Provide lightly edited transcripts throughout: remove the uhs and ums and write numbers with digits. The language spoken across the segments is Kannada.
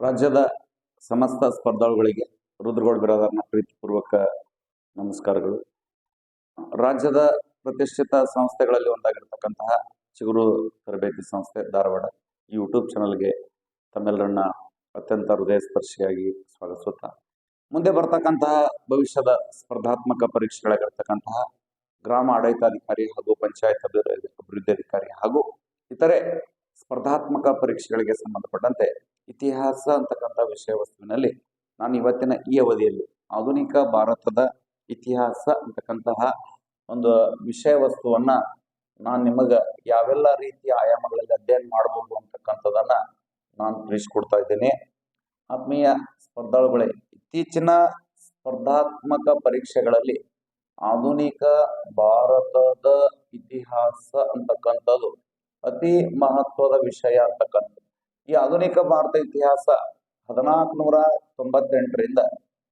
ರಾಜ್ಯದ ಸಮಸ್ತ ಸ್ಪರ್ಧಾಳುಗಳಿಗೆ ರುದ್ರಗೌಡ ಬಿರಾದರ್ನ ಪ್ರೀತಿಪೂರ್ವಕ ನಮಸ್ಕಾರಗಳು. ರಾಜ್ಯದ ಪ್ರತಿಷ್ಠಿತ ಸಂಸ್ಥೆಗಳಲ್ಲಿ ಒಂದಾಗಿರ್ತಕ್ಕಂತಹ ಚಿಗುರು ತರಬೇತಿ ಸಂಸ್ಥೆ ಧಾರವಾಡ ಯೂಟ್ಯೂಬ್ ಚಾನಲ್ಗೆ ತಮ್ಮೆಲ್ಲರನ್ನ ಅತ್ಯಂತ ಹೃದಯ ಸ್ಪರ್ಶಿಯಾಗಿ ಸ್ವಾಗತಿಸುತ್ತಾ, ಮುಂದೆ ಬರ್ತಕ್ಕಂತಹ ಭವಿಷ್ಯದ ಸ್ಪರ್ಧಾತ್ಮಕ ಪರೀಕ್ಷೆಗಳಾಗಿರ್ತಕ್ಕಂತಹ ಗ್ರಾಮ ಆಡಳಿತಾಧಿಕಾರಿ ಹಾಗೂ ಪಂಚಾಯತ್ ಅಭಿವೃದ್ಧಿ ಅಧಿಕಾರಿ ಹಾಗೂ ಇತರೆ ಸ್ಪರ್ಧಾತ್ಮಕ ಪರೀಕ್ಷೆಗಳಿಗೆ ಸಂಬಂಧಪಟ್ಟಂತೆ ಇತಿಹಾಸ ಅಂತಕ್ಕಂಥ ವಿಷಯ ವಸ್ತುವಿನಲ್ಲಿ ನಾನು ಇವತ್ತಿನ ಈ ಅವಧಿಯಲ್ಲಿ ಆಧುನಿಕ ಭಾರತದ ಇತಿಹಾಸ ಅಂತಕ್ಕಂತಹ ಒಂದು ವಿಷಯ ವಸ್ತುವನ್ನ ನಾನು ನಿಮಗೆ ಯಾವೆಲ್ಲ ರೀತಿಯ ಆಯಾಮಗಳಲ್ಲಿ ಅಧ್ಯಯನ ಮಾಡಬಹುದು ಅಂತಕ್ಕಂಥದನ್ನ ನಾನು ತಿಳಿಸ್ಕೊಡ್ತಾ ಇದ್ದೇನೆ. ಆತ್ಮೀಯ ಸ್ಪರ್ಧಾಳುಗಳೇ, ಇತ್ತೀಚಿನ ಸ್ಪರ್ಧಾತ್ಮಕ ಪರೀಕ್ಷೆಗಳಲ್ಲಿ ಆಧುನಿಕ ಭಾರತದ ಇತಿಹಾಸ ಅಂತಕ್ಕಂಥದ್ದು ಅತಿ ಮಹತ್ವದ ವಿಷಯ ಅಂತಕ್ಕಂಥದ್ದು. ಈ ಆಧುನಿಕ ಭಾರತ ಇತಿಹಾಸ 1498ರಿಂದ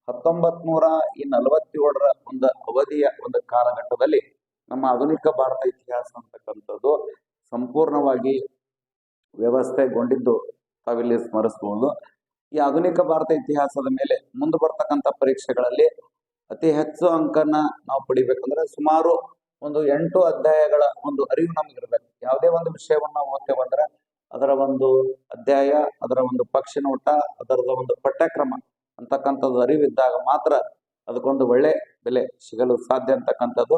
1947ರ ಒಂದು ಅವಧಿಯ ಒಂದು ಕಾಲಘಟ್ಟದಲ್ಲಿ ನಮ್ಮ ಆಧುನಿಕ ಭಾರತ ಇತಿಹಾಸ ಅಂತಕ್ಕಂಥದ್ದು ಸಂಪೂರ್ಣವಾಗಿ ವ್ಯವಸ್ಥೆಗೊಂಡಿದ್ದು ತಾವಿಲ್ಲಿ ಸ್ಮರಿಸಬಹುದು. ಈ ಆಧುನಿಕ ಭಾರತ ಇತಿಹಾಸದ ಮೇಲೆ ಮುಂದೆ ಬರ್ತಕ್ಕಂಥ ಪರೀಕ್ಷೆಗಳಲ್ಲಿ ಅತಿ ಹೆಚ್ಚು ಅಂಕನ್ನ ನಾವು ಪಡಿಬೇಕಂದ್ರೆ ಸುಮಾರು ಒಂದು 8 ಅಧ್ಯಾಯಗಳ ಒಂದು ಅರಿವು ನಮಗಿರ್ಬೇಕು. ಯಾವುದೇ ಒಂದು ವಿಷಯವನ್ನ ಓದ್ತೇವಂದ್ರೆ ಅದರ ಒಂದು ಅಧ್ಯಾಯ, ಅದರ ಒಂದು ಪಕ್ಷಿ ನೋಟ, ಅದರದ ಒಂದು ಪಠ್ಯಕ್ರಮ ಅಂತಕ್ಕಂಥದ್ದು ಅರಿವಿದ್ದಾಗ ಮಾತ್ರ ಅದಕ್ಕೊಂದು ಒಳ್ಳೆ ಬೆಲೆ ಸಿಗಲು ಸಾಧ್ಯ ಅಂತಕ್ಕಂಥದ್ದು.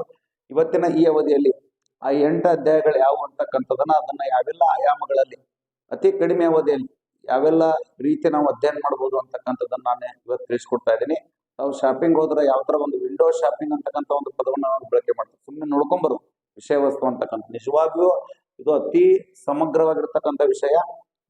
ಇವತ್ತಿನ ಈ ಅವಧಿಯಲ್ಲಿ ಆ 8 ಅಧ್ಯಾಯಗಳು ಯಾವುವು ಅಂತಕ್ಕಂಥದನ್ನ ಅದನ್ನ ಯಾವೆಲ್ಲ ಆಯಾಮಗಳಲ್ಲಿ ಅತಿ ಕಡಿಮೆ ಅವಧಿಯಲ್ಲಿ ಯಾವೆಲ್ಲ ರೀತಿ ನಾವು ಅಧ್ಯಯನ ಮಾಡ್ಬೋದು ಅಂತಕ್ಕಂಥದ್ದನ್ನ ನಾನು ಇವತ್ತು ತಿಳಿಸ್ಕೊಡ್ತಾ ಇದ್ದೀನಿ. ನಾವು ಶಾಪಿಂಗ್ ಹೋದ್ರೆ ಯಾವ ತರ ಒಂದು ವಿಂಡೋ ಶಾಪಿಂಗ್ ಅಂತಕ್ಕಂಥ ಒಂದು ಪದವನ್ನು ನಾವು ಬಳಕೆ ಮಾಡ್ತೀವಿ. ಸುಮ್ಮನೆ ನೋಡ್ಕೊಂಬರು ವಿಷಯ ವಸ್ತು ಅಂತಕ್ಕಂಥ ನಿಜವಾಗಿಯೂ ಇದು ಅತಿ ಸಮಗ್ರವಾಗಿರ್ತಕ್ಕಂಥ ವಿಷಯ.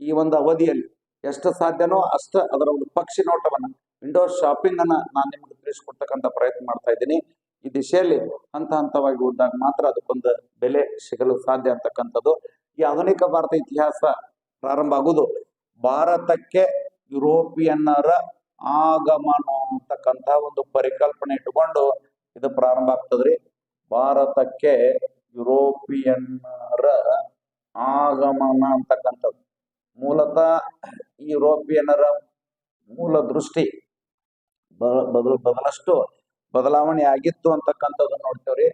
ಈ ಒಂದು ಅವಧಿಯಲ್ಲಿ ಎಷ್ಟು ಸಾಧ್ಯನೋ ಅಷ್ಟ ಅದರ ಒಂದು ಪಕ್ಷಿ ನೋಟವನ್ನ ವಿಂಡೋ ಶಾಪಿಂಗ್ ಅನ್ನ ನಾನು ನಿಮ್ಗೆ ತಿಳಿಸ್ಕೊಡ್ತಕ್ಕಂಥ ಪ್ರಯತ್ನ ಮಾಡ್ತಾ ಇದ್ದೀನಿ. ಈ ದಿಶೆಯಲ್ಲಿ ಹಂತ ಹಂತವಾಗಿ ಓದಿದಾಗ ಮಾತ್ರ ಅದಕ್ಕೊಂದು ಬೆಲೆ ಸಿಗಲು ಸಾಧ್ಯ ಅಂತಕ್ಕಂಥದ್ದು. ಈ ಆಧುನಿಕ ಭಾರತ ಇತಿಹಾಸ ಪ್ರಾರಂಭ ಆಗುವುದು ಭಾರತಕ್ಕೆ ಯುರೋಪಿಯನ್ನರ ಆಗಮನ ಅಂತಕ್ಕಂಥ ಒಂದು ಪರಿಕಲ್ಪನೆ ಇಟ್ಟುಕೊಂಡು ಇದು ಪ್ರಾರಂಭ ಆಗ್ತದ್ರಿ. ಭಾರತಕ್ಕೆ ಯುರೋಪಿಯನ್ನರ ಆಗಮನ ಅಂತಕ್ಕಂಥದ್ದು ಮೂಲತಃ ಯುರೋಪಿಯನ್ನರ ಮೂಲ ದೃಷ್ಟಿ ಬದಲಷ್ಟು ಬದಲಾವಣೆ ಆಗಿತ್ತು ಅಂತಕ್ಕಂಥದ್ದನ್ನ ನೋಡ್ತೇವ್ರಿ.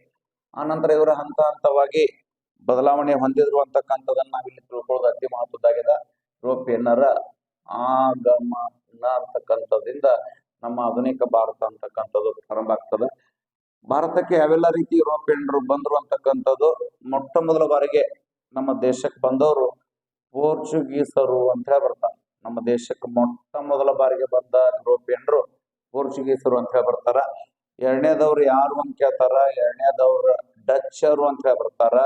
ಆನಂತರ ಇವರು ಹಂತ ಹಂತವಾಗಿ ಬದಲಾವಣೆ ಹೊಂದಿದ್ರು ಅಂತಕ್ಕಂಥದನ್ನ ನಾವಿಲ್ಲಿ ತಿಳ್ಕೊಳ್ಳೋದು ಅತಿ ಮಹತ್ವದ್ದಾಗಿದೆ. ಯುರೋಪಿಯನ್ನರ ಆಗಮನ ಅಂತಕ್ಕಂಥದ್ರಿಂದ ನಮ್ಮ ಆಧುನಿಕ ಭಾರತ ಅಂತಕ್ಕಂಥದ್ದು ಪ್ರಾರಂಭ ಆಗ್ತದೆ. ಭಾರತಕ್ಕೆ ಯಾವೆಲ್ಲ ರೀತಿ ಯುರೋಪಿಯನ್ನರು ಬಂದ್ರು ಅಂತಕ್ಕಂಥದ್ದು ಮೊಟ್ಟ ಮೊದಲ ಬಾರಿಗೆ ನಮ್ಮ ದೇಶಕ್ಕೆ ಬಂದವರು ಪೋರ್ಚುಗೀಸರು ಅಂತ ಹೇಳಿ ಬರ್ತಾರೆ. ನಮ್ಮ ದೇಶಕ್ಕೆ ಮೊಟ್ಟ ಮೊದಲ ಬಾರಿಗೆ ಬಂದ ಯುರೋಪಿಯನ್ನರು ಪೋರ್ಚುಗೀಸರು ಅಂತ ಹೇಳಿ ಬರ್ತಾರ. ಎರಡನೇದವ್ರು ಯಾರು ಅಂತ ಕೇಳ್ತಾರ, ಎರಡನೇದವ್ರ ಡಚ್ಚರು ಅಂತ ಹೇಳಿ ಬರ್ತಾರ.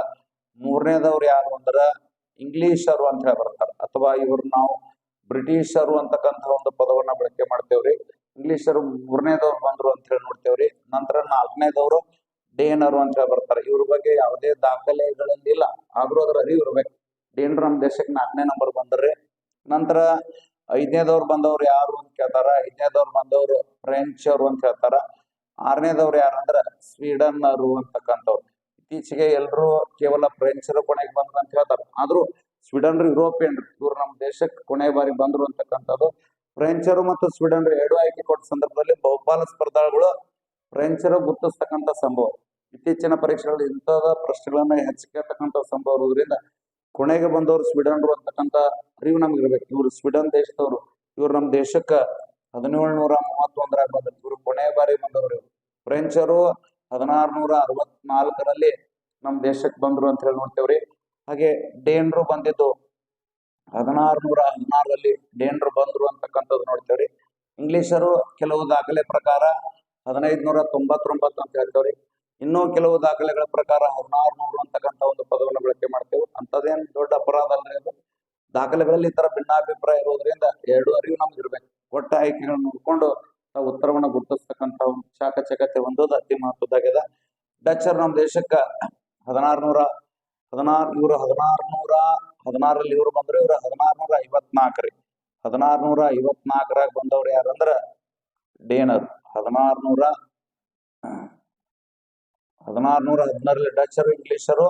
ಮೂರನೇದವ್ರು ಯಾರು ಅಂದ್ರ ಇಂಗ್ಲಿಷರು ಅಂತ ಹೇಳಿ ಬರ್ತಾರ. ಅಥವಾ ಇವ್ರು ನಾವು ಬ್ರಿಟಿಷರು ಅಂತಕ್ಕಂಥ ಒಂದು ಪದವನ್ನ ಬಳಕೆ ಮಾಡ್ತೇವ್ರಿ. ಇಂಗ್ಲಿಷರು ಮೂರನೇದವ್ರು ಬಂದ್ರು ಅಂತ ಹೇಳಿ ನೋಡ್ತೇವ್ರಿ. ನಂತರ 4ನೇದವ್ರು ಡೇನರು ಅಂತ ಹೇಳಿ ಬರ್ತಾರೆ. ಇವ್ರ ಬಗ್ಗೆ ಯಾವುದೇ ದಾಖಲೆಗಳಲ್ಲಿ ಇಲ್ಲ, ಆದ್ರೂ ಅದ್ರ ಅರಿವು ಇರ್ಬೇಕು. ಡೇನ್ರು ನಮ್ಮ ದೇಶಕ್ಕೆ 4ನೇ ನಂಬರ್ ಬಂದ್ರಿ. ನಂತರ 5ನೇದವ್ರು ಬಂದವ್ರು ಯಾರು ಅಂತ ಕೇಳ್ತಾರ. 5ನೇದವ್ರು ಬಂದವರು ಫ್ರೆಂಚರು ಅಂತ ಹೇಳ್ತಾರ. 6ನೇದವ್ರು ಯಾರಂದ್ರ ಸ್ವೀಡನ್ನರು ಅಂತಕ್ಕಂಥವ್ರು. ಇತ್ತೀಚೆಗೆ ಎಲ್ಲರೂ ಕೇವಲ ಫ್ರೆಂಚರು ಕೊನೆಗೆ ಬಂದ್ರು ಅಂತ ಹೇಳ್ತಾರೆ, ಆದ್ರೂ ಸ್ವೀಡನ್ರು ಯುರೋಪಿಯನ್ರು ಇವ್ರು ನಮ್ಮ ದೇಶಕ್ಕೆ ಕೊನೆ ಬಾರಿ ಬಂದ್ರು ಅಂತಕ್ಕಂಥದ್ದು. ಫ್ರೆಂಚರು ಮತ್ತು ಸ್ವೀಡನ್ರು ಎರಡು ಆಯ್ಕೆ ಕೊಟ್ಟ ಸಂದರ್ಭದಲ್ಲಿ ಬಹುಪಾಲ ಸ್ಪರ್ಧಾಳುಗಳು ಫ್ರೆಂಚರು ಗುರುತಿಸ್ತಕ್ಕಂಥ ಸಂಭವ. ಇತ್ತೀಚಿನ ಪರೀಕ್ಷೆಗಳಲ್ಲಿ ಇಂಥದ ಪ್ರಶ್ನೆಗಳನ್ನ ಹೆಚ್ಚಿರ್ತಕ್ಕಂಥ ಸಂಭವ ಇರೋದ್ರಿಂದ ಕೊನೆಗೆ ಬಂದವರು ಸ್ವೀಡನ್ರು ಅಂತಕ್ಕಂಥ ಅರಿವು ನಮ್ಗೆ ಇರ್ಬೇಕು. ಇವ್ರು ಸ್ವೀಡನ್ ದೇಶದವರು, ಇವ್ರು ನಮ್ಮ ದೇಶಕ್ಕೆ 1731ರಾಗ ಬಂದ್ರು. ಇವ್ರು ಕೊನೆಯ ಬಾರಿ ಬಂದವರು. ಫ್ರೆಂಚರು 1664ರಲ್ಲಿ ನಮ್ಮ ದೇಶಕ್ಕೆ ಬಂದ್ರು ಅಂತ ಹೇಳಿ ನೋಡ್ತೇವ್ರಿ. ಹಾಗೆ ಡೇನ್ರು ಬಂದಿದ್ದು 1616ರಲ್ಲಿ ಡೇನ್ರು ಬಂದ್ರು ಅಂತಕ್ಕಂಥದ್ದು ನೋಡ್ತೇವ್ರಿ. ಇಂಗ್ಲಿಷರು ಕೆಲವು ದಾಖಲೆ ಪ್ರಕಾರ 1599 ಅಂತ ಹೇಳ್ತೇವ್ರಿ. ಇನ್ನೂ ಕೆಲವು ದಾಖಲೆಗಳ ಪ್ರಕಾರ 1600 ಅಂತಕ್ಕಂಥ ಒಂದು ಪದವನ್ನು ಬಳಕೆ ಮಾಡ್ತೇವೆ. ಅಂಥದ್ದೇನು ದೊಡ್ಡ ಅಪರಾಧ ಅಲ್ರಿ ಅದು. ದಾಖಲೆಗಳಲ್ಲಿ ಈ ತರ ಭಿನ್ನಾಭಿಪ್ರಾಯ ಇರೋದ್ರಿಂದ ಎರಡು ಅರಿವು ನಮ್ಗೆ ಇರ್ಬೇಕು. ಒಟ್ಟ ಆಯ್ಕೆಗಳನ್ನ ನೋಡ್ಕೊಂಡು ನಾವು ಉತ್ತರವನ್ನ ಗುರುತಿಸ್ತಕ್ಕಂಥ ಒಂದು ಚಾಕಚಕತೆ ಹೊಂದೋದು ಅತಿ ಮಹತ್ವದಾಗಿದೆ. ಡಚ್ಚರ್ ನಮ್ಮ ದೇಶಕ್ಕ 1616 ಇವರು 1616ರಲ್ಲಿ ಇವ್ರು ಬಂದ್ರು. ಇವ್ರು 1654 ರೀ. 1654ರಾಗ ಬಂದವ್ರು ಯಾರಂದ್ರ ಡೇನರ್. 1616ರಲ್ಲಿ ಡಚ್ಚರು, ಇಂಗ್ಲಿಷರು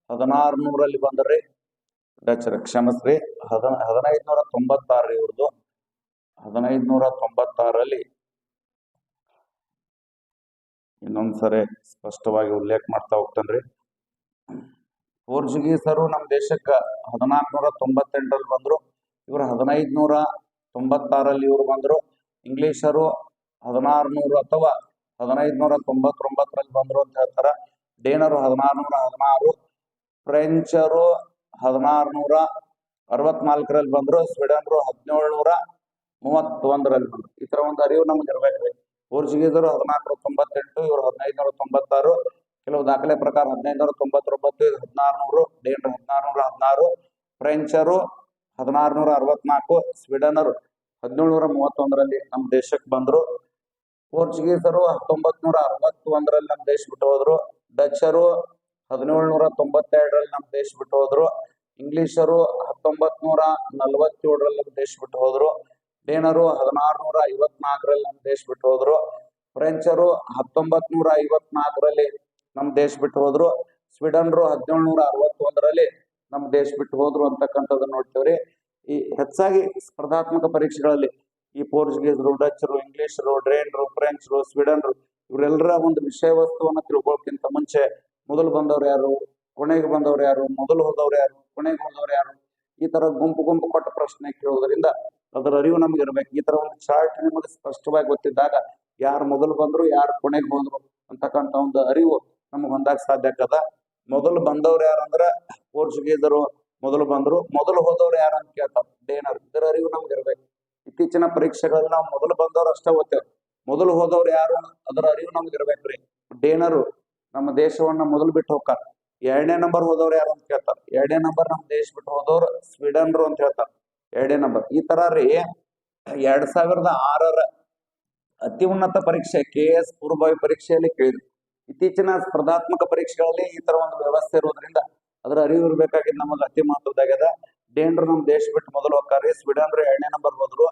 1600ರಲ್ಲಿ ಬಂದ್ರಿ ಡಚ್ಚರ್. ಕ್ಷಮಿಸ್ರಿ, 1596 ಇವ್ರದ್ದು. 1596ರಲ್ಲಿ ಇನ್ನೊಂದ್ಸರಿ ಸ್ಪಷ್ಟವಾಗಿ ಉಲ್ಲೇಖ ಮಾಡ್ತಾ ಹೋಗ್ತಾನ್ರಿ. ಪೋರ್ಚುಗೀಸರು ನಮ್ಮ ದೇಶಕ್ಕೆ 1498ರಲ್ಲಿ ಬಂದ್ರು. ಇವರು 1596ರಲ್ಲಿ ಇವರು ಬಂದ್ರು. ಇಂಗ್ಲಿಷರು 1600 ಅಥವಾ 1599ರಲ್ಲಿ ಬಂದ್ರು ಅಂತ ಹೇಳ್ತಾರ. ಡೇನರು 1616, ಫ್ರೆಂಚರು 1664ರಲ್ಲಿ ಬಂದ್ರು. ಸ್ವೀಡನ್ರು 1731ರಲ್ಲಿ ಬಂದ್ರು. ಈ ತರ ಒಂದು ಅರಿವು ನಮ್ಗೆ ಇರ್ಬೇಕ್ರಿ. ಪೋರ್ಚುಗೀಸರು 1498, ಇವರು 1596. ಕೆಲವು ದಾಖಲೆ ಪ್ರಕಾರ 1599, 1600, ಡೇನರು 1616, ಫ್ರೆಂಚರು 1664, ಸ್ವೀಡನರು 1731ರಲ್ಲಿ ನಮ್ಮ ದೇಶಕ್ಕೆ ಬಂದ್ರು. ಪೋರ್ಚುಗೀಸರು 1961ರಲ್ಲಿ ನಮ್ಮ ದೇಶ ಬಿಟ್ಟು ಹೋದ್ರು. ಡಚ್ಚರು 1792ರಲ್ಲಿ ನಮ್ಮ ದೇಶ ಬಿಟ್ಟು ಹೋದ್ರು. ಇಂಗ್ಲಿಷರು 1947ರಲ್ಲಿ ನಮ್ಮ ದೇಶ ಬಿಟ್ಟು ಹೋದ್ರು. ಡೇನರು 1654ರಲ್ಲಿ ನಮ್ಮ ದೇಶ ಬಿಟ್ಟು ಹೋದ್ರು. ಫ್ರೆಂಚರು 1954ರಲ್ಲಿ ನಮ್ಮ ದೇಶ ಬಿಟ್ಟು ಹೋದ್ರು. ಸ್ವೀಡನ್ರು 1761ರಲ್ಲಿ ನಮ್ಮ ದೇಶ ಬಿಟ್ಟು ಹೋದ್ರು ಅಂತಕ್ಕಂಥದ್ದನ್ನ ನೋಡ್ತೇವ್ರಿ. ಈ ಹೆಚ್ಚಾಗಿ ಸ್ಪರ್ಧಾತ್ಮಕ ಪರೀಕ್ಷೆಗಳಲ್ಲಿ ಈ ಪೋರ್ಚುಗೀಸರು, ಡಚ್ಚರು, ಇಂಗ್ಲಿಷರು, ಡ್ರೇನ್ರು, ಫ್ರೆಂಚ್ರು, ಸ್ವೀಡನ್ರು ಇವರೆಲ್ಲರ ಒಂದು ವಿಷಯ ವಸ್ತುವನ್ನ ತಿಳ್ಕೊಳ್ಳೋಕ್ಕಿಂತ ಮುಂಚೆ ಮೊದಲು ಬಂದವ್ರು ಯಾರು, ಕೊನೆಗೆ ಬಂದವ್ರು ಯಾರು, ಮೊದಲು ಹೋದವ್ರು ಯಾರು, ಕೊನೆಗೆ ಹೋದವ್ರು ಯಾರು, ಈ ತರ ಗುಂಪು ಗುಂಪು ಕೊಟ್ಟ ಪ್ರಶ್ನೆ ಕೇಳೋದ್ರಿಂದ ಅದರ ಅರಿವು ನಮ್ಗೆ ಇರ್ಬೇಕು. ಈ ತರ ಒಂದು ಚಾರ್ಟ್ ನಿಮಗೆ ಸ್ಪಷ್ಟವಾಗಿ ಗೊತ್ತಿದ್ದಾಗ ಯಾರು ಮೊದಲು ಬಂದ್ರು, ಯಾರು ಕೊನೆಗೆ ಹೋದ್ರು ಅಂತಕ್ಕಂಥ ಒಂದು ಅರಿವು ನಮ್ಗೆ ಹೊಂದಾಕ ಸಾಧ್ಯ ಆಗ್ತದ. ಮೊದಲು ಬಂದವ್ರು ಯಾರಂದ್ರ ಪೋರ್ಚುಗೀಸರು ಮೊದಲು ಬಂದ್ರು. ಮೊದಲು ಹೋದವ್ರು ಯಾರು ಅಂತ ಕೇಳ್ತಾರ, ಡೇನರ್. ಇದರ ಅರಿವು ನಮ್ಗೆ ಇರ್ಬೇಕು. ಇತ್ತೀಚಿನ ಪರೀಕ್ಷೆಗಳಲ್ಲಿ ನಾವು ಮೊದಲು ಬಂದವ್ರು ಅಷ್ಟೇ ಓದ್ತೇವೆ. ಮೊದಲು ಹೋದವ್ರು ಯಾರು ಅದರ ಅರಿವು ನಮ್ಗೆ ಇರ್ಬೇಕ್ರಿ. ಡೇನರು ನಮ್ಮ ದೇಶವನ್ನ ಮೊದಲು ಬಿಟ್ಟು ಹೋಗ್ತಾರ. 2ನೇ ನಂಬರ್ ಹೋದವ್ರು ಯಾರು ಅಂತ ಕೇಳ್ತಾರ. 2ನೇ ನಂಬರ್ ನಮ್ಮ ದೇಶ ಬಿಟ್ಟು ಹೋದವ್ರು ಸ್ವೀಡನ್ರು ಅಂತ ಹೇಳ್ತಾರ. 2ನೇ ನಂಬರ್. ಈ ತರ ರೀ 2006ರ ಅತಿ ಉನ್ನತ ಪರೀಕ್ಷೆ KS ಪೂರ್ವಭಾವಿ ಪರೀಕ್ಷೆಯಲ್ಲಿ ಕೇಳಿದ್ರು. ಇತ್ತೀಚಿನ ಸ್ಪರ್ಧಾತ್ಮಕ ಪರೀಕ್ಷೆಗಳಲ್ಲಿ ಈ ತರ ಒಂದು ವ್ಯವಸ್ಥೆ ಇರೋದ್ರಿಂದ ಅದರ ಅರಿವು ಇರ್ಬೇಕಾಗಿದ್ದು ನಮಗೆ ಅತಿ ಮಹತ್ವದಾಗ್ಯದ. ಡೇನ್ರು ನಮ್ಮ ದೇಶ ಬಿಟ್ಟು ಮೊದಲು ಹೋಗ್ತಾರ್ರಿ. ಸ್ವೀಡನ್ರು 2ನೇ ನಂಬರ್ ಹೋದ್ರು.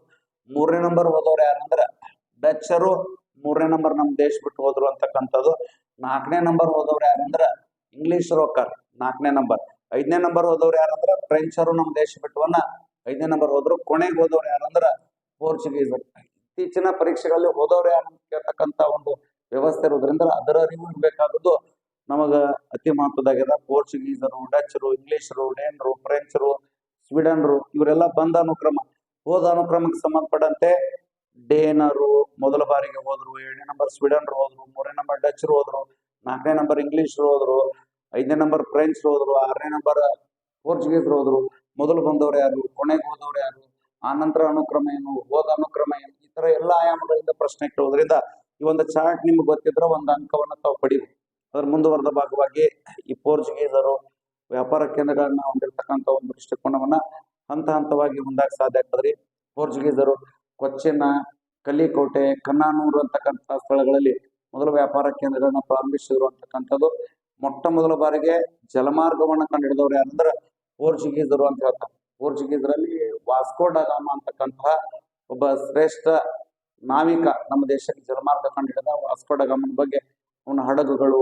3ನೇ ನಂಬರ್ ಹೋದವ್ರು ಯಾರಂದ್ರ ಡಚ್ಚರು 3ನೇ ನಂಬರ್ ನಮ್ಮ ದೇಶ ಬಿಟ್ಟು ಹೋದ್ರು ಅಂತಕ್ಕಂಥದ್ದು. 4ನೇ ನಂಬರ್ ಹೋದವ್ರು ಯಾರಂದ್ರ ಇಂಗ್ಲಿಷರು ಹೋಗ್ತಾರ 4ನೇ ನಂಬರ್. 5ನೇ ನಂಬರ್ ಹೋದವ್ರು ಯಾರಂದ್ರ ಫ್ರೆಂಚರು ನಮ್ಮ ದೇಶ ಬಿಟ್ಟವನ್ನ 5ನೇ ನಂಬರ್ ಹೋದ್ರು. ಕೊನೆಗೆ ಹೋದವ್ರು ಯಾರಂದ್ರ ಪೋರ್ಚುಗೀಸರು. ಇತ್ತೀಚಿನ ಪರೀಕ್ಷೆಗಳಲ್ಲಿ ಹೋದವ್ರು ಯಾರು ಅಂತ ಕೇಳ್ತಕ್ಕಂಥ ಒಂದು ವ್ಯವಸ್ಥೆ ಇರೋದ್ರಿಂದ ಅದರ ಅರಿವು ಇರ್ಬೇಕಾದದ್ದು ನಮಗ ಅತಿ ಮಹತ್ವದಾಗ್ಯದ. ಪೋರ್ಚುಗೀಸರು, ಡಚ್ಚರು, ಇಂಗ್ಲಿಷರು, ಡೇನ್ರು, ಫ್ರೆಂಚರು, ಸ್ವೀಡನ್ರು ಇವರೆಲ್ಲ ಬಂದ ಅನುಕ್ರಮ. ಹೋದ ಅನುಕ್ರಮಕ್ಕೆ ಸಂಬಂಧಪಟ್ಟಂತೆ ಡೇನರು ಮೊದಲ ಬಾರಿಗೆ ಹೋದ್ರು. 2ನೇ ನಂಬರ್ ಸ್ವೀಡನ್ರು ಹೋದ್ರು. 3ನೇ ನಂಬರ್ ಡಚ್ಚರು ಹೋದ್ರು. 4ನೇ ನಂಬರ್ ಇಂಗ್ಲಿಷರು ಹೋದ್ರು. 5ನೇ ನಂಬರ್ ಫ್ರೆಂಚ್ ಹೋದ್ರು. 6ನೇ ನಂಬರ್ ಪೋರ್ಚುಗೀಸರು ಹೋದ್ರು. ಮೊದಲು ಬಂದವ್ರು ಯಾರು, ಕೊನೆಗೆ ಹೋದವ್ರು ಯಾರು, ಆ ನಂತರ ಅನುಕ್ರಮ ಏನು, ಹೋದ ಅನುಕ್ರಮ ಏನು, ಈ ತರ ಎಲ್ಲಾ ಆಯಾಮಗಳಿಂದ ಪ್ರಶ್ನೆ ಕೇಳೋದ್ರಿಂದ ಈ ಒಂದು ಚಾರ್ಟ್ ನಿಮ್ಗೆ ಗೊತ್ತಿದ್ರೆ ಒಂದು ಅಂಕವನ್ನ ತಾವು ಪಡಿಬೇಕು. ಅದ್ರ ಮುಂದುವರೆದ ಭಾಗವಾಗಿ ಈ ಪೋರ್ಚುಗೀಸರು ವ್ಯಾಪಾರ ಕೇಂದ್ರಗಳನ್ನ ಹೊಂದಿರತಕ್ಕಂಥ ಒಂದು ದೃಷ್ಟಿಕೋನವನ್ನ ಹಂತ ಹಂತವಾಗಿ ಮುಂದಾಕ ಸಾಧ್ಯ ಆಗ್ತದ್ರಿ. ಪೋರ್ಚುಗೀಸರು ಕೊಚ್ಚಿನ, ಕಲ್ಲಿಕೋಟೆ, ಕನ್ನಾನೂರು ಅಂತಕ್ಕಂಥ ಸ್ಥಳಗಳಲ್ಲಿ ಮೊದಲು ವ್ಯಾಪಾರ ಕೇಂದ್ರಗಳನ್ನ ಪ್ರಾರಂಭಿಸಿದ್ರು ಅಂತಕ್ಕಂಥದ್ದು. ಮೊಟ್ಟ ಮೊದಲ ಬಾರಿಗೆ ಜಲಮಾರ್ಗವನ್ನ ಕಂಡುಹಿಡಿದವ್ರು ಯಾರಂದ್ರ ಪೋರ್ಚುಗೀಸರು ಅಂತ ಹೇಳ್ತಾರೆ. ಪೋರ್ಚುಗೀಸರಲ್ಲಿ ವಾಸ್ಕೋ ಡ ಗಾಮ ಅಂತಕ್ಕಂತಹ ಒಬ್ಬ ಶ್ರೇಷ್ಠ ನಾವಿಕ ನಮ್ಮ ದೇಶಕ್ಕೆ ಜಲಮಾರ್ಗ ಕಂಡುಹಿಡಿದ. ವಾಸ್ಕೋ ಡ ಗಾಮನ ಬಗ್ಗೆ ಅವನ ಹಡಗುಗಳು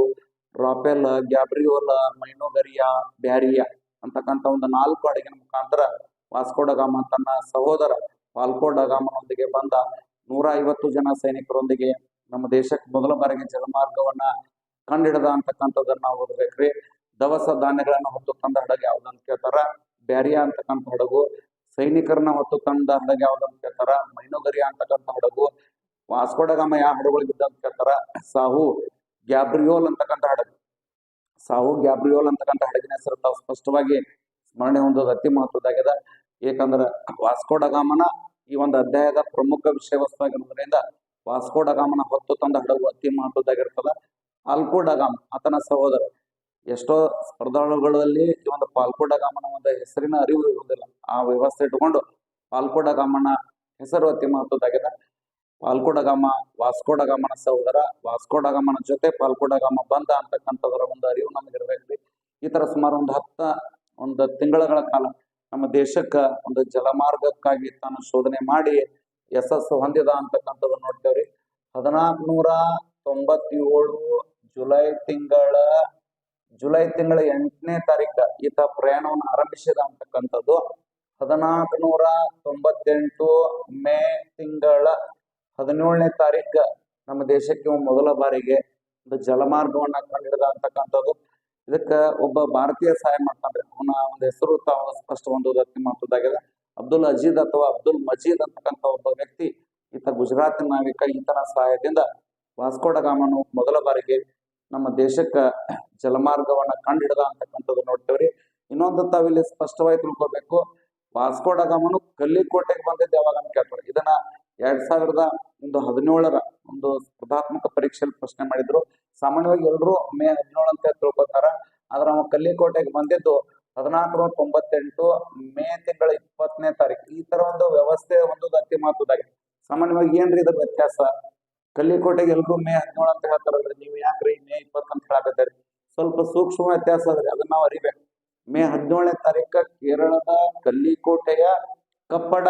ರಾಪೆಲ್, ಗ್ಯಾಬ್ರಿಯೋಲ, ಮೈನೋಗರಿಯಾ, ಬ್ಯಾರಿಯಾ ಅಂತಕ್ಕಂಥ ಒಂದು 4 ಹಡಗಿನ ಮುಖಾಂತರ ವಾಸ್ಕೋ ಡ ಗಾಮ ತನ್ನ ಸಹೋದರ ಪಾಲ್ಕೋ ಡ ಗಾಮನೊಂದಿಗೆ ಬಂದ 150 ಜನ ಸೈನಿಕರೊಂದಿಗೆ ನಮ್ಮ ದೇಶಕ್ಕೆ ಮೊದಲ ಬಾರಿಗೆ ಜಲಮಾರ್ಗವನ್ನ ಕಂಡುಹಿಡದ ಅಂತಕ್ಕಂಥದ್ದನ್ನ ನಾವು ಓದ್ಬೇಕ್ರಿ. ದವಸ ಧಾನ್ಯಗಳನ್ನ ಹೊತ್ತು ತಂದ ಹಡಗು ಯಾವ್ದಂತ ಕೇಳ್ತಾರ, ಬ್ಯಾರಿಯಾ ಅಂತಕ್ಕಂಥ ಹಡಗು. ಸೈನಿಕರನ್ನ ಹೊತ್ತು ತಂದ ಹಡಗು ಯಾವ್ದಂತ ಕೇಳ್ತಾರ, ಮೈನೋಗರಿಯಾ ಅಂತಕ್ಕಂಥ ಹಡಗು. ವಾಸ್ಕೋ ಡ ಗಾಮ ಯಾವ ಹಡಗುಗಳಿದ್ದ ಅಂತ ಕೇಳ್ತಾರ, ಸಾಹು ಗ್ಯಾಬ್ರಿಯೋಲ್ ಅಂತಕ್ಕಂಥ ಹಡಗು. ಸಾಹು ಗ್ಯಾಬ್ರಿಯೋಲ್ ಅಂತಕ್ಕಂಥ ಹಡಗಿನ ಹೆಸರು ತಾವು ಸ್ಪಷ್ಟವಾಗಿ ಸ್ಮರಣೆ ಹೊಂದೋದು ಅತಿ ಮಹತ್ವದಾಗ್ಯದ. ಏಕಂದ್ರೆ ವಾಸ್ಕೋ ಡ ಗಾಮನ ಈ ಒಂದು ಅಧ್ಯಾಯದ ಪ್ರಮುಖ ವಿಷಯ ವಸ್ತುವಾಗಿರೋದ್ರಿಂದ ವಾಸ್ಕೋ ಡ ಗಾಮನ ಹೊತ್ತು ತಂದ ಹಡಗು ಅತಿ ಮಹತ್ವದಾಗಿರ್ತದ. ಪಾಲ್ಕೋ ಡ ಗಾಮ ಆತನ ಸಹೋದರ. ಎಷ್ಟೋ ಸ್ಪರ್ಧಾಳುಗಳಲ್ಲಿ ಈ ಒಂದು ಪಾಲ್ಕೋ ಡ ಗಾಮನ ಒಂದು ಹೆಸರಿನ ಅರಿವು ಇರುವುದಿಲ್ಲ. ಆ ವ್ಯವಸ್ಥೆ ಇಟ್ಟುಕೊಂಡು ಪಾಲ್ಕೋ ಡ ಗಾಮನ ಹೆಸರು ಅತಿ ಮಹತ್ವದಾಗಿದೆ. ಪಾಲ್ಕೋ ಡ ಗಾಮ ವಾಸ್ಕೋ ಡ ಗಾಮನ ಸಹೋದರ. ವಾಸ್ಕೋ ಡ ಗಾಮನ ಜೊತೆ ಪಾಲ್ಕೋ ಡ ಗಾಮ ಬಂದ ಅಂತಕ್ಕಂಥದ್ರ ಒಂದು ಅರಿವು ನಮ್ಗೆ ಇರ್ಬೇಕ್ರಿ. ಈ ತರ ಸುಮಾರು ಒಂದು ತಿಂಗಳ ಕಾಲ ನಮ್ಮ ದೇಶಕ್ಕ ಒಂದು ಜಲಮಾರ್ಗಕ್ಕಾಗಿ ತಾನು ಶೋಧನೆ ಮಾಡಿ ಯಶಸ್ಸು ಹೊಂದಿದ ಅಂತಕ್ಕಂಥದ್ದನ್ನ ನೋಡ್ತೇವ್ರಿ. 1497 ಜುಲೈ ತಿಂಗಳ 8ನೇ ತಾರೀಕ ಈತ ಪ್ರಯಾಣವನ್ನು ಆರಂಭಿಸಿದ ಅಂತಕ್ಕಂಥದ್ದು. 1498 ಮೇ ತಿಂಗಳ 17ನೇ ತಾರೀಕು ನಮ್ಮ ದೇಶಕ್ಕೆ ಮೊದಲ ಬಾರಿಗೆ ಒಂದು ಜಲಮಾರ್ಗವನ್ನ ಕಂಡುಹಿಡಿದ ಅಂತಕ್ಕಂಥದ್ದು. ಇದಕ್ಕ ಒಬ್ಬ ಭಾರತೀಯ ಸಹಾಯ ಮಾಡ್ತಾನ್ರಿ. ಅವನ ಒಂದು ಹೆಸರು ತಾವು ಸ್ಪಷ್ಟ ಹೊಂದುವುದಕ್ಕೆ ಮಾತುದಾಗಿದೆ. ಅಬ್ದುಲ್ ಅಜೀದ್ ಅಥವಾ ಅಬ್ದುಲ್ ಮಜೀದ್ ಅಂತಕ್ಕಂಥ ಒಬ್ಬ ವ್ಯಕ್ತಿ, ಈತ ಗುಜರಾತಿನ ನಾವಿಕ. ಈತನ ಸಹಾಯದಿಂದ ವಾಸ್ಕೋ ಡ ಗಾಮನು ಮೊದಲ ಬಾರಿಗೆ ನಮ್ಮ ದೇಶಕ್ಕ ಜಲಮಾರ್ಗವನ್ನ ಕಂಡುಹಿಡಿದ ಅಂತಕ್ಕಂಥದ್ದು ನೋಡ್ತೇವ್ರಿ. ಇನ್ನೊಂದು ತಾವಿಲ್ಲಿ ಸ್ಪಷ್ಟವಾಗಿ ತಿಳ್ಕೊಬೇಕು, ವಾಸ್ಕೋ ಡ ಗಾಮನು ಕಲ್ಲಿಕೋಟೆಗೆ ಬಂದಿದ್ದು ಯಾವಾಗ ಅಂತ ಕೇಳ್ತಾರೆ. ಇದನ್ನ 2017ರ ಒಂದು ಸ್ಪರ್ಧಾತ್ಮಕ ಪರೀಕ್ಷೆಯಲ್ಲಿ ಪ್ರಶ್ನೆ ಮಾಡಿದ್ರು. ಸಾಮಾನ್ಯವಾಗಿ ಎಲ್ಲರೂ ಮೇ 17 ಅಂತ ತಿಳ್ಕೊತಾರ. ಆದ್ರೆ ಅವ ಕಲ್ಲಿಕೋಟೆಗೆ ಬಂದಿದ್ದು 1498 ಮೇ ತಿಂಗಳ 20ನೇ ತಾರೀಕು. ಈ ತರ ಒಂದು ವ್ಯವಸ್ಥೆ ಒಂದು ಅತಿ ಮಹತ್ವದಾಗಿದೆ. ಸಾಮಾನ್ಯವಾಗಿ ಏನ್ರಿ ಇದ್ರ ವ್ಯತ್ಯಾಸ? ಕಲ್ಲಿಕೋಟೆಗೆ ಎಲ್ಲರೂ ಮೇ 17 ಅಂತ ಹೇಳ್ತಾರಲ್ರಿ, ನೀವು ಯಾಕ್ರಿ ಮೇ 20 ಅಂತ ಹೇಳಕತ್ತೀರಿ? ಸ್ವಲ್ಪ ಸೂಕ್ಷ್ಮ ವ್ಯತ್ಯಾಸ ಅದ್ರಿ, ಅದನ್ನ ನಾವು ಅರಿಬೇಕು. ಮೇ 17ನೇ ತಾರೀಕ ಕೇರಳದ ಕಲ್ಲಿಕೋಟೆಯ ಕಪ್ಪಡ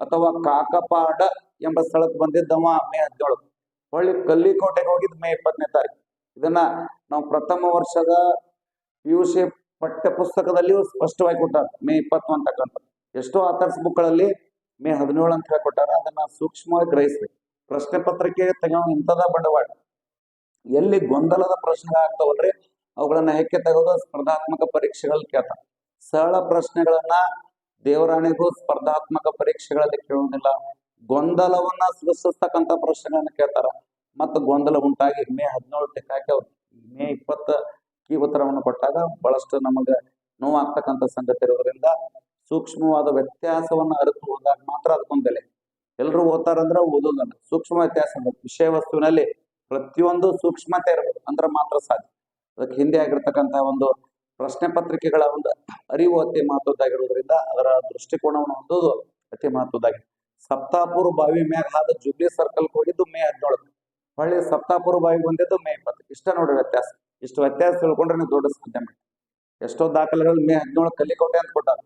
ಅಥವಾ ಕಾಕಪಾಡ ಎಂಬ ಸ್ಥಳಕ್ಕೆ ಬಂದಿದ್ದವ ಮೇ 17. ಹೊಳ್ಳಿ ಕಲ್ಲಿಕೋಟೆಗೆ ಹೋಗಿದ್ ಮೇ 20ನೇ ತಾರೀಕು. ಇದನ್ನ ನಾವು ಪ್ರಥಮ ವರ್ಷದ PUC ಪಠ್ಯ ಪುಸ್ತಕದಲ್ಲಿಯೂ ಸ್ಪಷ್ಟವಾಗಿ ಕೊಟ್ಟಾರ ಮೇ 20 ಅಂತಕ್ಕಂಥ. ಎಷ್ಟೋ ಆಥರ್ಸ್ ಬುಕ್ಗಳಲ್ಲಿ ಮೇ 17 ಅಂತ ಹೇಳ್ಕೊಟ್ಟಾರ. ಅದನ್ನ ಸೂಕ್ಷ್ಮವಾಗಿ ಗ್ರಹಿಸ್ಬೇಕು. ಪ್ರಶ್ನೆ ಪತ್ರಿಕೆ ತೆಗೆಯೋ ಇಂಥದ ಬಂಡವಾಳ. ಎಲ್ಲಿ ಗೊಂದಲದ ಪ್ರಶ್ನೆಗಳಾಗ್ತಾವಲ್ರಿ ಅವುಗಳನ್ನ ಹೆಕ್ಕೆ ತೆಗೆದು ಸ್ಪರ್ಧಾತ್ಮಕ ಪರೀಕ್ಷೆಗಳಲ್ಲಿ ಕೇಳ್ತಾರ. ಸರಳ ಪ್ರಶ್ನೆಗಳನ್ನ ದೇವರಾಣಿಗೂ ಸ್ಪರ್ಧಾತ್ಮಕ ಪರೀಕ್ಷೆಗಳಲ್ಲಿ ಕೇಳುವುದಿಲ್ಲ. ಗೊಂದಲವನ್ನ ಸೃಷ್ಟಿಸ್ತಕ್ಕಂಥ ಪ್ರಶ್ನೆಗಳನ್ನ ಕೇಳ್ತಾರ. ಮತ್ತು ಗೊಂದಲ ಉಂಟಾಗಿ ಮೇ 17 ಟಿಕ್ಕಾಕಿ ಅವ್ರು ಮೇ 20 ಕೀ ಉತ್ತರವನ್ನು ಕೊಟ್ಟಾಗ ಬಹಳಷ್ಟು ನಮಗೆ ನೋವಾಗ್ತಕ್ಕಂಥ ಸಂಗತಿ ಇರೋದ್ರಿಂದ ಸೂಕ್ಷ್ಮವಾದ ವ್ಯತ್ಯಾಸವನ್ನ ಅರಿತು ಹೋದಾಗ ಮಾತ್ರ ಅದಕ್ಕೊಂದು ಬೆಲೆ. ಎಲ್ಲರೂ ಓದ್ತಾರಂದ್ರೆ ಓದೋದಲ್ಲ, ಸೂಕ್ಷ್ಮ ವ್ಯತ್ಯಾಸ ವಿಷಯ ವಸ್ತುವಿನಲ್ಲಿ ಪ್ರತಿಯೊಂದು ಸೂಕ್ಷ್ಮತೆ ಇರಬೇಕು ಅಂದ್ರೆ ಮಾತ್ರ ಸಾಧ್ಯ. ಅದಕ್ಕೆ ಹಿಂದೆ ಆಗಿರ್ತಕ್ಕಂಥ ಒಂದು ಪ್ರಶ್ನೆ ಪತ್ರಿಕೆಗಳ ಒಂದು ಅರಿವು ಅತಿ ಮಹತ್ವದ್ದಾಗಿರೋದ್ರಿಂದ ಅದರ ದೃಷ್ಟಿಕೋನವನ್ನು ಹೊಂದೋದು ಅತಿ ಮಹತ್ವದ್ದಾಗಿದೆ. ಸಪ್ತಾಪುರ ಬಾವಿ ಮ್ಯಾಗ ಹಾದ ಜುಬ್ಲಿ ಸರ್ಕಲ್ ಹೋಗಿದ್ದು ಮೇ 17. ಹೊಳ್ಳಿ ಸಪ್ತಾಪುರ ಬಾವಿಗೆ ಬಂದಿದ್ದು ಮೇ 20. ಇಷ್ಟ ನೋಡಿ ವ್ಯತ್ಯಾಸ. ಇಷ್ಟು ವ್ಯತ್ಯಾಸ ತಿಳ್ಕೊಂಡ್ರೆ ನೀವು ದೊಡ್ಡ ಸಾಧ್ಯ ಮಾಡಿ. ಎಷ್ಟೋ ದಾಖಲೆಗಳು ಮೇ 17 ಕಲ್ಲಿಕೋಟೆ ಅಂತ ಕೊಟ್ಟಾರ.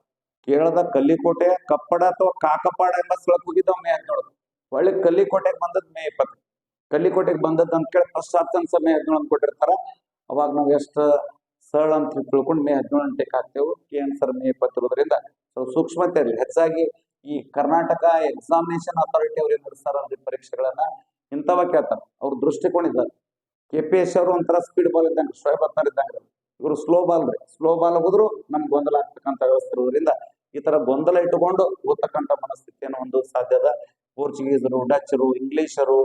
ಕೇರಳದ ಕಲ್ಲಿಕೋಟೆ ಕಪ್ಪಡ ಅಥವಾ ಕಾಕಪಾಡ ಎಂಬ ಸ್ಥಳಕ್ಕೆ ಹೋಗಿದ್ದವ ಮೇ 17. ಹೊಳ್ಳಿ ಕಲ್ಲಿಕೋಟೆಗೆ ಬಂದದ್ದು ಮೇ 20. ಕಲ್ಲಿಕೋಟೆಗೆ ಬಂದದ್ದು ಅಂತ ಕೇಳಿ ಫಸ್ಟ್ ಆಪ್ಷನ್ಸ್ ಮೇ 17 ಅಂತ ಕೊಟ್ಟಿರ್ತಾರ. ಅವಾಗ ನಾವು ಎಷ್ಟು ಸರಳ ಅಂತ ತಿಳ್ಕೊಂಡು ಮೇ 17 ಟಿಕ್ ಹಾಕ್ತೇವೆ. ಆನ್ಸರ್ ಮೇ 20 ಇರೋದ್ರಿಂದ ಸೂಕ್ಷ್ಮತೆ ಇರಲಿ. ಹೆಚ್ಚಾಗಿ ಈ ಕರ್ನಾಟಕ ಎಕ್ಸಾಮಿನೇಷನ್ ಅಥಾರಿಟಿ ಅವ್ರು ಏನ್ ನಡೆಸ್ತಾರಲ್ರಿ ಪರೀಕ್ಷೆಗಳನ್ನ ಇಂಥವ ಕೇಳ್ತಾರ. ಅವ್ರ ದೃಷ್ಟಿಕೋನ ಇದ್ದಾರೆ. KPS ಅವರು ಒಂಥರ ಸ್ಪೀಡ್ ಬಾಲ್ ಇದ್ದಂಗೆ, ಶೋಯಬ್ ಅಖ್ತರ್ ಇದ್ದಂಗೆ. ಇವರು ಸ್ಲೋ ಬಾಲ್ ರೀ. ಸ್ಲೋ ಬಾಲ್ ಹೋದ್ರು ನಮ್ಗೆ ಗೊಂದಲ ಆಗ್ತಕ್ಕಂಥ ವ್ಯವಸ್ಥೆ ಇರೋದ್ರಿಂದ ಈ ತರ ಗೊಂದಲ ಇಟ್ಟುಕೊಂಡು ಓದ್ತಕ್ಕಂಥ ಮನಸ್ಥಿತಿಯನ್ನು ಒಂದು ಸಾಧ್ಯದ. ಪೋರ್ಚುಗೀಸರು, ಡಚ್ಚರು, ಇಂಗ್ಲಿಷರು,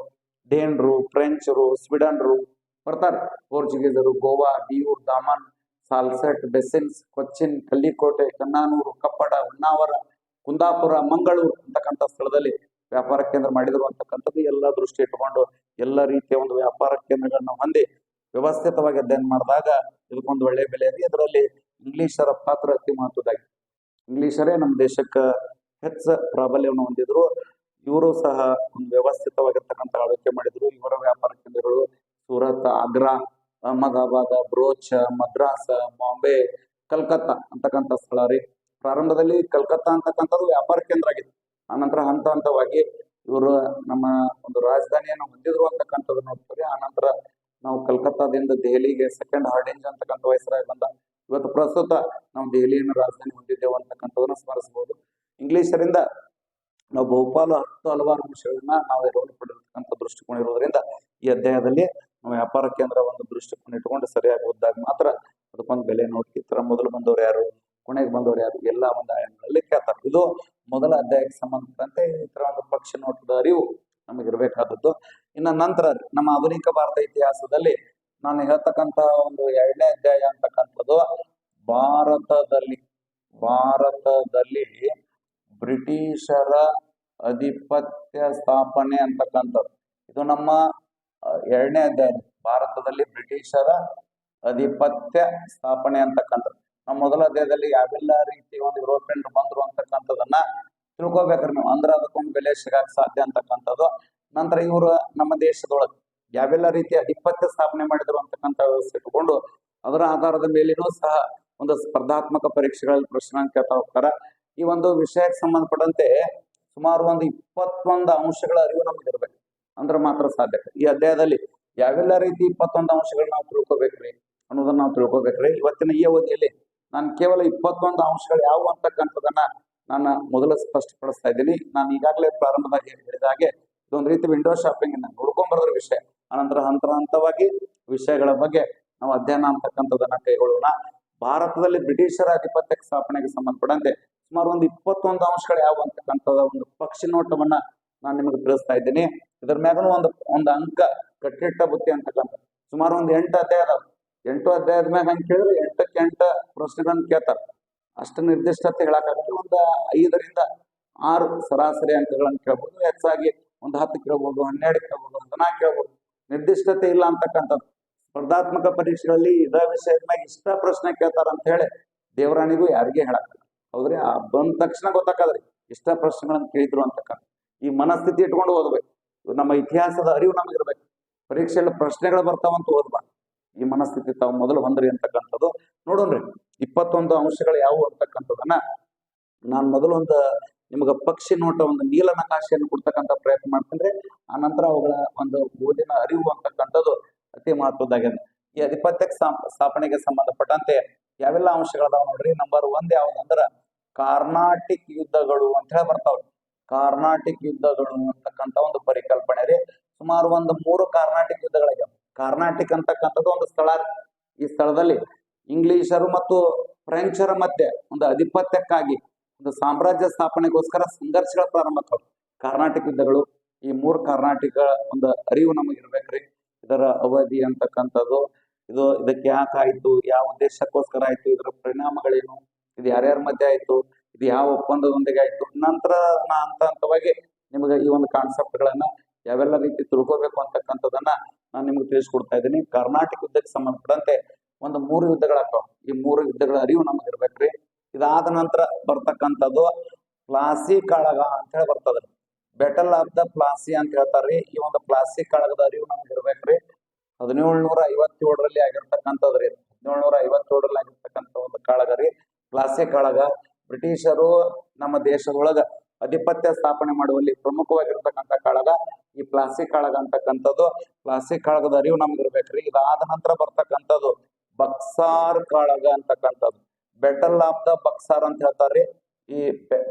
ಡೇನ್ರು, ಫ್ರೆಂಚರು, ಸ್ವೀಡನ್ರು ಬರ್ತಾರೆ. ಪೋರ್ಚುಗೀಸರು ಗೋವಾ, ಡಿಯೂರ್, ದಾಮನ್, ಸಾಲ್ಸೆಟ್, ಬೆಸಿನ್ಸ್, ಕೊಚ್ಚಿನ್, ಕಲ್ಲಿಕೋಟೆ, ಕನ್ನಾನೂರು, ಕಪ್ಪಡ, ಹೊನ್ನಾವರ, ಕುಂದಾಪುರ, ಮಂಗಳೂರು ಅಂತಕ್ಕಂಥ ಸ್ಥಳದಲ್ಲಿ ವ್ಯಾಪಾರ ಕೇಂದ್ರ ಮಾಡಿದ್ರು ಅಂತಕ್ಕಂಥದ್ದು ಎಲ್ಲ ದೃಷ್ಟಿ ಇಟ್ಟುಕೊಂಡು ಎಲ್ಲ ರೀತಿಯ ಒಂದು ವ್ಯಾಪಾರ ಕೇಂದ್ರಗಳನ್ನ ಹೊಂದಿ ವ್ಯವಸ್ಥಿತವಾಗಿ ಅಧ್ಯಯನ ಮಾಡಿದಾಗ ಇದಕ್ಕೊಂದು ಒಳ್ಳೆಯ ಬೆಲೆ ಇದೆ. ಇದರಲ್ಲಿ ಇಂಗ್ಲಿಷರ ಪಾತ್ರ ಅತಿ ಮಹತ್ವದಾಗಿದೆ. ಇಂಗ್ಲಿಷರೇ ನಮ್ಮ ದೇಶಕ್ಕೆ ಹೆಚ್ಚು ಪ್ರಾಬಲ್ಯವನ್ನು ಹೊಂದಿದ್ರು. ಇವರು ಸಹ ಒಂದು ವ್ಯವಸ್ಥಿತವಾಗಿರ್ತಕ್ಕಂಥ ಆಳ್ವಿಕೆ ಮಾಡಿದ್ರು. ಇವರ ವ್ಯಾಪಾರ ಕೇಂದ್ರಗಳು ಸೂರತ್, ಆಗ್ರಾ, ಅಹಮದಾಬಾದ್, ಬ್ರೋಚ್, ಮದ್ರಾಸ್, ಬಾಂಬೆ, ಕಲ್ಕತ್ತಾ ಅಂತಕ್ಕಂಥ ಸ್ಥಳ ರೀ. ಪ್ರಾರಂಭದಲ್ಲಿ ಕಲ್ಕತ್ತಾ ಅಂತಕ್ಕಂಥದ್ದು ವ್ಯಾಪಾರ ಕೇಂದ್ರ ಆಗಿತ್ತು. ಆನಂತರ ಹಂತ ಹಂತವಾಗಿ ಇವರು ನಮ್ಮ ಒಂದು ರಾಜಧಾನಿಯನ್ನು ಹೊಂದಿದ್ರು ಅಂತಕ್ಕಂಥದ್ದು ನೋಡ್ತೀವಿ. ಆನಂತರ ನಾವು ಕಲ್ಕತ್ತಾದಿಂದ ದೆಹಲಿಗೆ ಸೆಕೆಂಡ್ ಹಾರ್ಡಿಂಜ್ ಅಂತಕ್ಕಂಥ ವಯಸ್ಸರಾಗಿ ಬಂದ. ಇವತ್ತು ಪ್ರಸ್ತುತ ನಾವು ದೆಹಲಿಯನ್ನು ರಾಜಧಾನಿ ಹೊಂದಿದ್ದೇವೆ ಅಂತಕ್ಕಂಥದನ್ನ ಸ್ಮರಿಸಬಹುದು. ಇಂಗ್ಲಿಷರಿಂದ ನಾವು ಬಹುಪಾಲು ಹಲವಾರು ಅಂಶಗಳನ್ನ ನಾವು ಎರವಲು ಪಡೆದಿರ್ತಕ್ಕಂಥ ದೃಷ್ಟಿಕೋನ ಇರೋದ್ರಿಂದ ಈ ಅಧ್ಯಾಯದಲ್ಲಿ ನಾವು ವ್ಯಾಪಾರ ಕೇಂದ್ರ ಒಂದು ದೃಷ್ಟಿಕೋನ ಇಟ್ಕೊಂಡು ಸರಿಯಾಗಿ ಓದಿದಾಗ ಮಾತ್ರ ಅದಕ್ಕೊಂದು ಬೆಲೆ ನೋಡಿ. ಈ ತರ ಮೊದಲು ಬಂದವರು ಯಾರು, ಕೊನೆಗೆ ಬಂದವರು ಯಾರು, ಎಲ್ಲ ಒಂದು ಆಯಾಮಗಳಲ್ಲಿ ಕೇಳ್ತಾರೆ. ಇದು ಮೊದಲ ಅಧ್ಯಾಯಕ್ಕೆ ಸಂಬಂಧಪಟ್ಟಂತೆ ಈ ತರ ಒಂದು ಪಕ್ಷ ನೋಟದ ಅರಿವು ನಮಗಿರ್ಬೇಕಾದದ್ದು. ಇನ್ನ ನಂತರ ನಮ್ಮ ಆಧುನಿಕ ಭಾರತ ಇತಿಹಾಸದಲ್ಲಿ ನಾನು ಹೇಳ್ತಕ್ಕಂತ ಒಂದು 2ನೇ ಅಧ್ಯಾಯ ಅಂತಕ್ಕಂಥದ್ದು ಭಾರತದಲ್ಲಿ ಬ್ರಿಟಿಷರ ಅಧಿಪತ್ಯ ಸ್ಥಾಪನೆ ಅಂತಕ್ಕಂಥದ್ದು. ಇದು ನಮ್ಮ 2ನೇ ಅಧ್ಯಾಯ. ಭಾರತದಲ್ಲಿ ಬ್ರಿಟಿಷರ ಅಧಿಪತ್ಯ ಸ್ಥಾಪನೆ ಅಂತಕ್ಕಂಥದ್ದು. ನಮ್ಮ ಮೊದಲ ಅಧ್ಯಾಯದಲ್ಲಿ ಯಾವೆಲ್ಲ ರೀತಿಯ ಒಂದು ಯುರೋಪಿಯನ್ ಬಂದ್ರು ಅಂತಕ್ಕಂಥದನ್ನ ತಿಳ್ಕೊಬೇಕ್ರಿ ನೀವು. ಅಂದ್ರೆ ಅದಕ್ಕೊಂದು ಬೆಲೆ ಸಿಗಾಕ ಸಾಧ್ಯ ಅಂತಕ್ಕಂಥದ್ದು. ನಂತರ ಇವರು ನಮ್ಮ ದೇಶದೊಳಗೆ ಯಾವೆಲ್ಲ ರೀತಿಯ ಅಧಿಪತ್ಯ ಸ್ಥಾಪನೆ ಮಾಡಿದ್ರು ಅಂತಕ್ಕಂಥ ವ್ಯವಸ್ಥೆ ಇಟ್ಕೊಂಡು ಅದರ ಆಧಾರದ ಮೇಲೇನೂ ಸಹ ಒಂದು ಸ್ಪರ್ಧಾತ್ಮಕ ಪರೀಕ್ಷೆಗಳಲ್ಲಿ ಪ್ರಶ್ನೆ ಕೇಳ್ತಾ ಹೋಗ್ತಾರ. ಈ ಒಂದು ವಿಷಯಕ್ಕೆ ಸಂಬಂಧಪಟ್ಟಂತೆ ಸುಮಾರು ಒಂದು 21 ಅಂಶಗಳ ಅರಿವು ನಮ್ಗೆ ಇರ್ಬೇಕು ಅಂದ್ರೆ ಮಾತ್ರ ಸಾಧ್ಯ. ಈ ಅಧ್ಯಾಯದಲ್ಲಿ ಯಾವೆಲ್ಲ ರೀತಿ 21 ಅಂಶಗಳನ್ನ ನಾವು ತಿಳ್ಕೊಬೇಕ್ರಿ ಅನ್ನೋದನ್ನ ನಾವು ತಿಳ್ಕೊಬೇಕ್ರಿ. ಇವತ್ತಿನ ಈ ಅವಧಿಯಲ್ಲಿ ನಾನು ಕೇವಲ 21 ಅಂಶಗಳು ಯಾವುವು ಅಂತಕ್ಕಂಥದನ್ನ ನಾನು ಮೊದಲು ಸ್ಪಷ್ಟಪಡಿಸ್ತಾ ಇದ್ದೀನಿ. ನಾನು ಈಗಾಗಲೇ ಪ್ರಾರಂಭದಾಗ ಹೇಳಿದ ಹಾಗೆ ಇದೊಂದು ರೀತಿ ವಿಂಡೋ ಶಾಪಿಂಗ್ ನೋಡ್ಕೊಂಡ್ಬರೋದ್ರ ವಿಷಯ. ಅನಂತರ ಹಂತವಾಗಿ ವಿಷಯಗಳ ಬಗ್ಗೆ ನಾವು ಅಧ್ಯಯನ ಅಂತಕ್ಕಂಥದ್ದನ್ನ ಕೈಗೊಳ್ಳೋಣ. ಭಾರತದಲ್ಲಿ ಬ್ರಿಟಿಷರ ಆಧಿಪತ್ಯಕ್ಕೆ ಸ್ಥಾಪನೆಗೆ ಸಂಬಂಧಪಟ್ಟಂತೆ ಸುಮಾರು ಒಂದು 21 ಅಂಶಗಳು ಯಾವ ಅಂತಕ್ಕಂಥದ ಒಂದು ಪಕ್ಷಿ ನೋಟವನ್ನ ನಾನು ನಿಮಗೆ ತಿಳಿಸ್ತಾ ಇದ್ದೀನಿ. ಇದ್ರ ಮ್ಯಾಗನು ಒಂದು ಅಂಕ ಕಟ್ಟಿಟ್ಟ ಬುತ್ತಿ ಅಂತಕ್ಕಂಥ ಸುಮಾರು ಒಂದು 8 ಅಧ್ಯಾಯ ಅದಾವ. 8 ಅಧ್ಯಾಯದ ಮ್ಯಾಗ ಹಂಗೆ ಕೇಳಿದ್ರೆ 8ಕ್ಕೆ 8 ಪ್ರಶ್ನೆಗಳನ್ನ ಕೇಳ್ತಾರ. ಅಷ್ಟು ನಿರ್ದಿಷ್ಟತೆ ಹೇಳಕ್ಕಾಗಲ್ಲ. ಒಂದು 5ರಿಂದ 6 ಸರಾಸರಿ ಅಂಕಗಳನ್ನು ಕೇಳ್ಬೋದು. ಹೆಚ್ಚಾಗಿ ಒಂದು 10 ಕೇಳ್ಬೋದು, 12 ಕೇಳ್ಬೋದು, 14 ಕೇಳ್ಬೋದು. ನಿರ್ದಿಷ್ಟತೆ ಇಲ್ಲ ಅಂತಕ್ಕಂಥದ್ದು. ಸ್ಪರ್ಧಾತ್ಮಕ ಪರೀಕ್ಷೆಗಳಲ್ಲಿ ಇದ ವಿಷಯದ ಮ್ಯಾಗ ಇಷ್ಟ ಪ್ರಶ್ನೆ ಕೇಳ್ತಾರ ಅಂತ ಹೇಳಿ ದೇವರಾಣಿಗೂ ಯಾರಿಗೆ ಹೇಳಕ್ಕ ಹೌದ್ರಿ. ಆ ಬಂದ ತಕ್ಷಣ ಗೊತ್ತಾಕದ್ರಿ ಇಷ್ಟ ಪ್ರಶ್ನೆಗಳನ್ನ ಕೇಳಿದ್ರು ಅಂತಕ್ಕಂಥ ಈ ಮನಸ್ಥಿತಿ ಇಟ್ಕೊಂಡು ಓದ್ಬೇಕು. ನಮ್ಮ ಇತಿಹಾಸದ ಅರಿವು ನಮಗಿರ್ಬೇಕು. ಪರೀಕ್ಷೆಯಲ್ಲಿ ಪ್ರಶ್ನೆಗಳು ಬರ್ತಾವಂತ ಓದ್ಬಾರ್ದು. ಈ ಮನಸ್ಥಿತಿ ತಾವು ಮೊದಲು ಹೊಂದ್ರಿ ಅಂತಕ್ಕಂಥದ್ದು. ನೋಡೋಣ್ರಿ 21 ಅಂಶಗಳು ಯಾವುವು ಅಂತಕ್ಕಂಥದನ್ನ ನಾನು ಮೊದಲು ನಿಮ್ಗೆ ಪಕ್ಷಿ ನೋಟ ಒಂದು ನೀಲ ನಕಾಶೆಯನ್ನು ಕೊಡ್ತಕ್ಕಂಥ ಪ್ರಯತ್ನ ಮಾಡ್ತೀನಿ. ಆ ನಂತರ ಅವುಗಳ ಒಂದು ಓದಿನ ಅರಿವು ಅಂತಕ್ಕಂಥದ್ದು ಅತಿ ಮಹತ್ವದ್ದಾಗಿದೆ. ಈ ಆಧಿಪತ್ಯಕ್ಕೆ ಸ್ಥಾಪನೆಗೆ ಸಂಬಂಧಪಟ್ಟಂತೆ ಯಾವೆಲ್ಲ ಅಂಶಗಳದಾವ ನೋಡ್ರಿ. ನಂಬರ್ 1 ಯಾವ್ದಂದ್ರ ಕಾರ್ನಾಟಿಕ್ ಯುದ್ಧಗಳು ಅಂತ ಹೇಳಿ ಬರ್ತಾವ್ರಿ. ಕಾರ್ನಾಟಿಕ್ ಯುದ್ಧಗಳು ಅಂತಕ್ಕಂಥ ಒಂದು ಪರಿಕಲ್ಪನೆ ರೀ. ಸುಮಾರು ಒಂದು 3 ಕಾರ್ನಾಟಿಕ್ ಯುದ್ಧಗಳಾಗ್ಯಾವ. ಕಾರ್ನಾಟಿಕ್ ಅಂತಕ್ಕಂಥದ್ದು ಒಂದು ಸ್ಥಳ. ಈ ಸ್ಥಳದಲ್ಲಿ ಇಂಗ್ಲಿಷರು ಮತ್ತು ಫ್ರೆಂಚರ ಮಧ್ಯೆ ಒಂದು ಆಧಿಪತ್ಯಕ್ಕಾಗಿ ಒಂದು ಸಾಮ್ರಾಜ್ಯ ಸ್ಥಾಪನೆಗೋಸ್ಕರ ಸಂಘರ್ಷಗಳ ಪ್ರಾರಂಭ ಆಗ್ತಾವ. ಕಾರ್ನಾಟಿಕ್ ಯುದ್ಧಗಳು. ಈ 3 ಕಾರ್ನಾಟಿಕ್ ಒಂದು ಅರಿವು ನಮಗಿರ್ಬೇಕ್ರಿ. ಇದರ ಅವಧಿ ಅಂತಕ್ಕಂಥದ್ದು, ಇದಕ್ಕೆ ಯಾಕೆ ಆಯ್ತು, ಯಾವ ಉದ್ದೇಶಕ್ಕೋಸ್ಕರ ಆಯ್ತು, ಇದರ ಪರಿಣಾಮಗಳೇನು, ಇದು ಯಾರ್ಯಾರ ಮಧ್ಯೆ ಆಯ್ತು, ಇದು ಯಾವ ಒಪ್ಪಂದದೊಂದಿಗೆ ಆಯ್ತು. ನಂತರ ಹಂತವಾಗಿ ನಿಮಗೆ ಈ ಒಂದು ಕಾನ್ಸೆಪ್ಟ್ಗಳನ್ನ ಯಾವೆಲ್ಲ ರೀತಿ ತಿಳ್ಕೋಬೇಕು ಅಂತಕ್ಕಂಥದನ್ನ ನಾನು ನಿಮ್ಗೆ ತಿಳಿಸ್ಕೊಡ್ತಾ ಇದ್ದೀನಿ. ಕರ್ನಾಟಕ ಯುದ್ಧಕ್ಕೆ ಸಂಬಂಧಪಟ್ಟಂತೆ ಒಂದು 3 ಯುದ್ಧಗಳಾಗ್ತಾವ. ಈ 3 ಯುದ್ಧಗಳ ಅರಿವು ನಮಗಿರ್ಬೇಕ್ರಿ. ಇದಾದ ನಂತರ ಬರ್ತಕ್ಕಂಥದ್ದು ಪ್ಲಾಸಿ ಕಾಳಗ ಅಂತ ಹೇಳಿ ಬರ್ತದ್ರಿ. ಬೆಟಲ್ ಆಫ್ ದ ಪ್ಲಾಸಿ ಅಂತ ಹೇಳ್ತಾರ್ರಿ. ಈ ಒಂದು ಪ್ಲಾಸಿ ಕಾಳಗದ ಅರಿವು ನಮ್ಗೆ ಇರ್ಬೇಕ್ರಿ. 1757ರಲ್ಲಿ ಆಗಿರ್ತಕ್ಕಂಥದ್ರಿ. 1757ರಲ್ಲಿ ಆಗಿರ್ತಕ್ಕಂಥ ಒಂದು ಕಾಳಗ ರೀ ಪ್ಲಾಸಿ ಕಾಳಗ. ಬ್ರಿಟಿಷರು ನಮ್ಮ ದೇಶದೊಳಗ ಆಧಿಪತ್ಯ ಸ್ಥಾಪನೆ ಮಾಡುವಲ್ಲಿ ಪ್ರಮುಖವಾಗಿರ್ತಕ್ಕಂಥ ಕಾಳಗ ಈ ಪ್ಲಾಸಿ ಕಾಳಗ ಅಂತಕ್ಕಂಥದ್ದು. ಪ್ಲಾಸಿ ಕಾಳಗದ ಅರಿವು ನಮ್ಗೆ ಇರ್ಬೇಕ್ರಿ. ಇದಾದ ನಂತರ ಬರ್ತಕ್ಕಂಥದ್ದು ಬಕ್ಸಾರ್ ಕಾಳಗ ಅಂತಕ್ಕಂಥದ್ದು. ಬೆಟಲ್ ಆಫ್ ದ ಬಕ್ಸಾರ್ ಅಂತ ಹೇಳ್ತಾರ್ರಿ. ಈ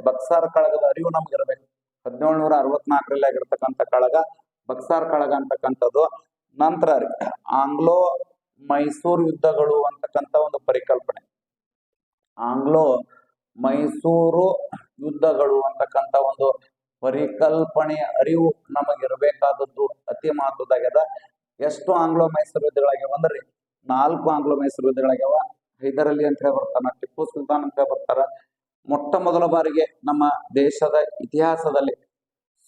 ಬಕ್ಸಾರ್ ಕಾಳಗದ ಅರಿವು ನಮ್ಗೆ ಇರ್ಬೇಕು. 1764ರಲ್ಲಿ ಆಗಿರ್ತಕ್ಕಂಥ ಕಾಳಗ ಬಕ್ಸಾರ್ ಕಾಳಗ ಅಂತಕ್ಕಂಥದ್ದು. ನಂತರ ರೀ ಆಂಗ್ಲೋ ಮೈಸೂರು ಯುದ್ಧಗಳು ಅಂತಕ್ಕಂಥ ಒಂದು ಪರಿಕಲ್ಪನೆ. ಆಂಗ್ಲೋ ಮೈಸೂರು ಯುದ್ಧಗಳು ಅಂತಕ್ಕಂಥ ಒಂದು ಪರಿಕಲ್ಪನೆಯ ಅರಿವು ನಮಗಿರ್ಬೇಕಾದದ್ದು ಅತಿ ಮಹತ್ವದಾಗ್ಯದ. ಎಷ್ಟು ಆಂಗ್ಲೋ ಮೈಸೂರು ಯುದ್ಧಗಳಾಗ್ಯಾವ ಅಂದ್ರಿ 4 ಆಂಗ್ಲೋ ಮೈಸೂರು ಯುದ್ಧಗಳಾಗ್ಯಾವ. ಹೈದರ್ ಅಲಿ ಅಂತ ಹೇಳಿ ಬರ್ತಾನ, ಟಿಪ್ಪು ಸುಲ್ತಾನ್ ಅಂತ ಹೇಳಿ ಬರ್ತಾರ. ಮೊಟ್ಟ ಮೊದಲ ಬಾರಿಗೆ ನಮ್ಮ ದೇಶದ ಇತಿಹಾಸದಲ್ಲಿ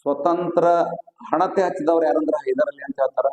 ಸ್ವತಂತ್ರ ಹಣತೆ ಹಚ್ಚಿದವ್ರು ಯಾರಂದ್ರ ಹೈದರ್ ಅಲಿ ಅಂತ ಹೇಳ್ತಾರ.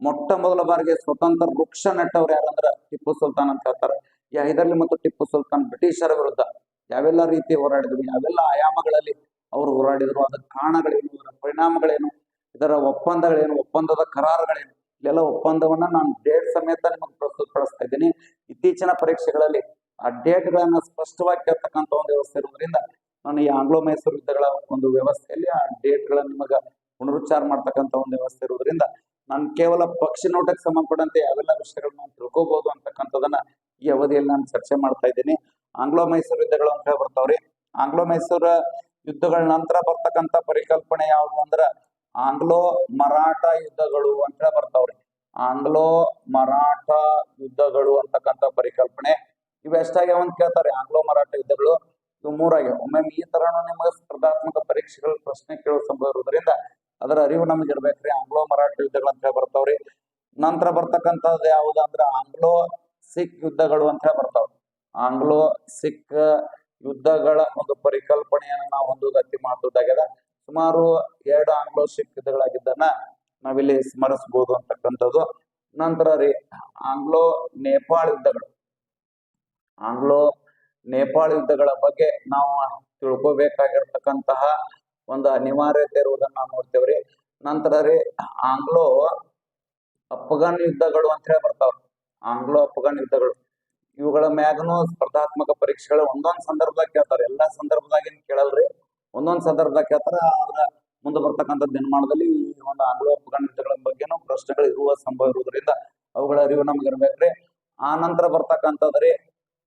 ಮೊಟ್ಟ ಮೊದಲ ಬಾರಿಗೆ ಸ್ವತಂತ್ರ ವೃಕ್ಷ ನೆಟ್ಟವ್ರು ಯಾರಂದ್ರ ಟಿಪ್ಪು ಸುಲ್ತಾನ್ ಅಂತ ಹೇಳ್ತಾರ. ಈ ಹೈದರ್ ಅಲಿ ಮತ್ತು ಟಿಪ್ಪು ಸುಲ್ತಾನ್ ಬ್ರಿಟಿಷರ ವಿರುದ್ಧ ಯಾವೆಲ್ಲ ರೀತಿ ಹೋರಾಡಿದ್ರು, ಯಾವೆಲ್ಲ ಆಯಾಮಗಳಲ್ಲಿ ಅವರು ಹೋರಾಡಿದ್ರು, ಅದರ ಕಾರಣಗಳೇನು, ಇದರ ಪರಿಣಾಮಗಳೇನು, ಇದರ ಒಪ್ಪಂದಗಳೇನು, ಒಪ್ಪಂದದ ಕರಾರುಗಳೇನು, ಇಲ್ಲೆಲ್ಲ ಒಪ್ಪಂದವನ್ನ ನಾನು ಡೇಟ್ ಸಮೇತ ನಿಮಗೆ ಪ್ರಸ್ತುತಪಡಿಸ್ತಾ ಇದ್ದೀನಿ. ಇತ್ತೀಚಿನ ಪರೀಕ್ಷೆಗಳಲ್ಲಿ ಆ ಡೇಟ್ಗಳನ್ನ ಸ್ಪಷ್ಟವಾಗಿ ಕೇಳ್ತಕ್ಕಂಥ ಒಂದು ವ್ಯವಸ್ಥೆ ಇರೋದ್ರಿಂದ ನಾನು ಈ ಆಂಗ್ಲೋ ಮೈಸೂರು ಯುದ್ಧಗಳ ಒಂದು ವ್ಯವಸ್ಥೆಯಲ್ಲಿ ಆ ಡೇಟ್ಗಳನ್ನ ನಿಮಗೆ ಪುನರುಚ್ಚಾರ ಮಾಡ್ತಕ್ಕಂಥ ಒಂದು ವ್ಯವಸ್ಥೆ ಇರೋದ್ರಿಂದ ನಾನು ಕೇವಲ ಪಕ್ಷಿ ನೋಟಕ್ಕೆ ಸಂಬಂಧಪಟ್ಟಂತೆ ಯಾವೆಲ್ಲ ವಿಷಯಗಳನ್ನ ನಾನು ತಿಳ್ಕೋಬಹುದು ಅಂತಕ್ಕಂಥದನ್ನ ಈ ಅವಧಿಯಲ್ಲಿ ನಾನು ಚರ್ಚೆ ಮಾಡ್ತಾ ಇದ್ದೀನಿ. ಆಂಗ್ಲೋ ಮೈಸೂರು ಯುದ್ಧಗಳು ಅಂತ ಹೇಳಿ ಬರ್ತಾವ್ರಿ. ಆಂಗ್ಲೋ ಮೈಸೂರು ಯುದ್ಧಗಳ ನಂತರ ಬರ್ತಕ್ಕಂಥ ಪರಿಕಲ್ಪನೆ ಯಾವುದು ಅಂದ್ರ ಆಂಗ್ಲೋ ಮರಾಠ ಯುದ್ಧಗಳು ಅಂತ ಹೇಳಿ ಬರ್ತಾವ್ರಿ. ಆಂಗ್ಲೋ ಮರಾಠ ಯುದ್ಧಗಳು ಅಂತಕ್ಕಂಥ ಪರಿಕಲ್ಪನೆ ಇವು ಎಷ್ಟಾಗ್ಯಾವ ಅಂತ ಕೇಳ್ತಾರೆ. ಆಂಗ್ಲೋ ಮರಾಠ ಯುದ್ಧಗಳು ಇವು 3 ಆಗ್ಯಾವ. ಒಮ್ಮೊಮ್ಮೆ ಈ ತರನು ನಿಮಗೆ ಸ್ಪರ್ಧಾತ್ಮಕ ಪರೀಕ್ಷೆಗಳ ಪ್ರಶ್ನೆ ಕೇಳೋ ಸಂಭವ ಇರೋದ್ರಿಂದ ಅದರ ಅರಿವು ನಮ್ಗೆ ಇರ್ಬೇಕ್ರಿ. ಆಂಗ್ಲೋ ಮರಾಠ ಯುದ್ಧಗಳು ಅಂತ ಹೇಳಿ ಬರ್ತಾವ್ರಿ. ನಂತರ ಬರ್ತಕ್ಕಂಥದ್ದು ಯಾವ್ದು ಅಂದ್ರ ಆಂಗ್ಲೋ ಸಿಖ್ ಯುದ್ಧಗಳು ಅಂತ ಹೇಳಿ ಬರ್ತಾವ. ಆಂಗ್ಲೋ ಸಿಖ್ ಯುದ್ಧಗಳ ಒಂದು ಪರಿಕಲ್ಪನೆಯನ್ನು ನಾವು ಹೊಂದುವುದು ಅತಿ ಮಹತ್ವದಾಗ್ಯದ. ಸುಮಾರು 2 ಆಂಗ್ಲೋ ಸಿಖ್ ಯುದ್ಧಗಳಾಗಿದ್ದನ್ನ ನಾವಿಲ್ಲಿ ಸ್ಮರಿಸಬಹುದು ಅಂತಕ್ಕಂಥದ್ದು. ನಂತರ ರೀ ಆಂಗ್ಲೋ ನೇಪಾಳ ಯುದ್ಧಗಳು. ಆಂಗ್ಲೋ ನೇಪಾಳ ಯುದ್ಧಗಳ ಬಗ್ಗೆ ನಾವು ತಿಳ್ಕೊಬೇಕಾಗಿರ್ತಕ್ಕಂತಹ ಒಂದು ಅನಿವಾರ್ಯತೆ ಇರುವುದನ್ನ ನಾವು ನೋಡ್ತೇವ್ರಿ. ನಂತರ ರೀ ಆಂಗ್ಲೋ ಅಫ್ಘಾನ್ ಯುದ್ಧಗಳು ಅಂತ ಹೇಳಿ ಬರ್ತಾವ. ಆಂಗ್ಲೋ ಅಫ್ಘಾನ್ ಯುದ್ಧಗಳು ಇವುಗಳ ಮ್ಯಾಗನು ಸ್ಪರ್ಧಾತ್ಮಕ ಪರೀಕ್ಷೆಗಳು ಒಂದೊಂದ್ ಸಂದರ್ಭದಾಗ ಕೇಳ್ತಾರೆ. ಎಲ್ಲಾ ಸಂದರ್ಭದಾಗ ಏನ್ ಕೇಳಲ್ರಿ, ಒಂದೊಂದ್ ಸಂದರ್ಭದಾಗ ಕೇಳ್ತಾರ. ಆದ್ರ ಮುಂದೆ ಬರ್ತಕ್ಕಂಥ ದಿನಮಾನದಲ್ಲಿ ಈ ಒಂದು ಆಂಗ್ಲೋ ಅಫ್ಘಾನ್ ಯುದ್ಧಗಳ ಬಗ್ಗೆನೂ ಪ್ರಶ್ನೆಗಳು ಇರುವ ಸಂಭವ ಇರುವುದರಿಂದ ಅವುಗಳ ಅರಿವು ನಮ್ಗೆ ಇರ್ಬೇಕ್ರಿ. ಆ ನಂತರ ಬರ್ತಕ್ಕಂಥದ್ರಿ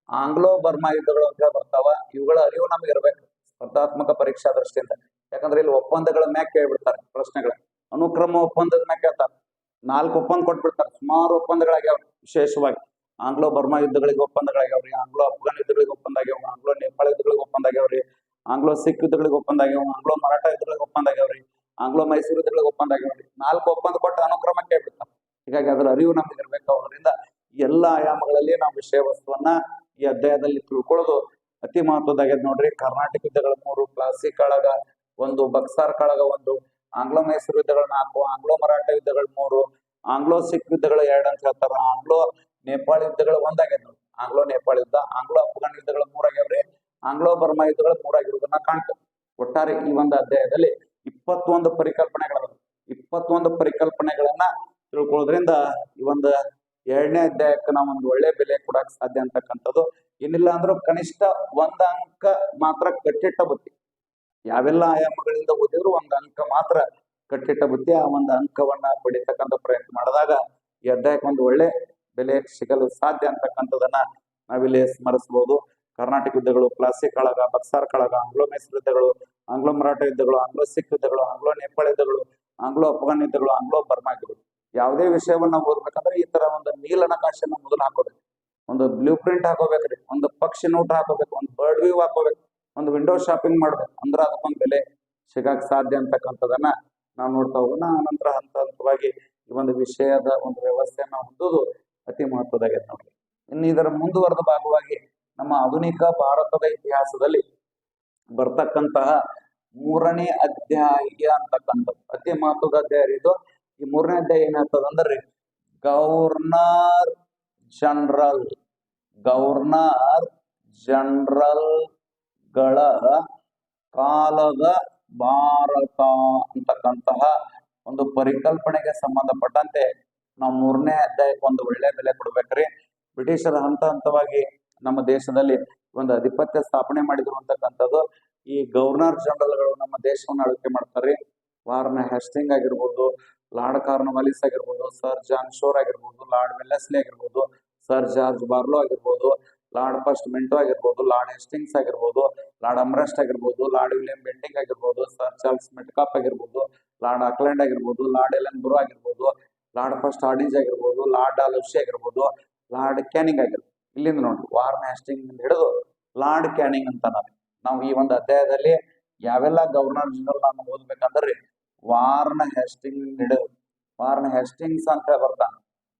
ಆಂಗ್ಲೋ ಬರ್ಮಾ ಯುದ್ಧಗಳು ಅಂತ ಬರ್ತಾವ. ಇವುಗಳ ಅರಿವು ನಮ್ಗೆ ಇರ್ಬೇಕು. ಸ್ಪರ್ಧಾತ್ಮಕ ಪರೀಕ್ಷಾ ದೃಷ್ಟಿಯಿಂದ. ಯಾಕಂದ್ರೆ ಇಲ್ಲಿ ಒಪ್ಪಂದಗಳ ಮ್ಯಾಕ್ ಕೇಳ್ಬಿಡ್ತಾರೆ ಪ್ರಶ್ನೆಗಳ, ಅನುಕ್ರಮ ಒಪ್ಪಂದದ ಮ್ಯಾಕ್ ಕೇಳ್ತಾರೆ. 4 ಒಪ್ಪಂದ ಕೊಟ್ಬಿಡ್ತಾರೆ. ಸುಮಾರು ಒಪ್ಪಂದಗಳಾಗ್ಯಾವ. ವಿಶೇಷವಾಗಿ ಆಂಗ್ಲೋ ಬರ್ಮಾ ಯುದ್ಧಗಳಿಗೆ ಒಪ್ಪಂದಗಳಾಗ್ಯಾವ್ರಿ, ಆಂಗ್ಲೋ ಅಫ್ಘಾನ್ ಯುದ್ಧಗಳಿಗೆ ಒಪ್ಪಂದ ಆಗ್ಯಾವ, ಆಂಗ್ಲೋ ನೇಪಾಳ ಯುದ್ಧಗಳಿಗೆ ಒಪ್ಪಂದ ಆಗ್ಯಾವ್ರಿ, ಆಂಗ್ಲೋ ಸಿಖ್ ಯುದ್ಧಗಳಿಗೆ ಒಪ್ಪಂದ ಆಗ್ಯಾವ, ಆಂಗ್ಲೋ ಮರಾಠ ಯುದ್ಧಗಳಿಗೆ ಒಪ್ಪಂದ ಆಗ್ಯಾವ್ರಿ, ಆಂಗ್ಲೋ ಮೈಸೂರು ಯುದ್ಧಗಳಿಗೆ ಒಪ್ಪಂದ ಆಗ್ಯಾವ್ರಿ. 4 ಒಪ್ಪಂದ ಕೊಟ್ಟು ಅನುಕ್ರಮ ಕೇಳ್ಬಿಡ್ತಾರೆ. ಹೀಗಾಗಿ ಅದರ ಅರಿವು ನಮ್ಗೆ ಇರ್ಬೇಕು. ಅದರಿಂದ ಎಲ್ಲ ಆಯಾಮಗಳಲ್ಲಿ ನಾವು ವಿಷಯ ವಸ್ತುವನ್ನ ಈ ಅಧ್ಯಾಯದಲ್ಲಿ ತಿಳ್ಕೊಳ್ಳೋದು ಅತಿ ಮಹತ್ವದಾಗ್ಯದ ನೋಡ್ರಿ. ಕರ್ನಾಟಕ ಯುದ್ಧಗಳ 3, ಪ್ಲಾಸಿ ಕಾಳಗ 1, ಬಕ್ಸಾರ್ ಕಾಳಗ 1, ಆಂಗ್ಲೋ ಮೈಸೂರು ಯುದ್ಧಗಳ 4, ಆಂಗ್ಲೋ ಮರಾಠ ಯುದ್ಧಗಳ 3, ಆಂಗ್ಲೋ ಸಿಖ್ ಯುದ್ಧಗಳ 2 ಅಂತ ಹೇಳ್ತಾರ. ಆಂಗ್ಲೋ ನೇಪಾಳ ಯುದ್ಧಗಳ 1 ಆಗ್ಯದ ನೋಡಿ. ಆಂಗ್ಲೋ ನೇಪಾಳ ಯುದ್ಧ, ಆಂಗ್ಲೋ ಅಫ್ಘಾನ್ ಯುದ್ಧಗಳ 3 ಆಗ್ಯಾವ್ರಿ, ಆಂಗ್ಲೋ ಬರ್ಮಾ ಯುದ್ಧಗಳ 3 ಆಗಿರೋದನ್ನ ಕಾಣ್ತದೆ. ಒಟ್ಟಾರೆ ಈ ಒಂದು ಅಧ್ಯಾಯದಲ್ಲಿ 21 ಪರಿಕಲ್ಪನೆಗಳ 21 ಪರಿಕಲ್ಪನೆಗಳನ್ನ ತಿಳ್ಕೊಳ್ಳೋದ್ರಿಂದ ಈ ಒಂದು 2ನೇ ಅಧ್ಯಾಯಕ್ಕೆ ನಾವು ಒಂದು ಒಳ್ಳೆ ಬೆಲೆ ಕೊಡಕ್ ಸಾಧ್ಯ ಅಂತಕ್ಕಂಥದ್ದು. ಏನಿಲ್ಲ ಅಂದ್ರೂ ಕನಿಷ್ಠ 1 ಅಂಕ ಮಾತ್ರ ಕಟ್ಟಿಟ್ಟ ಬುತ್ತಿ. ಯಾವೆಲ್ಲ ಆಯಾಮಗಳಿಂದ ಓದಿದ್ರು 1 ಅಂಕ ಮಾತ್ರ ಕಟ್ಟಿಟ್ಟ ಬುತ್ತಿ. ಆ ಒಂದು ಅಂಕವನ್ನ ಪಡಿತಕ್ಕಂಥ ಪ್ರಯತ್ನ ಮಾಡಿದಾಗ ಈ ಅಧ್ಯಾಯಕ್ಕೆ ಒಂದು ಒಳ್ಳೆ ಬೆಲೆ ಸಿಗಲು ಸಾಧ್ಯ ಅಂತಕ್ಕಂಥದನ್ನ ನಾವಿಲ್ಲಿ ಸ್ಮರಿಸಬಹುದು. ಕರ್ನಾಟಕ ಯುದ್ಧಗಳು, ಪ್ಲಾಸಿ ಕಾಳಗ, ಬಕ್ಸಾರ್ ಕಾಳಗ, ಆಂಗ್ಲೋ ಮೈಸೂರು ಯುದ್ಧಗಳು, ಆಂಗ್ಲೋ ಮರಾಠ ಯುದ್ಧಗಳು, ಆಂಗ್ಲೋ ಸಿಖ್ ಯುದ್ಧಗಳು, ಆಂಗ್ಲೋ ನೇಪಾಳ ಯುದ್ಧಗಳು, ಆಂಗ್ಲೋ ಅಫ್ಘಾನ್ ಯುದ್ಧಗಳು, ಆಂಗ್ಲೋ ಬರ್ಮಾ ಯುದ್ಧಗಳು. ಯಾವುದೇ ವಿಷಯವನ್ನ ಓದ್ಬೇಕಂದ್ರೆ ಈ ತರ ಒಂದು ನೀಲನಕಾಶೆನ ಮೊದಲು ಹಾಕೋಬೇಕು, ಒಂದು ಬ್ಲೂ ಪ್ರಿಂಟ್ ಹಾಕೋಬೇಕ್ರಿ, ಒಂದು ಪಕ್ಷಿ ನೋಟ್ ಹಾಕೋಬೇಕು, ಒಂದು ಬರ್ಡ್ ವ್ಯೂ ಹಾಕೋಬೇಕು, ಒಂದು ವಿಂಡೋ ಶಾಪಿಂಗ್ ಮಾಡ್ಬೇಕು. ಅಂದ್ರೆ ಅದಕ್ಕೊಂದು ಬೆಲೆ ಸಿಗಕ್ ಸಾಧ್ಯ ಅಂತಕ್ಕಂಥದನ್ನ ನಾವು ನೋಡ್ತಾ ಹೋಗೋಣ. ಆನಂತರ ಹಂತ ಹಂತವಾಗಿ ಈ ಒಂದು ವಿಷಯದ ಒಂದು ವ್ಯವಸ್ಥೆಯನ್ನ ಹೊಂದೋದು ಅತಿ ಮಹತ್ವದಾಗಿದೆ ನೋಡಿ. ಇನ್ನು ಇದರ ಮುಂದುವರೆದ ಭಾಗವಾಗಿ ನಮ್ಮ ಆಧುನಿಕ ಭಾರತದ ಇತಿಹಾಸದಲ್ಲಿ ಬರ್ತಕ್ಕಂತಹ 3ನೇ ಅಧ್ಯಾಯ ಅಂತಕ್ಕಂಥದ್ದು ಅತಿ ಮಹತ್ವದ ಅಧ್ಯಾಯ ಇದು. ಈ 3ನೇ ಅಧ್ಯಾಯ ಏನಾಗ್ತದಂದ್ರೆ ಗವರ್ನರ್ ಜನರಲ್ ಗಳ ಕಾಲದ ಭಾರತ ಅಂತಕ್ಕಂತಹ ಒಂದು ಪರಿಕಲ್ಪನೆಗೆ ಸಂಬಂಧಪಟ್ಟಂತೆ ನಾವು 3ನೇ ಅಧ್ಯಾಯಕ್ಕೆ ಒಂದು ಒಳ್ಳೆ ಬೆಲೆ ಕೊಡ್ಬೇಕ್ರಿ. ಬ್ರಿಟಿಷರ ಹಂತ ಹಂತವಾಗಿ ನಮ್ಮ ದೇಶದಲ್ಲಿ ಒಂದು ಅಧಿಪತ್ಯ ಸ್ಥಾಪನೆ ಮಾಡಿದ್ರು ಅಂತಕ್ಕಂಥದ್ದು. ಈ ಗವರ್ನರ್ ಜನರಲ್ಗಳು ನಮ್ಮ ದೇಶವನ್ನು ಆಳ್ವಿಕೆ ಮಾಡ್ತಾರೆ. ವಾರ್ನ್ ಹೆಸ್ಟಿಂಗ್ ಆಗಿರ್ಬೋದು, ಲಾರ್ಡ್ ಕಾರ್ನ್ವಾಲಿಸ್ ಆಗಿರ್ಬೋದು, ಸರ್ ಜಾನ್ ಶೋರ್ ಆಗಿರ್ಬೋದು, ಲಾರ್ಡ್ ವೆಲ್ಲೆಸ್ಲಿ ಆಗಿರ್ಬೋದು, ಸರ್ ಜಾರ್ಜ್ ಬಾರ್ಲೋ ಆಗಿರ್ಬೋದು, ಲಾರ್ಡ್ ಫಸ್ಟ್ ಮಿಂಟೋ ಆಗಿರ್ಬೋದು, ಲಾರ್ಡ್ ಹೆಸ್ಟಿಂಗ್ಸ್ ಆಗಿರ್ಬೋದು, ಲಾರ್ಡ್ ಅಮ್ರೆಸ್ಟ್ ಆಗಿರ್ಬೋದು, ಲಾರ್ಡ್ ವಿಲಿಯಂ ಬೆಂಟಿಂಗ್ ಆಗಿರ್ಬೋದು, ಸರ್ ಚಾರ್ಲ್ಸ್ ಮೆಟ್ಕಾಪ್ ಆಗಿರ್ಬೋದು, ಲಾರ್ಡ್ ಆಕ್ಲೆಂಡ್ ಆಗಿರ್ಬೋದು, ಲಾರ್ಡ್ ಎಲೆನ್ ಬ್ರೋ ಆಗಿರ್ಬೋದು, ಲಾರ್ಡ್ ಫಸ್ಟ್ ಹಾರ್ಡಿಂಜ್ ಆಗಿರ್ಬೋದು, ಲಾರ್ಡ್ ಡಾಲೌಸಿ ಆಗಿರ್ಬೋದು, ಲಾರ್ಡ್ ಕ್ಯಾನಿಂಗ್ ಆಗಿರ್ಬೋದು. ಇಲ್ಲಿಂದ ನೋಡಿ ವಾರ್ನ್ ಹೆಸ್ಟಿಂಗ್ ಹಿಡಿದು ಲಾರ್ಡ್ ಕ್ಯಾನಿಂಗ್ ಅಂತ ನಾವು ಈ ಒಂದು ಅಧ್ಯಾಯದಲ್ಲಿ ಯಾವೆಲ್ಲ ಗವರ್ನರ್ ಜನರಲ್ ನಾವು ಓದ್ಬೇಕಂದ್ರೆ ವಾರ್ನ್ ಹೆಸ್ಟಿಂಗ್ ಹಿಡಿದು ವಾರ್ನ್ ಹೆಸ್ಟಿಂಗ್ಸ್ ಅಂತ ಬರ್ತಾನೆ.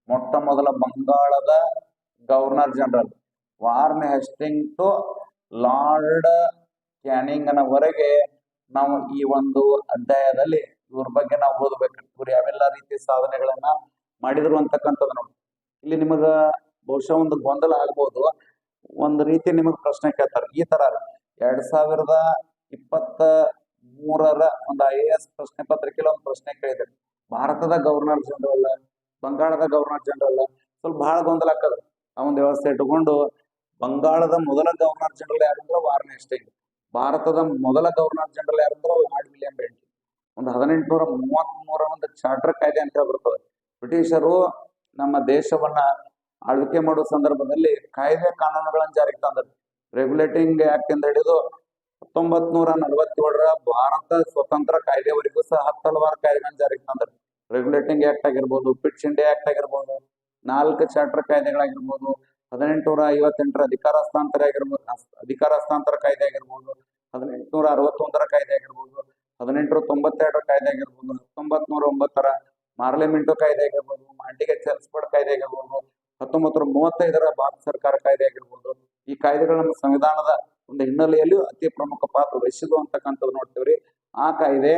ಮೊಟ್ಟ ಮೊದಲ ಬಂಗಾಳದ governor general Warren Hasting to Lord ಕ್ಯಾನಿಂಗ್ನವರೆಗೆ ನಾವು ಈ ಒಂದು ಅಧ್ಯಾಯದಲ್ಲಿ ಇವ್ರ ಬಗ್ಗೆ ನಾವು ಓದ್ಬೇಕು. ಇವ್ರು ಯಾವೆಲ್ಲ ರೀತಿ ಸಾಧನೆಗಳನ್ನ ಮಾಡಿದ್ರು ಅಂತಕ್ಕಂಥದ್ದು ನೋಡಿ. ಇಲ್ಲಿ ನಿಮಗ ಬಹುಶಃ ಒಂದು ಗೊಂದಲ ಆಗ್ಬೋದು. ಒಂದು ರೀತಿ ನಿಮಗೆ ಪ್ರಶ್ನೆ ಕೇಳ್ತಾರೆ ಈ ತರ 2023ರ ಒಂದು IAS ಪ್ರಶ್ನೆ ಪತ್ರಿಕೆಯಲ್ಲಿ ಒಂದು ಪ್ರಶ್ನೆ ಕೇಳಿದ್ರು. ಭಾರತದ ಗವರ್ನರ್ ಜನರಲ್, ಬಂಗಾಳದ ಗವರ್ನರ್ ಜನರಲ್, ಸ್ವಲ್ಪ ಬಹಳ ಗೊಂದಲ ಆಗ್ತದೆ. ಆ ಒಂದು ವ್ಯವಸ್ಥೆ ಇಟ್ಟುಕೊಂಡು ಬಂಗಾಳದ ಮೊದಲ ಗವರ್ನರ್ ಜನರಲ್ ಯಾರಂದ್ರೆ ವಾರ್ನ್ ಹೆಸ್ಟಿಂಗ್, ಭಾರತದ ಮೊದಲ ಗವರ್ನರ್ ಜನರಲ್ ಯಾರಂದ್ರೆ ಲಾರ್ಡ್ ವಿಲಿಯಂ ಬೆಂಟಿಂಗ್. ಒಂದು 1833 ಒಂದು ಚಾರ್ಟರ್ ಕಾಯ್ದೆ ಅಂತ ಬರ್ತದೆ. ಬ್ರಿಟಿಷರು ನಮ್ಮ ದೇಶವನ್ನ ಆಳ್ವಿಕೆ ಮಾಡುವ ಸಂದರ್ಭದಲ್ಲಿ ಕಾಯ್ದೆ ಕಾನೂನುಗಳನ್ನು ಜಾರಿಗೆ ತಂದರು. ರೆಗ್ಯುಲೇಟಿಂಗ್ ಆಕ್ಟ್ ಇಂದ ಹಿಡಿದು 1947ರ ಭಾರತ ಸ್ವತಂತ್ರ ಕಾಯ್ದೆವರೆಗೂ ಸಹ 10 ಹಲವಾರು ಕಾಯ್ದೆಗಳನ್ನು ಜಾರಿಗೆ ತಂದರು. ರೆಗ್ಯುಲೇಟಿಂಗ್ ಆಕ್ಟ್ ಆಗಿರ್ಬೋದು, ಪಿಟ್ಸ್ ಇಂಡಿಯಾ ಆಕ್ಟ್ ಆಗಿರ್ಬೋದು, 4 ಚಾರ್ಟರ್ ಕಾಯ್ದೆಗಳಾಗಿರ್ಬೋದು, 1858ರ ಅಧಿಕಾರ ಹಸ್ತಾಂತರ ಕಾಯ್ದೆ ಆಗಿರ್ಬೋದು, 1861ರ ಕಾಯ್ದೆ ಆಗಿರ್ಬೋದು, 1892ರ ಕಾಯ್ದೆ ಆಗಿರ್ಬೋದು, 1909ರ ಮಾರ್ಲೆಮೆಂಟೋ ಕಾಯ್ದೆ ಆಗಿರ್ಬೋದು, ಮಾಂಟಿಗೆ ಚೆಲ್ಸ್ಫರ್ಡ್ ಕಾಯ್ದೆ ಆಗಿರ್ಬೋದು, 1935ರ ಭಾರತ ಸರ್ಕಾರ ಕಾಯ್ದೆ ಆಗಿರ್ಬೋದು. ಈ ಕಾಯ್ದೆಗಳು ನಮ್ಮ ಸಂವಿಧಾನದ ಒಂದು ಹಿನ್ನೆಲೆಯಲ್ಲಿ ಅತಿ ಪ್ರಮುಖ ಪಾತ್ರ ವಹಿಸಿದ್ವು ಅಂತಕ್ಕಂಥದ್ದು ನೋಡ್ತೀವ್ರಿ. ಆ ಕಾಯ್ದೆ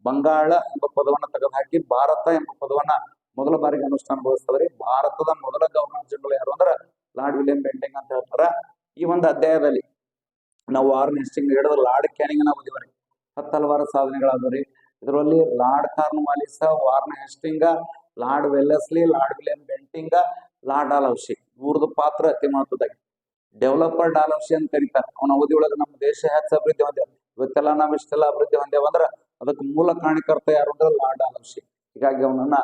ಬಂಗಾಳ ಎಂಬ ಪದವನ್ನ ತೆಗೆದುಹಾಕಿ ಭಾರತ ಎಂಬ ಪದವನ್ನ ಮೊದಲ ಬಾರಿಗೆ ಅನುಷ್ಠಾನಗೊಳಿಸ್ತದ್ರಿ. ಭಾರತದ ಮೊದಲ ಗವರ್ನರ್ ಜನರಲ್ ಯಾರು ಅಂದ್ರೆ ಲಾರ್ಡ್ ವಿಲಿಯಂ ಬೆಂಟಿಂಗ್ ಅಂತ ಹೇಳ್ತಾರ. ಈ ಒಂದು ಅಧ್ಯಾಯದಲ್ಲಿ ನಾವು ವಾರ್ನ್ ಹೆಸ್ಟಿಂಗ್ ಹಿಡಿದು ಲಾರ್ಡ್ ಕ್ಯಾನಿಂಗ್ ನ ಓದಿವರಿ. 10 ಹಲವಾರು ಸಾಧನೆಗಳಾದವ್ರಿ. ಇದರಲ್ಲಿ lord Cornwallis, warn Hastings, lord Wellesley, lord William Bentinck, lord Dalhousie ಇವ್ರದ್ದು ಪಾತ್ರ ಅತಿ ಮಹತ್ವದಾಗಿ. ಡೆವಲಪರ್ ಡಾಲೌಸಿ ಅಂತ ಕರೀತಾರೆ. ಅವನ ಅವಧಿ ಒಳಗೆ ನಮ್ಮ ದೇಶ ಹೆಚ್ಚು ಅಭಿವೃದ್ಧಿ ಹೊಂದೇವ. ಇವತ್ತೆಲ್ಲ ನಾವು ಇಷ್ಟೆಲ್ಲ ಅಭಿವೃದ್ಧಿ ಹೊಂದೇವ ಅಂದ್ರೆ ಅದಕ್ಕೆ ಮೂಲ ಕಾರಣಕರ್ತ ಯಾರು ಅಂದ್ರೆ ಲಾರ್ಡ್ ಡಾಲೌಸಿ. ಹೀಗಾಗಿ ಅವನನ್ನ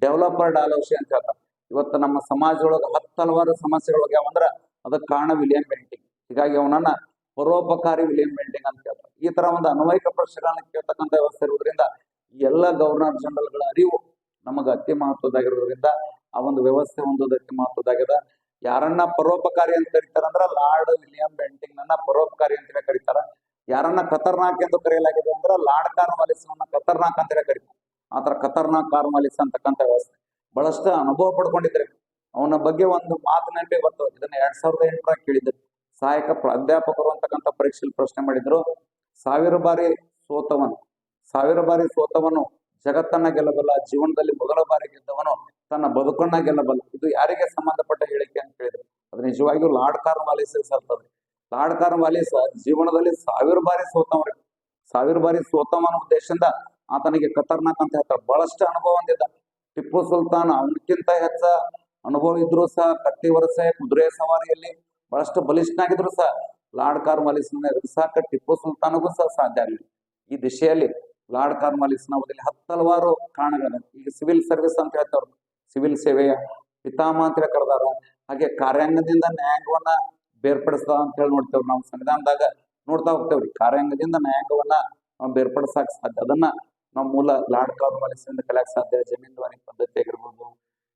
ಡೆವಲಪರ್ ಡಾಲೌಸಿ ಅಂತ ಹೇಳ್ತಾರೆ. ಇವತ್ತು ನಮ್ಮ ಸಮಾಜ ಒಳಗೆ 10 ಹಲವಾರು ಸಮಸ್ಯೆಗಳು ಯಾವಂದ್ರ ಅದಕ್ಕೆ ಕಾರಣ ವಿಲಿಯಂ ಬೆಂಟಿಂಗ್. ಹೀಗಾಗಿ ಅವನನ್ನ ಪರೋಪಕಾರಿ ವಿಲಿಯಂ ಬೆಂಟಿಂಗ್ ಅಂತ ಹೇಳ್ತಾರೆ. ಈ ತರ ಒಂದು ಅನ್ವಯಿಕ ಪ್ರಶ್ನೆಗಳನ್ನ ಕೇಳ್ತಕ್ಕಂಥ ವ್ಯವಸ್ಥೆ ಇರುವುದರಿಂದ ಎಲ್ಲ ಗವರ್ನರ್ ಜನರಲ್ಗಳ ಅರಿವು ನಮಗೆ ಅತಿ ಮಹತ್ವದಾಗಿರೋದ್ರಿಂದ ಆ ಒಂದು ವ್ಯವಸ್ಥೆ ಹೊಂದೋದು ಅತಿ ಮಹತ್ವದಾಗಿದೆ. ಯಾರನ್ನ ಪರೋಪಕಾರಿ ಅಂತ ಕರೀತಾರಂದ್ರ ಲಾರ್ಡ್ ವಿಲಿಯಂ ಬೆಂಟಿಂಗ್ ನನ್ನ ಪರೋಪಕಾರಿ ಅಂತಲೇ ಕರೀತಾರ. ಯಾರನ್ನ ಖತರ್ನಾಕ್ ಎಂದು ಕರೆಯಲಾಗಿದೆ ಅಂದ್ರೆ ಲಾರ್ಡ್ ಕಾರ್ನ್ವಾಲಿಸ್ ಖತರ್ನಾಕ್ ಅಂತಲೇ ಕರೀತಾರೆ. ಆತರ ಖತರ್ನಾಕ್ ಕಾರ್ನ್ವಾಲಿಸ್ ಅಂತಕ್ಕಂಥ ವ್ಯವಸ್ಥೆ ಬಹಳಷ್ಟು ಅನುಭವ ಪಡ್ಕೊಂಡಿದ್ರೆ ಅವನ ಬಗ್ಗೆ ಒಂದು ಮಾತು ನೆನಪೇ ಬರ್ತದೆ. ಇದನ್ನ 2008 ಕೇಳಿದ್ರು. ಸಹಾಯಕ ಪ್ರಾಧ್ಯಾಪಕರು ಅಂತಕ್ಕಂಥ ಪರೀಕ್ಷೆಯಲ್ಲಿ ಪ್ರಶ್ನೆ ಮಾಡಿದ್ರು. ಸಾವಿರ ಬಾರಿ ಸೋತವನು ಜಗತ್ತನ್ನ ಗೆಲ್ಲಬಲ್ಲ, ಜೀವನದಲ್ಲಿ ಮೊದಲ ಬಾರಿ ಗೆದ್ದವನು ತನ್ನ ಬದುಕನ್ನ ಗೆಲ್ಲಬಲ್ಲ. ಇದು ಯಾರಿಗೆ ಸಂಬಂಧಪಟ್ಟ ಹೇಳಿಕೆ ಅಂತ ಹೇಳಿದ್ರು. ಅದು ನಿಜವಾಗಿಯೂ ಲಾರ್ಡ್ ಕಾರ್ನ್ವಾಲಿಸ್ ಸಲ್ತದೆ. ಲಾರ್ಡ್ ಕಾರ್ನ್ವಾಲಿಸ್ ಜೀವನದಲ್ಲಿ ಸಾವಿರ ಬಾರಿ ಸೋತವನ ಉದ್ದೇಶದಿಂದ ಆತನಿಗೆ ಖತರ್ನಾಕ್ ಅಂತ ಹೇಳ್ತಾರೆ. ಬಹಳಷ್ಟು ಅನುಭವ ಹೊಂದಿದ್ದ ಟಿಪ್ಪು ಸುಲ್ತಾನ್ ಅವನಕ್ಕಿಂತ ಹೆಚ್ಚ ಅನುಭವ ಇದ್ರು ಸಹ ಕತ್ತಿ ವರಸೆ ಕುದುರೆ ಸವಾರಿಯಲ್ಲಿ ಬಹಳಷ್ಟು ಬಲಿಷ್ಠನಾಗಿದ್ರು ಸಹ ಲಾರ್ಡ್ ಕಾರ್ನ್ವಾಲಿಸ್ನ ಎದುರಿಸಾಕ ಟಿಪ್ಪು ಸುಲ್ತಾನಿಗೂ ಸಹ ಸಾಧ್ಯ ಆಗಲಿ. ಈ ದಿಶೆಯಲ್ಲಿ ಲಾರ್ಡ್ ಕಾರ್ನ್ವಾಲಿಸ್ನ ಅವಧಿಯಲ್ಲಿ ಹಲವಾರು ಕಾರಣಗಳಿವೆ. ಈಗ ಸಿವಿಲ್ ಸರ್ವಿಸ್ ಅಂತ ಹೇಳ್ತಾವ್ರು, ಸಿವಿಲ್ ಸೇವೆಯ ಪಿತಾಮಹ ಅಂತ ಕರೆದಾರ. ಹಾಗೆ ಕಾರ್ಯಾಂಗದಿಂದ ನ್ಯಾಯಾಂಗವನ್ನ ಬೇರ್ಪಡಿಸ್ದ ಅಂತ ಹೇಳಿ ನೋಡ್ತೇವ್ರಿ. ನಾವು ಸಂವಿಧಾನದಾಗ ನೋಡ್ತಾ ಹೋಗ್ತೇವ್ರಿ. ಕಾರ್ಯಾಂಗದಿಂದ ನ್ಯಾಯಾಂಗವನ್ನ ನಾವು ಬೇರ್ಪಡಿಸಕ್ ಸಾಧ್ಯ. ಅದನ್ನ ನಾವು ಮೂಲ ಲಾರ್ಡ್ ಕಾರ್ನ್ವಾಲಿಸ್ ಇಂದ ಕಲಿಯಕ್ ಸಾಧ್ಯ. ಜಮೀನ್ವಾರಿ ಪದ್ಧತಿ ಆಗಿರ್ಬೋದು,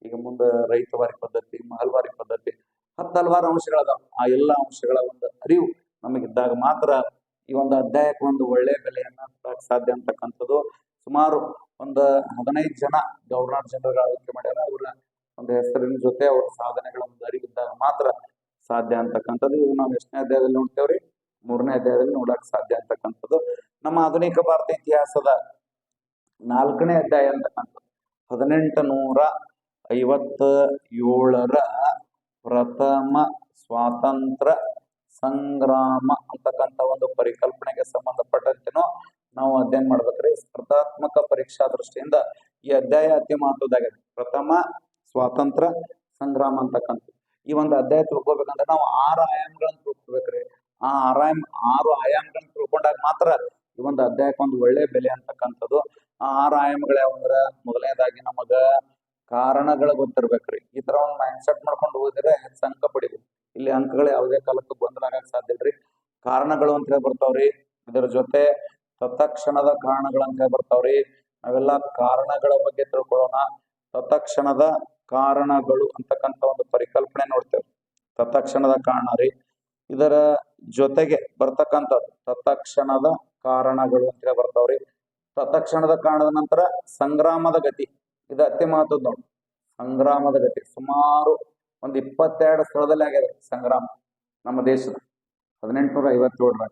ಈಗ ಮುಂದೆ ರೈತವಾರಿ ಪದ್ಧತಿ, ಮಹಲ್ವಾರಿ ಪದ್ಧತಿ, ಹಲವಾರು ಅಂಶಗಳದಾವ. ಆ ಎಲ್ಲ ಅಂಶಗಳ ಒಂದು ಅರಿವು ನಮಗಿದ್ದಾಗ ಮಾತ್ರ ಈ ಒಂದು ಅಧ್ಯಾಯಕ್ಕೆ ಒಂದು ಒಳ್ಳೆ ಬೆಲೆಯನ್ನ ಕೊಡಕ್ ಸಾಧ್ಯ ಅಂತಕ್ಕಂಥದ್ದು. ಸುಮಾರು ಒಂದು 15 ಜನ ಗವರ್ನರ್ ಜನರಲ್ ಆಯ್ಕೆ ಮಾಡ್ಯಾರ. ಅವರ ಒಂದು ಹೆಸರಿನ ಜೊತೆ ಅವ್ರ ಸಾಧನೆಗಳ ಒಂದು ಅರಿವಿದ್ದಾಗ ಮಾತ್ರ ಸಾಧ್ಯ ಅಂತಕ್ಕಂಥದ್ದು. ಇವು ನಾವು ಎಷ್ಟನೇ ಅಧ್ಯಾಯದಲ್ಲಿ ನೋಡ್ತೇವ್ರಿ? 3ನೇ ಅಧ್ಯಾಯದಲ್ಲಿ ನೋಡಕ್ ಸಾಧ್ಯ ಅಂತಕ್ಕಂಥದ್ದು. ನಮ್ಮ ಆಧುನಿಕ ಭಾರತ ಇತಿಹಾಸದ 4ನೇ ಅಧ್ಯಾಯ ಅಂತಕ್ಕಂಥದ್ದು 1857ರ ಪ್ರಥಮ ಸ್ವಾತಂತ್ರ್ಯ ಸಂಗ್ರಾಮ ಅಂತಕ್ಕಂಥ ಒಂದು ಪರಿಕಲ್ಪನೆಗೆ ಸಂಬಂಧಪಟ್ಟಂತೆನೂ ನಾವು ಅಧ್ಯಯನ ಮಾಡ್ಬೇಕ್ರಿ. ಸ್ಪರ್ಧಾತ್ಮಕ ಪರೀಕ್ಷಾ ದೃಷ್ಟಿಯಿಂದ ಈ ಅಧ್ಯಾಯ ಅತಿ ಮಹತ್ವದಾಗಿದೆ. ಪ್ರಥಮ ಸ್ವಾತಂತ್ರ್ಯ ಸಂಗ್ರಾಮ ಅಂತಕ್ಕಂಥ ಈ ಒಂದು ಅಧ್ಯಾಯ ತಿಳ್ಕೊಬೇಕಂದ್ರೆ ನಾವು 6 ಆಯಾಮಗಳನ್ನ ತಿಳ್ಕೊಬೇಕ್ರಿ. ಆ 6 ಆಯಾಮಗಳನ್ನ ತಿಳ್ಕೊಂಡಾಗ ಮಾತ್ರ ಈ ಒಂದು ಅಧ್ಯಾಯಕ್ಕೆ ಒಂದು ಒಳ್ಳೆ ಬೆಲೆ ಅಂತಕ್ಕಂಥದ್ದು. ಆ 6 ಆಯಾಮಗಳು ಯಾವಂದ್ರ, ಮೊದಲನೇದಾಗಿ ನಮಗ ಕಾರಣಗಳು ಗೊತ್ತಿರ್ಬೇಕ್ರಿ. ಈ ತರ ಒಂದು ಮೈಂಡ್ ಸೆಟ್ ಮಾಡ್ಕೊಂಡು ಹೋದ್ರೆ ಹೆಚ್ಚು ಅಂಕ ಪಡಿಬೇಕು. ಇಲ್ಲಿ ಅಂಕಗಳು ಯಾವುದೇ ಕಾಲಕ್ಕೂ ಗೊಂದಲ ಆಗಕ್ ಸಾಧ್ಯ ಇಲ್ರಿ. ಕಾರಣಗಳು ಅಂತ ಹೇಳಿ ಬರ್ತಾವ್ರಿ. ಇದರ ಜೊತೆ ತತ್ಕ್ಷಣದ ಕಾರಣಗಳು ಅಂತ ಹೇಳಿ ಬರ್ತಾವ್ರಿ. ನಾವೆಲ್ಲ ಕಾರಣಗಳ ಬಗ್ಗೆ ತಿಳ್ಕೊಳ್ಳೋಣ. ತತ್ಕ್ಷಣದ ಕಾರಣಗಳು ಅಂತಕ್ಕಂಥ ಒಂದು ಪರಿಕಲ್ಪನೆ ನೋಡ್ತೇವೆ. ತತ್ಕ್ಷಣದ ಕಾರಣ ರೀ. ಇದರ ಜೊತೆಗೆ ಬರ್ತಕ್ಕಂಥದ್ದು ತತ್ಕ್ಷಣದ ಕಾರಣಗಳು ಅಂತ ಹೇಳಿ ಬರ್ತಾವ್ರಿ. ತತ್ಕ್ಷಣದ ಕಾರಣದ ನಂತರ ಸಂಗ್ರಾಮದ ಗತಿ, ಇದು ಅತಿ ಮಹತ್ವದ ನೋಡಿ. ಸಂಗ್ರಾಮದ ಗತಿ ಸುಮಾರು ಒಂದು 22 ಸ್ಥಳದಲ್ಲಿ ಆಗ್ಯದ ಸಂಗ್ರಾಮ ನಮ್ಮ ದೇಶದ. 1857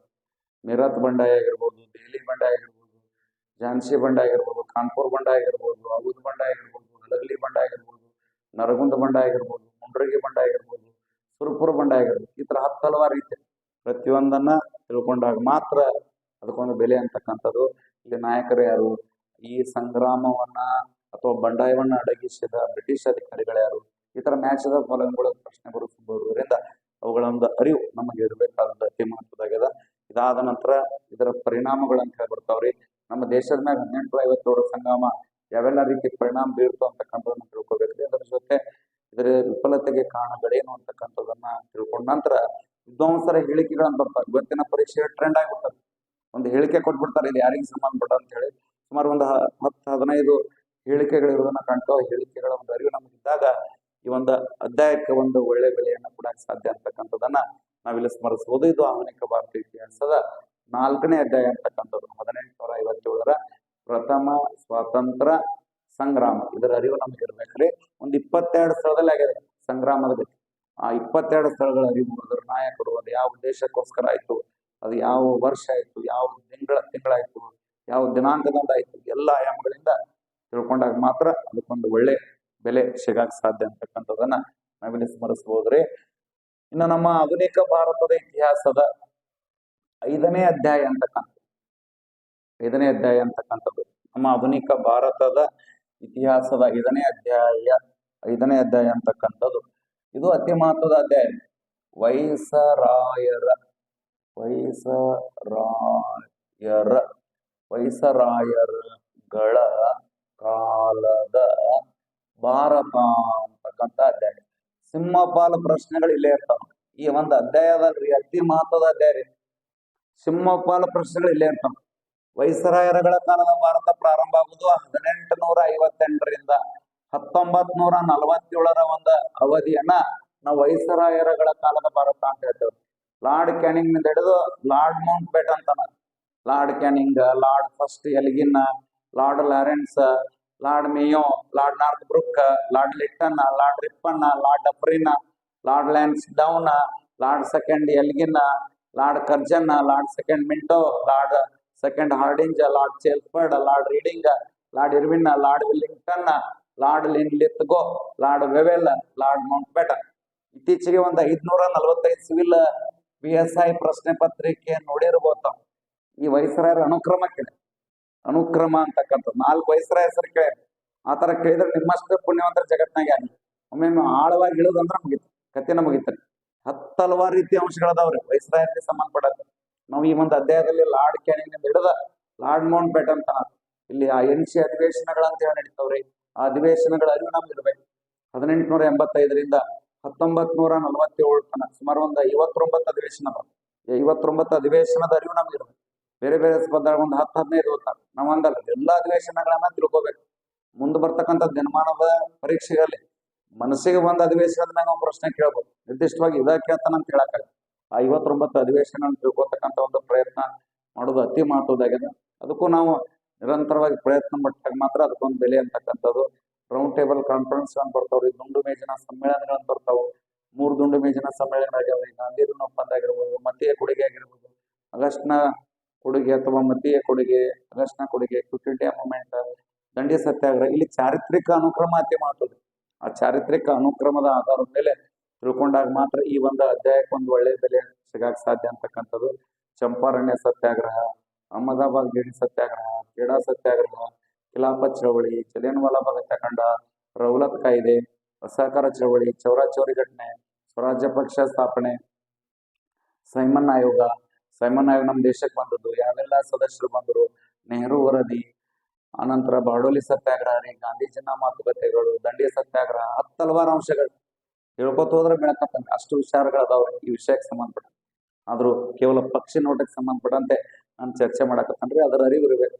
ಮೀರತ್ ಬಂಡಾಯ ಆಗಿರ್ಬೋದು, ದೆಹಲಿ ಬಂಡಾಯ ಆಗಿರ್ಬೋದು, ಝಾನ್ಸಿ ಬಂಡಾಯ ಆಗಿರ್ಬೋದು, ಕಾನ್ಪುರ್ ಬಂಡಾಯ ಆಗಿರ್ಬೋದು, ಅವಧ್ ಬಂಡಾಯ ಆಗಿರ್ಬೋದು, ಹಲಗಲಿ ಬಂಡಾಯ ಆಗಿರ್ಬೋದು, ನರಗುಂದ ಬಂಡಾಯ ಆಗಿರ್ಬೋದು, ಮುಂಡ್ರಗಿ ಬಂಡಾಯ ಆಗಿರ್ಬೋದು, ಸುರಪುರ ಬಂಡಾಯ ಆಗಿರ್ಬೋದು. ಈ ತರ ಹಲವಾರು ರೀತಿ ಪ್ರತಿಯೊಂದನ್ನ ತಿಳ್ಕೊಂಡಾಗ ಮಾತ್ರ ಅದಕ್ಕೊಂದು ಬೆಲೆ ಅಂತಕ್ಕಂಥದ್ದು. ಇಲ್ಲಿ ನಾಯಕರು ಯಾರು, ಈ ಸಂಗ್ರಾಮವನ್ನ ಅಥವಾ ಬಂಡಾಯವನ್ನ ಅಡಗಿಸಿದ ಬ್ರಿಟಿಷ್ ಅಧಿಕಾರಿಗಳು ಯಾರು, ಈ ತರ ಮ್ಯಾಚದ ಫಾಲೋಯಿಂಗ್ಗಳ ಪ್ರಶ್ನೆ ಬರುವುದರಿಂದ ಅವುಗಳ ಒಂದು ಅರಿವು ನಮಗೆ ಇರಬೇಕಾದ ಅತಿ ಮಹತ್ವದಾಗ್ಯದ. ಇದಾದ ನಂತರ ಇದರ ಪರಿಣಾಮಗಳು ಅಂತ ಹೇಳಿ ಬರ್ತಾವ್ರಿ. ನಮ್ಮ ದೇಶದ ಮ್ಯಾಗ 1857 ಸಂಗ್ರಾಮ ಯಾವೆಲ್ಲ ರೀತಿ ಪರಿಣಾಮ ಬೀರ್ತು ಅಂತಕ್ಕಂಥದನ್ನ ತಿಳ್ಕೊಬೇಕ್ರಿ. ಅದರ ಜೊತೆ ಇದರ ವಿಫಲತೆಗೆ ಕಾರಣಗಳೇನು ಅಂತಕ್ಕಂಥದನ್ನ ತಿಳ್ಕೊಂಡ ನಂತರ ವಿದ್ವಾಂಸರ ಹೇಳಿಕೆಗಳನ್ನ ಬರ್ತಾರೆ. ಇವತ್ತಿನ ಪರೀಕ್ಷೆ ಟ್ರೆಂಡ್ ಆಗಿಬಿಡ್ತಾರೆ. ಒಂದು ಹೇಳಿಕೆ ಕೊಟ್ಬಿಡ್ತಾರೆ, ಇದು ಯಾರಿಗೆ ಸಂಬಂಧಪಟ್ಟ ಅಂತ ಹೇಳಿ. ಸುಮಾರು ಒಂದು 10-15 ಹೇಳಿಕೆಗಳಿರೋದನ್ನ ಕಾಣ್ತಾವ. ಹೇಳಿಕೆಗಳ ಒಂದು ಅರಿವು ನಮಗಿದ್ದಾಗ ಈ ಒಂದು ಅಧ್ಯಾಯಕ್ಕೆ ಒಂದು ಒಳ್ಳೆ ಬೆಲೆಯನ್ನ ಕೊಡಕ್ಕೆ ಸಾಧ್ಯ ಅಂತಕ್ಕಂಥದನ್ನ ನಾವಿಲ್ಲಿ ಸ್ಮರಿಸಬಹುದು. ಇದು ಆಧುನಿಕ ಭಾರತೀಯ ಇತಿಹಾಸದ 4ನೇ ಅಧ್ಯಾಯ ಅಂತಕ್ಕಂಥದ್ದು. 1857ರ ಪ್ರಥಮ ಸ್ವಾತಂತ್ರ್ಯ ಸಂಗ್ರಾಮ, ಇದರ ಅರಿವು ನಮ್ಗೆ ಇರ್ಬೇಕ್ರಿ. ಒಂದು 22 ಸ್ಥಳದಲ್ಲಿ ಆಗಿದೆ ಸಂಗ್ರಾಮದ ಗತಿ. ಆ 22 ಸ್ಥಳಗಳ ಅರಿವು, ಅದರ ನಾಯಕರು, ಅದು ಯಾವ ಉದ್ದೇಶಕ್ಕೋಸ್ಕರ ಆಯ್ತು, ಅದು ಯಾವ ವರ್ಷ ಆಯ್ತು, ಯಾವ ತಿಂಗಳಾಯ್ತು, ಯಾವ ದಿನಾಂಕದಿಂದ ಆಯ್ತು, ಎಲ್ಲ ಆಯಾಮಗಳಿಂದ ತಿಳ್ಕೊಂಡಾಗ ಮಾತ್ರ ಅದಕ್ಕೊಂದು ಒಳ್ಳೆ ಬೆಲೆ ಸಿಗಕ್ ಸಾಧ್ಯ ಅಂತಕ್ಕಂಥದನ್ನ ನಾವಿಲ್ಲಿ ಸ್ಮರಿಸಬಹುದ್ರಿ. ಇನ್ನು ನಮ್ಮ ಆಧುನಿಕ ಭಾರತದ ಇತಿಹಾಸದ 5ನೇ ಅಧ್ಯಾಯ ಅಂತಕ್ಕಂಥದ್ದು ನಮ್ಮ ಆಧುನಿಕ ಭಾರತದ ಇತಿಹಾಸದ 5ನೇ ಅಧ್ಯಾಯ ಅಂತಕ್ಕಂಥದ್ದು ಇದು ಅತಿ ಮಹತ್ವದ ಅಧ್ಯಾಯ. ವೈಸರಾಯರುಗಳ ಕಾಲದ ಭಾರತ ಅಂತಕ್ಕಂಥ ಅಧ್ಯಾಯ. ಸಿಂಹಪಾಲು ಪ್ರಶ್ನೆಗಳು ಇಲ್ಲೇ ಇರ್ತಾವ ಈ ಒಂದು ಅಧ್ಯಾಯದಲ್ಲಿ. ಅತಿ ಮಹತ್ವದ ಅಧ್ಯಾಯ ರೀ. ಸಿಂಹಪಾಲು ಪ್ರಶ್ನೆಗಳು ಇಲ್ಲೇ ಇರ್ತಾವ. ವೈಸರಾಯರಗಳ ಕಾಲದ ಭಾರತ ಪ್ರಾರಂಭ ಆಗುವುದು 1858ರಿಂದ 1947 ಒಂದು ಅವಧಿಯನ್ನ ನಾವು ವೈಸರಾಯರಗಳ ಕಾಲದ ಭಾರತ ಅಂತ ಹೇಳ್ತೇವೆ. ಲಾರ್ಡ್ ಕ್ಯಾನಿಂಗ್ ನಿಂದ ಹಿಡಿದು ಲಾರ್ಡ್ ಮೌಂಟ್ ಬೇಟ್ ಅಂತಾನ. Lord Canning, Lord first Elgin, Lord Lawrence, Lord Mayo, Lord Northbrook, Lord Lytton, Lord Ripon, Lord Dufferin, Lord Lansdowne, Lord second Elgin, Lord Curzon, Lord second Minto, Lord second Hardinge, Lord Chelmsford, Lord Reading, Lord Irwin, Lord Willingdon, Lord Linlithgow, Lord Wavell, Lord Mountbatten. ಇತ್ತೀಚೆಗೆ ಒಂದು 545 ಸಿವಿಲ್ PSI ಪ್ರಶ್ನೆ ಪತ್ರಿಕೆ ನೋಡಿರ್ಬೋದು ತಾವು. ಈ ವೈಸರಾಯರ ಅನುಕ್ರಮ ಕೇಳಿ, ಅನುಕ್ರಮ ಅಂತಕ್ಕಂಥದ್ದು 4 ವೈಸರಾಯ ಹೆಸರು ಕೇಳಿ. ಆ ತರ ಕೇಳಿದ್ರೆ ನಿಮ್ಮಷ್ಟು ಪುಣ್ಯವಂತರ ಜಗತ್ನಾಗ ಯಾರು. ಒಮ್ಮೆ ಆಳವಾಗಿ ಇಳಿದಂದ್ರೆ ಮುಗಿತು, ಕಥೆನ ಮುಗಿತಾರೆ. 10 ಹಲವಾರು ರೀತಿಯ ಅಂಶಗಳದಾವ್ರಿ ವೈಸರಾಯಕ್ಕೆ ಸಂಬಂಧಪಡತ್ತೆ. ನಾವು ಈ ಒಂದು ಅಧ್ಯಾಯದಲ್ಲಿ ಲಾರ್ಡ್ ಕ್ಯಾನಿಂಗ್ ಹಿಡಿದ ಲಾರ್ಡ್ ಮೌಂಟ್ ಬೇಟ್ ಅಂತ ಇಲ್ಲಿ ಆ NC ಅಧಿವೇಶನಗಳಂತ ಹೇಳಿ ನಡೀತಾವ್ರಿ. ಆ ಅಧಿವೇಶನಗಳ ಅರಿವು ನಮ್ಗೆ ಇರ್ಬೇಕು. 1885ರಿಂದ 1947 ತನಕ ಸುಮಾರು ಒಂದು 59 ಅಧಿವೇಶನ ಅದಾವ. 59 ಅಧಿವೇಶನದ ಅರಿವು ನಮ್ಗೆ ಇರ್ಬೇಕು. ಬೇರೆ ಬೇರೆ ಸ್ಪರ್ಧೆ ಒಂದು 10-15 ಓದ್ತಾರೆ. ನಾವು ಒಂದಲ್ಲ, ಎಲ್ಲಾ ಅಧಿವೇಶನಗಳನ್ನ ತಿಳ್ಕೊಬೇಕು. ಮುಂದೆ ಬರ್ತಕ್ಕಂಥ ದಿನಮಾನದ ಪರೀಕ್ಷೆಗಳಲ್ಲಿ ಮನಸ್ಸಿಗೆ ಒಂದು ಅಧಿವೇಶನದ ನಾವು ಪ್ರಶ್ನೆ ಕೇಳ್ಬೋದು. ನಿರ್ದಿಷ್ಟವಾಗಿ ಇದ ಕೇಳ್ತಾನ ಅಂತ ಹೇಳಕ್ಕಾಗ. ಆ 59 ಅಧಿವೇಶನ ತಿಳ್ಕೊತಕ್ಕಂಥ ಒಂದು ಪ್ರಯತ್ನ ಮಾಡೋದು ಅತಿ ಮಹತ್ವದಾಗಿದೆ. ಅದಕ್ಕೂ ನಾವು ನಿರಂತರವಾಗಿ ಪ್ರಯತ್ನ ಪಟ್ಟಾಗ ಮಾತ್ರ ಅದಕ್ಕೊಂದು ಬೆಲೆ ಅಂತಕ್ಕಂಥದ್ದು. ರೌಂಡ್ ಟೇಬಲ್ ಕಾನ್ಫರೆನ್ಸ್ ಅಂತ ಬರ್ತಾವ್ರಿ, ದುಂಡು ಮೇಜಿನ ಸಮ್ಮೇಳನಗಳಂತ ಬರ್ತಾವು. 3 ದುಂಡು ಮೇಜಿನ ಸಮ್ಮೇಳನಗಳಾಗ್ಯಾವ್ರಿ. ಗಾಂಧೀಜಿ ಒಪ್ಪಂದ ಆಗಿರ್ಬೋದು, ಮತೀಯ ಕೊಡುಗೆ ಆಗಿರ್ಬೋದು, ಆಗಸ್ಟ್ನ ಕೊಡುಗೆ ಅಥವಾ ಮತೀಯ ಕೊಡುಗೆ, ಆಗಸ್ಟ್ನ ಕೊಡುಗೆ, ಕ್ವಿಟ್ ಇಂಡಿಯಾ ಮೂವ್ಮೆಂಟ್, ದಂಡಿ ಸತ್ಯಾಗ್ರಹ. ಇಲ್ಲಿ ಚಾರಿತ್ರಿಕ ಅನುಕ್ರಮ ಅತಿ ಮಹತ್ವದ. ಆ ಚಾರಿತ್ರಿಕ ಅನುಕ್ರಮದ ಆಧಾರದ ಮೇಲೆ ತಿಳ್ಕೊಂಡಾಗ ಮಾತ್ರ ಈ ಒಂದು ಅಧ್ಯಾಯಕ್ಕೆ ಒಂದು ಒಳ್ಳೆ ಬೆಲೆ ಸಿಗಾಕ ಸಾಧ್ಯ ಅಂತಕ್ಕಂಥದ್ದು. ಚಂಪಾರಣ್ಯ ಸತ್ಯಾಗ್ರಹ, ಅಹಮದಾಬಾದ್ ಗೇಣಿ ಸತ್ಯಾಗ್ರಹ, ಖೇಡಾ ಸತ್ಯಾಗ್ರಹ, ಖಿಲಾಫತ್ ಚಳವಳಿ, ಜಲಿಯನ್ವಾಲಾ ಬಾಗ್ ಹತ್ಯಾಕಾಂಡ, ರೌಲತ್ ಕಾಯ್ದೆ, ಅಸಹಕಾರ ಚಳವಳಿ, ಚೌರಾಚೌರಿ ಘಟನೆ, ಸ್ವರಾಜ್ಯ ಪಕ್ಷ ಸ್ಥಾಪನೆ, ಸೈಮನ್ ಆಯೋಗ ನಮ್ಮ ದೇಶಕ್ಕೆ ಬಂದದ್ದು, ಯಾವೆಲ್ಲ ಸದಸ್ಯರು ಬಂದರು, ನೆಹರು ವರದಿ, ಆನಂತರ ಬಾರ್ಡೋಲಿ ಸತ್ಯಾಗ್ರಹ ರೀ, ಗಾಂಧೀಜಿನ ಮಾತುಕತೆಗಳು, ದಂಡಿ ಸತ್ಯಾಗ್ರಹ, 10 ಹಲವಾರು ಅಂಶಗಳು ಹೇಳ್ಕೊತ ಹೋದ್ರೆ ಬೆಳಕತ್ತಂಗ ಅಷ್ಟು ವಿಚಾರಗಳದಾವ್ರಿ ಈ ವಿಷಯಕ್ಕೆ ಸಂಬಂಧಪಟ್ಟ. ಆದ್ರೂ ಕೇವಲ ಪಕ್ಷಿ ನೋಟಕ್ಕೆ ಸಂಬಂಧಪಟ್ಟಂತೆ ನಾನು ಚರ್ಚೆ ಮಾಡಕತ್ತನ್ರಿ. ಅದರ ಅರಿವು ಇರಬೇಕು.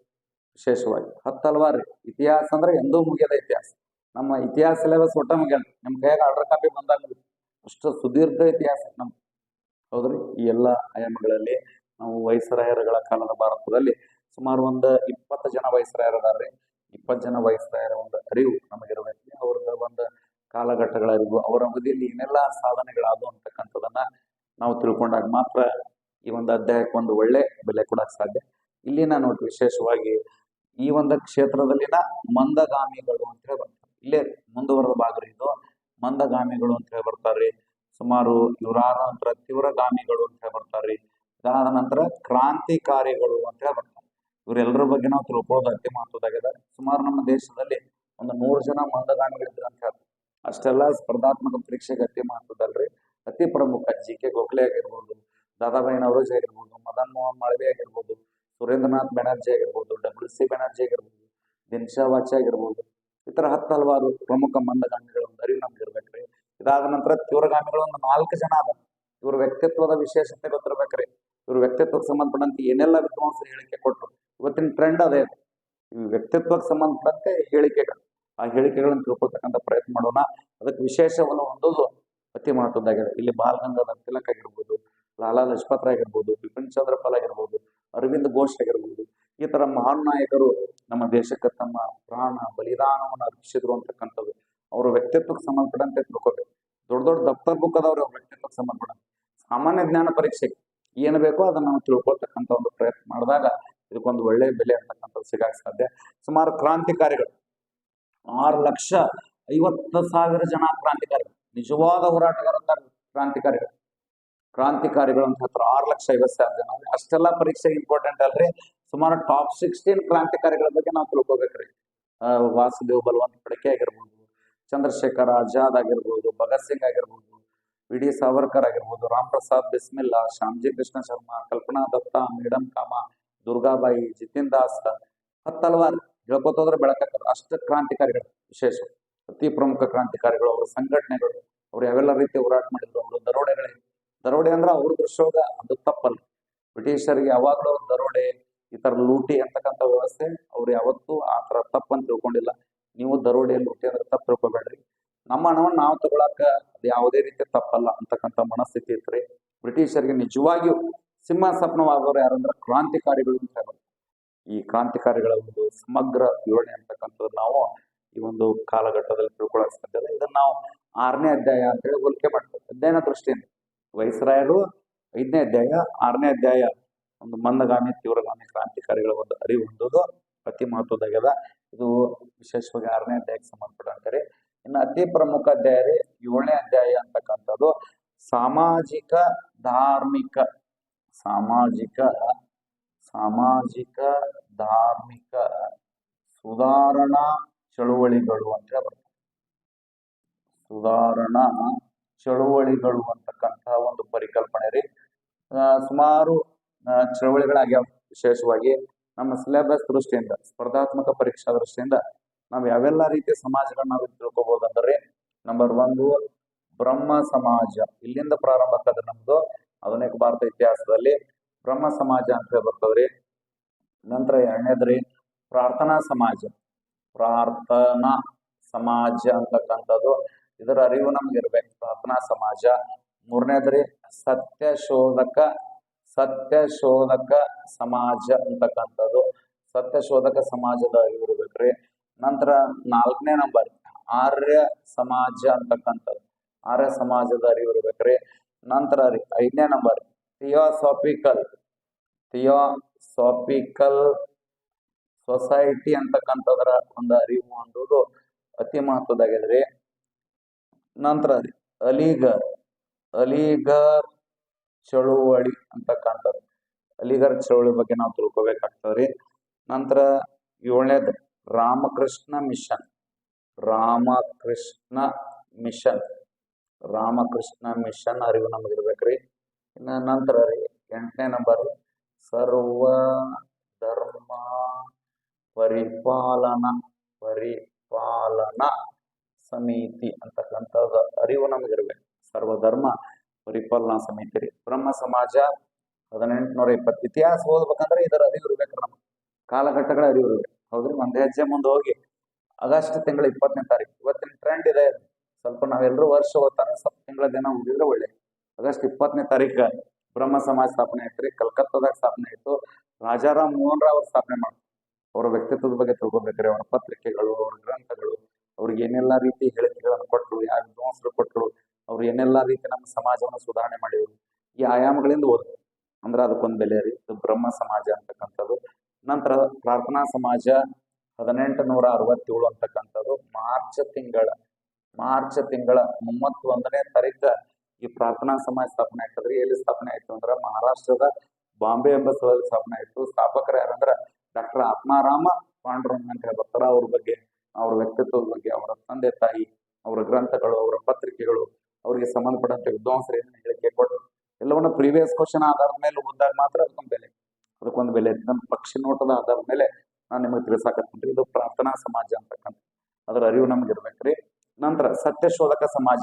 ವಿಶೇಷವಾಗಿ 10 ಹಲವಾರು ಇತಿಹಾಸ ಅಂದ್ರೆ ಎಂದೂ ಮುಗಿಯದ ಇತಿಹಾಸ. ನಮ್ಮ ಇತಿಹಾಸ ಸಿಲೆಬಸ್ ಒಟ್ಟ ಮುಗಿಯಲ್ಲ. ನಿಮ್ ಕೈಯಾಗ ಆರ್ಡರ್ ಕಾಪಿ ಬಂದಾಗ ಅಷ್ಟು ಸುದೀರ್ಘ ಇತಿಹಾಸ ನಮ್. ಹೌದ್ರಿ. ಈ ಎಲ್ಲಾ ಆಯಾಮಗಳಲ್ಲಿ ನಾವು ವೈಸರಾಯರುಗಳ ಕಾಲದ ಭಾರತದಲ್ಲಿ ಸುಮಾರು ಒಂದು 20 ಜನ ವೈಸರಾಯರದಾರ್ರಿ. 20 ಜನ ವೈಸರಾಯರ ಒಂದು ಅರಿವು ನಮಗಿರ್ಬೇಕು. ಅವ್ರದ ಒಂದು ಕಾಲಘಟ್ಟಗಳ ಅರಿವು, ಅವರ ಅವಧಿಯಲ್ಲಿ ಏನೆಲ್ಲಾ ಸಾಧನೆಗಳಾದವು ಅಂತಕ್ಕಂಥದನ್ನ ನಾವು ತಿಳ್ಕೊಂಡಾಗ ಮಾತ್ರ ಈ ಒಂದು ಅಧ್ಯಾಯಕ್ಕೆ ಒಂದು ಒಳ್ಳೆ ಬೆಲೆ ಕೊಡಕ್ ಸಾಧ್ಯ. ಇಲ್ಲಿನ ನೋಡಿ ವಿಶೇಷವಾಗಿ ಈ ಒಂದು ಕ್ಷೇತ್ರದಲ್ಲಿನ ಮಂದಗಾಮಿಗಳು ಅಂತ ಹೇಳಿ ಬರ್ತಾರೆ. ಇಲ್ಲೇ ಮುಂದುವರೆದ ಭಾಗ ಇದು. ಮಂದಗಾಮಿಗಳು ಅಂತ ಹೇಳಿ ಬರ್ತಾರ್ರಿ. ಸುಮಾರು ಇವರಾದ ನಂತರ ತೀವ್ರಗಾಮಿಗಳು ಅಂತ ಹೇಳಿ ಬರ್ತಾರ್ರಿ. ಇದಾದ ನಂತರ ಕ್ರಾಂತಿಕಾರಿಗಳು ಅಂತ ಹೇಳಿ ಬರ್ತಾರೆ. ಇವರೆಲ್ಲರ ಬಗ್ಗೆ ನಾವು ತಿಳ್ಕೊಳ್ಳೋದು ಅತಿ ಮಹತ್ವದಾಗಿದೆ. ಸುಮಾರು ನಮ್ಮ ದೇಶದಲ್ಲಿ ಒಂದು 100 ಜನ ಮಂದಗಾಮಿಗಳಿದ್ರು ಅಂತ ಹೇಳ್ತಾರೆ. ಅಷ್ಟೆಲ್ಲ ಸ್ಪರ್ಧಾತ್ಮಕ ಪರೀಕ್ಷೆಗೆ ಅತಿ ಮಹತ್ವದಲ್ರಿ. ಅತಿ ಪ್ರಮುಖ GK ಗೋಖಲೆ ಆಗಿರ್ಬೋದು, ದಾದಾಬಾಯಿ ನವರೋಜಿ ಆಗಿರ್ಬೋದು, ಮದನ್ ಮೋಹನ್ ಮಾಳವಿಯ ಆಗಿರ್ಬೋದು, ಸುರೇಂದ್ರನಾಥ್ ಬ್ಯಾನರ್ಜಿ ಆಗಿರ್ಬೋದು, WC ಬ್ಯಾನರ್ಜಿ ಆಗಿರ್ಬೋದು, ದಿನಶಾ ವಾಚೆ ಆಗಿರ್ಬೋದು. ಈ ತರ 10 ಹಲವಾರು ಪ್ರಮುಖ ಮಂದಗಾಮಿಗಳ ಒಂದು ಅರಿವು ನಮ್ಗೆ ಇರ್ಬೇಕ್ರಿ. ಇದಾದ ನಂತರ ತೀವ್ರಗಾಮಿಗಳು ಒಂದು 4 ಜನ ಅದ. ಇವ್ರ ವ್ಯಕ್ತಿತ್ವದ ವಿಶೇಷತೆ ಗೊತ್ತಿರ್ಬೇಕ್ರಿ. ಇವ್ರ ವ್ಯಕ್ತಿತ್ವಕ್ಕೆ ಸಂಬಂಧಪಟ್ಟಂತೆ ಏನೆಲ್ಲ ವಿದ್ವಾಂಸರು ಹೇಳಿಕೆ ಕೊಟ್ಟರು. ಇವತ್ತಿನ ಟ್ರೆಂಡ್ ಅದೇ. ಈ ವ್ಯಕ್ತಿತ್ವಕ್ಕೆ ಸಂಬಂಧಪಟ್ಟಂತೆ ಹೇಳಿಕೆಗಳು, ಆ ಹೇಳಿಕೆಗಳನ್ನು ತಿಳ್ಕೊಳ್ತಕ್ಕಂಥ ಪ್ರಯತ್ನ ಮಾಡೋಣ. ಅದಕ್ಕೆ ವಿಶೇಷವನ್ನು ಹೊಂದೋದು ಅತಿ ಮಹತ್ವದ್ದಾಗಿದೆ. ಇಲ್ಲಿ ಬಾಲ್ ಗಂಗಾಧರ್ ತಿಲಕ್ ಆಗಿರ್ಬೋದು, ಲಾಲಾ ಲಜಪತ್ ರಾಯ್ ಆಗಿರ್ಬೋದು, ಬಿಪಿನ್ ಚಂದ್ರ ಪಾಲ್ ಆಗಿರ್ಬೋದು, ಅರವಿಂದ್ ಘೋಷ್ ಆಗಿರ್ಬೋದು, ಈ ತರ ಮಹಾನ್ ನಾಯಕರು ನಮ್ಮ ದೇಶಕ್ಕೆ ತಮ್ಮ ಪ್ರಾಣ ಬಲಿದಾನವನ್ನು ಅರ್ಪಿಸಿದ್ರು ಅಂತಕ್ಕಂಥದ್ದು ಅವ್ರ ವ್ಯಕ್ತಿತ್ವಕ್ಕೆ ಸಂಬಂಧಪಟ್ಟಂತೆ ತಿಳ್ಕೊಬೇಕು. ದೊಡ್ಡ ದೊಡ್ಡ ದಫ್ತರ್ ಬುಕ್ ಅದಾವ್ರಿ ಅವ್ರ ವ್ಯಕ್ತಿತ್ವಕ್ಕೆ ಸಂಬಂಧಪಟ್ಟಂತೆ. ಸಾಮಾನ್ಯ ಜ್ಞಾನ ಪರೀಕ್ಷೆಗೆ ಏನ್ ಬೇಕೋ ಅದನ್ನ ನಾವು ತಿಳ್ಕೊಳ್ತಕ್ಕಂಥ ಒಂದು ಪ್ರಯತ್ನ ಮಾಡಿದಾಗ ಇದಕ್ಕೊಂದು ಒಳ್ಳೆ ಬೆಲೆ ಅಂತಕ್ಕಂಥದ್ದು ಸಿಗಾಕ ಸಾಧ್ಯ. ಸುಮಾರು ಕ್ರಾಂತಿಕಾರಿಗಳು 6,50,000 ಜನ ಕ್ರಾಂತಿಕಾರಿಗಳು, ನಿಜವಾದ ಹೋರಾಟಗಾರ ಕ್ರಾಂತಿಕಾರಿಗಳು. ಕ್ರಾಂತಿಕಾರಿಗಳು ಅಂತ ಹೇಳ್ತಾರೆ 6,50,000 ಜನ. ಅಷ್ಟೆಲ್ಲ ಪರೀಕ್ಷೆ ಇಂಪಾರ್ಟೆಂಟ್ ಅಲ್ರಿ. ಸುಮಾರು ಟಾಪ್ 16 ಕ್ರಾಂತಿಕಾರಿಗಳ ಬಗ್ಗೆ ನಾವು ತಿಳ್ಕೊಬೇಕ್ರಿ. ವಾಸುದೇವ್ ಬಲವಂತ್ ಫಡ್ಕೆ ಆಗಿರ್ಬೋದು, ಚಂದ್ರಶೇಖರ್ ಆಜಾದ್ ಆಗಿರ್ಬೋದು, ಭಗತ್ ಸಿಂಗ್ ಆಗಿರ್ಬೋದು, VD ಸಾವರ್ಕರ್ ಆಗಿರ್ಬೋದು, ರಾಮ್ ಪ್ರಸಾದ್ ಬಿಸ್ಮಿಲ್ಲಾ, ಶ್ಯಾಮ್ಜಿ ಕೃಷ್ಣ ಶರ್ಮಾ, ಕಲ್ಪನಾ ದತ್ತಾ, ಮೇಡಮ್ ಕಾಮ, ದುರ್ಗಾಬಾಯಿ, ಜಿತಿನ್ ದಾಸ್, 10 ಹಲವಾರು ಹೇಳ್ಕೊತೋದ್ರೆ ಬೆಳಕಕ್ಕಲ್ಲ ಅಷ್ಟು ಕ್ರಾಂತಿಕಾರಿಗಳು. ವಿಶೇಷ ಅತಿ ಪ್ರಮುಖ ಕ್ರಾಂತಿಕಾರಿಗಳು, ಅವರ ಸಂಘಟನೆಗಳು, ಅವ್ರು ಯಾವೆಲ್ಲ ರೀತಿ ಹೋರಾಟ ಮಾಡಿದ್ರು, ಅವರು ದರೋಡೆ ಅಂದ್ರೆ ಅವ್ರ ದೃಶ್ಯೋಗ ಅದು ತಪ್ಪಲ್ಲ. ಬ್ರಿಟಿಷರಿಗೆ ಯಾವಾಗಲೂ ದರೋಡೆ ಈ ತರ ಲೂಟಿ ಅಂತಕ್ಕಂಥ ವ್ಯವಸ್ಥೆ ಅವ್ರು ಯಾವತ್ತೂ ಆ ತರ ತಪ್ಪಂತ ತಿಳ್ಕೊಂಡಿಲ್ಲ. ನೀವು ದರೋಡೆ ಲೂಟಿ ಅಂದ್ರೆ ತಪ್ಪು ತಿಳ್ಕೊಬೇಡ್ರಿ. ನಮ್ಮ ಹಣವನ್ನು ನಾವು ತಗೊಳಕ ಅದು ಯಾವುದೇ ರೀತಿ ತಪ್ಪಲ್ಲ ಅಂತಕ್ಕಂಥ ಮನಸ್ಥಿತಿ ಇತ್ರಿ. ಬ್ರಿಟಿಷರಿಗೆ ನಿಜವಾಗಿಯೂ ಸಿಂಹಾಸನವಾದವರು ಯಾರಂದ್ರೆ ಕ್ರಾಂತಿಕಾರಿಗಳು ಅಂತ ಹೇಳ್ಬೋದು. ಈ ಕ್ರಾಂತಿಕಾರಿಗಳ ಒಂದು ಸಮಗ್ರ ವಿವರಣೆ ಅಂತಕ್ಕಂಥದ್ದು ನಾವು ಈ ಒಂದು ಕಾಲಘಟ್ಟದಲ್ಲಿ ತಿಳ್ಕೊಳ್ಳೋಕೆ ಸಾಧ್ಯ ಇಲ್ಲ. ಇದನ್ನ ನಾವು 6ನೇ ಅಧ್ಯಾಯ ಅಂತ ಹೇಳಿ ಹೋಲಿಕೆ ಮಾಡ್ತೇವೆ ಅಧ್ಯಯನ ದೃಷ್ಟಿಯಿಂದ. ವೈಸ್ರಾಯರು 5ನೇ ಅಧ್ಯಾಯ, 6ನೇ ಅಧ್ಯಾಯ ಒಂದು ಮಂದಗಾಮಿ ತೀವ್ರಗಾಮಿ ಕ್ರಾಂತಿಕಾರಿಗಳ ಒಂದು ಅರಿವು ಹೊಂದೋದು ಅತಿ ಮಹತ್ವದಾಗ್ಯದ. ಇದು ವಿಶೇಷವಾಗಿ 6ನೇ ಅಧ್ಯಾಯಕ್ಕೆ ಸಂಬಂಧಪಟ್ಟಂತೆ. ಇನ್ನು ಅತಿ ಪ್ರಮುಖ ಅಧ್ಯಾಯ 7ನೇ ಅಧ್ಯಾಯ ಅಂತಕ್ಕಂಥದ್ದು ಸಾಮಾಜಿಕ ಧಾರ್ಮಿಕ ಸುಧಾರಣಾ ಚಳುವಳಿಗಳು ಅಂತ ಬರ್ತದೆ. ಸುಧಾರಣಾ ಚಳುವಳಿಗಳು ಅಂತಕ್ಕಂಥ ಒಂದು ಪರಿಕಲ್ಪನೆ ರೀ. ಸುಮಾರು ಚಳುವಳಿಗಳಾಗ್ಯಾವ. ವಿಶೇಷವಾಗಿ ನಮ್ಮ ಸಿಲೆಬಸ್ ದೃಷ್ಟಿಯಿಂದ, ಸ್ಪರ್ಧಾತ್ಮಕ ಪರೀಕ್ಷಾ ದೃಷ್ಟಿಯಿಂದ ನಾವು ಯಾವೆಲ್ಲ ರೀತಿಯ ಸಮಾಜಗಳನ್ನ ನಾವು ತಿಳ್ಕೊಬಹುದು ಅಂದ್ರೆ, ನಂಬರ್ 1 ಬ್ರಹ್ಮ ಸಮಾಜ. ಇಲ್ಲಿಂದ ಪ್ರಾರಂಭ ಆಗ್ತದೆ ನಮ್ದು ಆಧುನಿಕ ಭಾರತ ಇತಿಹಾಸದಲ್ಲಿ ಬ್ರಹ್ಮ ಸಮಾಜ ಅಂತ ಬರ್ತದ್ರಿ. ನಂತರ 2ನೇದ್ರಿ ಪ್ರಾರ್ಥನಾ ಸಮಾಜ ಅಂತಕ್ಕಂಥದ್ದು, ಇದರ ಅರಿವು ನಮ್ಗೆ ಇರ್ಬೇಕು. ಪ್ರಾರ್ಥನಾ ಸಮಾಜ. 3ನೇದ್ರಿ ಸತ್ಯಶೋಧಕ ಸಮಾಜ ಅಂತಕ್ಕಂಥದ್ದು, ಸತ್ಯಶೋಧಕ ಸಮಾಜದ ಅರಿವು ಇರ್ಬೇಕ್ರಿ. ನಂತರ 4ನೇ ನಂಬರ್ ಆರ್ಯ ಸಮಾಜ ಅಂತಕ್ಕಂಥದ್ದು, ಆರ್ಯ ಸಮಾಜದ ಅರಿವು ಇರ್ಬೇಕ್ರಿ. ನಂತರ 5ನೇ ನಂಬರ್ ಥಿಯೋಸಾಫಿಕಲ್ ಸೊಸೈಟಿ ಅಂತಕ್ಕಂಥದ್ರ ಒಂದು ಅರಿವು ಅನ್ನೋದು ಅತಿ ಮಹತ್ವದಾಗಿದ್ರಿ. ನಂತರ ಅಲಿಗರ್ ಚಳುವಳಿ ಅಂತಕ್ಕಂಥದ್ದು, ಅಲಿಗರ್ ಚಳುವಳಿ ಬಗ್ಗೆ ನಾವು ತಿಳ್ಕೊಬೇಕಾಗ್ತದ್ರಿ. ನಂತರ 7ನೇದು ರಾಮಕೃಷ್ಣ ಮಿಷನ್ ಅರಿವು ನಮಗಿರ್ಬೇಕ್ರಿ. ಇನ್ನು ನಂತರ 8ನೇ ನಂಬರ್ ಸರ್ವ ಧರ್ಮ ಪರಿಪಾಲನಾ ಸಮಿತಿ ಅಂತಕ್ಕಂಥದ್ದು ಅರಿವು ನಮಗಿರ್ಬೇಕು. ಸರ್ವಧರ್ಮ ಪರಿಪಾಲನಾ ಸಮಿತಿ ರೀ. ಬ್ರಹ್ಮ ಸಮಾಜ 1820. ಇತಿಹಾಸ ಓದ್ಬೇಕಂದ್ರೆ ಇದರ ಅರಿವು ಇರ್ಬೇಕ್ರಿ. ನಮ್ಗೆ ಕಾಲಘಟ್ಟಗಳ ಅರಿವು ಇರ್ಬೇಕು. ಹೌದ್ರಿ. ಒಂದ್ ಹೆಜ್ಜೆ ಮುಂದೆ ಹೋಗಿ ಆಗಸ್ಟ್ ತಿಂಗಳ 20ನೇ ತಾರೀಕು ಇವತ್ತಿನ ಟ್ರೆಂಡ್ ಇದೆ. ಸ್ವಲ್ಪ ನಾವೆಲ್ಲರೂ ವರ್ಷ ಓದ್ತಾನೆ ಸ್ವಲ್ಪ ತಿಂಗಳ ದಿನ ಓದಿದ್ರೆ ಒಳ್ಳೆ. ಆಗಸ್ಟ್ 20ನೇ ತಾರೀಕು ಬ್ರಹ್ಮ ಸಮಾಜ ಸ್ಥಾಪನೆ ಆಯ್ತ್ರಿ. ಕಲ್ಕತ್ತಾದಾಗ ಸ್ಥಾಪನೆ ಆಯ್ತು. ರಾಜಾರಾಮ್ ಮೋಹನ್ ರಾವ್ ಸ್ಥಾಪನೆ ಮಾಡ್ತಾರೆ. ಅವರ ವ್ಯಕ್ತಿತ್ವದ ಬಗ್ಗೆ ತಿಳ್ಕೊಬೇಕ್ರಿ. ಅವರ ಪತ್ರಿಕೆಗಳು, ಅವರ ಗ್ರಂಥಗಳು, ಅವ್ರಿಗೆ ಏನೆಲ್ಲಾ ರೀತಿ ಹೇಳಿಕೆಗಳನ್ನು ಕೊಟ್ಟರು, ಯಾವ ವಿದ್ವಾಂಸರು ಕೊಟ್ಟರು, ಅವ್ರು ಏನೆಲ್ಲಾ ರೀತಿ ನಮ್ಮ ಸಮಾಜವನ್ನು ಸುಧಾರಣೆ ಮಾಡಿದ್ರು, ಈ ಆಯಾಮಗಳಿಂದ ಓದ್ಬೇಕು ಅಂದ್ರೆ ಅದಕ್ಕೊಂದು ಬೆಲೆ ರೀ. ಇದು ಬ್ರಹ್ಮ ಸಮಾಜ ಅಂತಕ್ಕಂಥದ್ದು. ನಂತರ ಪ್ರಾರ್ಥನಾ ಸಮಾಜ 1867 ಅಂತಕ್ಕಂಥದ್ದು ಮಾರ್ಚ್ ತಿಂಗಳ 31ನೇ ತಾರೀಕು ಈ ಪ್ರಾರ್ಥನಾ ಸಮಾಜ ಸ್ಥಾಪನೆ ಆಗ್ತದ್ರಿ. ಎಲ್ಲಿ ಸ್ಥಾಪನೆ ಆಯ್ತು ಅಂದ್ರ ಮಹಾರಾಷ್ಟ್ರದ ಬಾಂಬೆ ಎಂಬ ಸ್ಥಳದಲ್ಲಿ ಸ್ಥಾಪನೆ ಆಯ್ತು. ಸ್ಥಾಪಕರು ಯಾರಂದ್ರ ಡಾಕ್ಟರ್ ಆತ್ಮಾರಾಮ ಪಾಂಡುರಂಗ ಅಂತ ಹೇಳ್ತಾರ. ಅವ್ರ ಬಗ್ಗೆ, ಅವ್ರ ವ್ಯಕ್ತಿತ್ವದ ಬಗ್ಗೆ, ಅವರ ತಂದೆ ತಾಯಿ, ಅವರ ಗ್ರಂಥಗಳು, ಅವರ ಪತ್ರಿಕೆಗಳು, ಅವರಿಗೆ ಸಂಬಂಧಪಟ್ಟಂತೆ ವಿದ್ವಾಂಸರು ಏನೇನು ಹೇಳಿಕೆ ಕೊಟ್ಟರು ಎಲ್ಲವನ್ನ ಪ್ರೀವಿಯಸ್ ಕ್ವಶನ್ ಆಧಾರದ ಮೇಲೆ ಓದಿದಾಗ ಮಾತ್ರ ಅದಕ್ಕೊಂದು ಬೆಲೆ. ನಮ್ಮ ಪಕ್ಷಿ ನೋಟದ ಆಧಾರದ ಮೇಲೆ ನಾನು ನಿಮಗೆ ತಿಳಿಸಾಕತ್ತೀನಿ. ಇದು ಪ್ರಾರ್ಥನಾ ಸಮಾಜ ಅಂತಕ್ಕಂಥ ಅದರ ಅರಿವು ನಮ್ಗೆ ಇರ್ಬೇಕ್ರಿ. ನಂತರ ಸತ್ಯಶೋಧಕ ಸಮಾಜ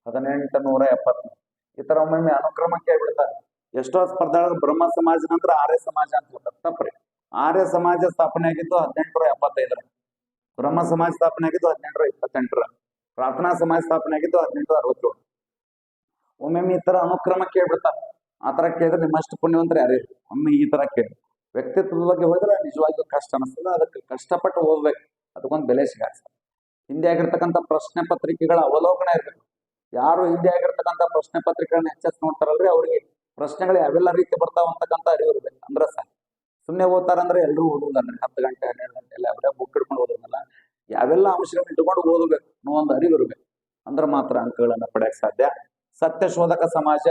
1870. ಈ ತರ ಒಮ್ಮೊಮ್ಮೆ ಅನುಕ್ರಮಕ್ಕೆ ಬಿಡ್ತಾರೆ. ಎಷ್ಟೋ ಸ್ಪರ್ಧಾಗಳು ಬ್ರಹ್ಮ ಸಮಾಜ ನಂತರ ಆರ್ಯ ಸಮಾಜ ಅಂತ ಹೇಳ್ತಾರೆ. ತಪ್ಪ್ರಿ. ಆರ್ಯ ಸಮಾಜ ಸ್ಥಾಪನೆ ಆಗಿದ್ದು 1875. ಬ್ರಹ್ಮ ಸಮಾಜ ಸ್ಥಾಪನೆ ಆಗಿದ್ದು 1828. ಪ್ರಾರ್ಥನಾ ಸಮಾಜ ಸ್ಥಾಪನೆ ಆಗಿದ್ದು 1867. ಒಮ್ಮೊಮ್ಮೆ ಈ ತರ ಅನುಕ್ರಮ ಕೇಳ್ಬಿಡ್ತಾರೆ. ಆ ತರ ಕೇಳಿದ್ರೆ ನಿಮ್ಮಷ್ಟು ಪುಣ್ಯವಂತರು ಯಾರೇ. ಒಮ್ಮೆ ಈ ತರ ಕೇಳಿ ವ್ಯಕ್ತಿತ್ವದ ಬಗ್ಗೆ ಹೋದ್ರೆ ನಿಜವಾಗಿಯೂ ಕಷ್ಟ ಅನಿಸ್ತದೆ. ಅದಕ್ಕೆ ಕಷ್ಟಪಟ್ಟು ಓದ್ಬೇಕು. ಅದಕ್ಕೊಂದು ಬೆಲೆ ಸಿಗಾಕ. ಹಿಂದೆ ಆಗಿರ್ತಕ್ಕಂಥ ಪ್ರಶ್ನೆ ಪತ್ರಿಕೆಗಳ ಅವಲೋಕನ ಇರ್ಬೇಕು. ಯಾರು ಹಿಂದೆ ಆಗಿರ್ತಕ್ಕಂಥ ಪ್ರಶ್ನೆ ಪತ್ರಿಕೆಗಳನ್ನ ಹೆಚ್ಚೆಚ್ಚು ನೋಡ್ತಾರಲ್ರಿ ಅವ್ರಿಗೆ ಪ್ರಶ್ನೆಗಳು ಯಾವೆಲ್ಲ ರೀತಿ ಬರ್ತಾವ ಅಂತಕ್ಕಂಥ ಅರಿವು ಇರ್ಬೇಕು. ಅಂದ್ರೆ ಸಾಕು. ಸುಮ್ಮನೆ ಓದ್ತಾರಂದ್ರೆ ಎಲ್ಲರೂ ಓದುವುದಲ್ಲ. 10 ಗಂಟೆ 12 ಗಂಟೆ ಎಲ್ಲ ಅವರೇ ಬುಕ್ ಹಿಡ್ಕೊಂಡು ಓದೋದಲ್ಲ. ಯಾವೆಲ್ಲ ಅಂಶಗಳನ್ನ ಇಟ್ಕೊಂಡು ಓದಬೇಕು ಅನ್ನೋ ಒಂದು ಅರಿವು ಇರ್ಬೇಕು. ಅಂದ್ರೆ ಮಾತ್ರ ಅಂಕಗಳನ್ನ ಪಡೆಯಕ್ಕೆ ಸಾಧ್ಯ. ಸತ್ಯಶೋಧಕ ಸಮಾಜ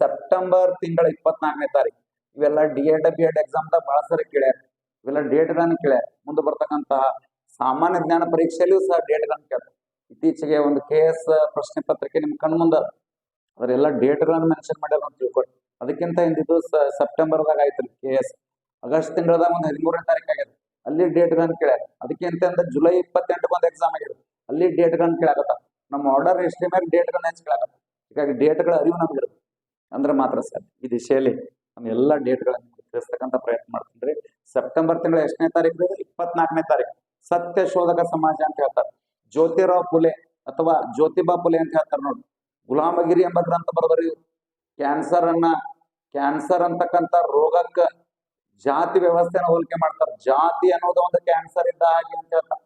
ಸೆಪ್ಟೆಂಬರ್ ತಿಂಗಳ 24ನೇ ತಾರೀಕು. ಇವೆಲ್ಲ DED BED ಎಕ್ಸಾಮ್ದಾಗ ಬಹಳ ಸರಿ ಕೇಳ್ಯಾರ. ಇವೆಲ್ಲ ಡೇಟ್ಗಳನ್ನ ಕೇಳ್ಯಾರ. ಮುಂದೆ ಬರ್ತಕ್ಕಂತಹ ಸಾಮಾನ್ಯ ಜ್ಞಾನ ಪರೀಕ್ಷೆಯಲ್ಲಿಯೂ ಸಹ ಡೇಟ್ಗಳನ್ನ ಕೇಳ್ತಾರೆ. ಇತ್ತೀಚೆಗೆ ಒಂದು KS ಪ್ರಶ್ನೆ ಪತ್ರಿಕೆ ನಿಮ್ ಕಣ್ ಮುಂದ ಅದರೆಲ್ಲ ಡೇಟ್ಗಳನ್ನ ಮೆನ್ಷನ್ ಮಾಡ್ಯಾರ ಅಂತ ತಿಳ್ಕೊರಿ. ಅದಕ್ಕಿಂತ ಹಿಂದಿದ್ದು ಸೆಪ್ಟೆಂಬರ್ದಾಗ ಆಯ್ತು KS. ಆಗಸ್ಟ್ ತಿಂಗಳದಾಗ ಒಂದು 13ನೇ ತಾರೀಕು ಆಗ್ಯದ. ಅಲ್ಲಿ ಡೇಟ್ಗಳನ್ನ ಕೇಳ್ಯಾರ. ಅದಕ್ಕಿಂತ ಜುಲೈ 28 ಬಂದ ಎಕ್ಸಾಮ್ ಆಗ್ಯದ. ಅಲ್ಲಿ ಡೇಟ್ಗಳನ್ನ ಕೇಳಾಕತ್ತ. ನಮ್ಮ ಆರ್ಡರ್ ಹಿಸ್ಟ್ರಿ ಮೇಲೆ ಡೇಟ್ಗಳನ್ನ ಹೆಚ್ಚು ಕೇಳಾಕತ್ತ. ಹೀಗಾಗಿ ಡೇಟ್ಗಳ ಅರಿವು ನಮ್ಗಿರುತ್ತೆ ಅಂದ್ರೆ ಮಾತ್ರ ಸರ್ ಈ ದಿಶೆಯಲ್ಲಿ ನಾನು ಎಲ್ಲ ಡೇಟ್ಗಳನ್ನು ತಿಳಿಸ್ತಕ್ಕಂಥ ಪ್ರಯತ್ನ ಮಾಡ್ತೀನಿ ರೀ. ಸೆಪ್ಟೆಂಬರ್ ತಿಂಗಳ ಎಷ್ಟನೇ ತಾರೀಕು? 24ನೇ ತಾರೀಕು. ಸತ್ಯ ಶೋಧಕ ಸಮಾಜ ಅಂತ ಹೇಳ್ತಾರೆ. ಜ್ಯೋತಿರಾವ್ ಫುಲೆ ಅಥವಾ ಜ್ಯೋತಿಬಾ ಫುಲೆ ಅಂತ ಹೇಳ್ತಾರೆ ನೋಡಿ. ಗುಲಾಮಗಿರಿ ಎಂಬ ಗ್ರಂಥ ಬರೆದವರು. ಕ್ಯಾನ್ಸರ್ ಅಂತಕ್ಕಂಥ ರೋಗಕ್ಕ ಜಾತಿ ವ್ಯವಸ್ಥೆನ ಹೋಲಿಕೆ ಮಾಡ್ತಾರೆ. ಜಾತಿ ಅನ್ನೋದು ಒಂದು ಕ್ಯಾನ್ಸರ್ ಇದ್ದ ಹಾಗೆ ಅಂತ ಹೇಳ್ತಾರೆ.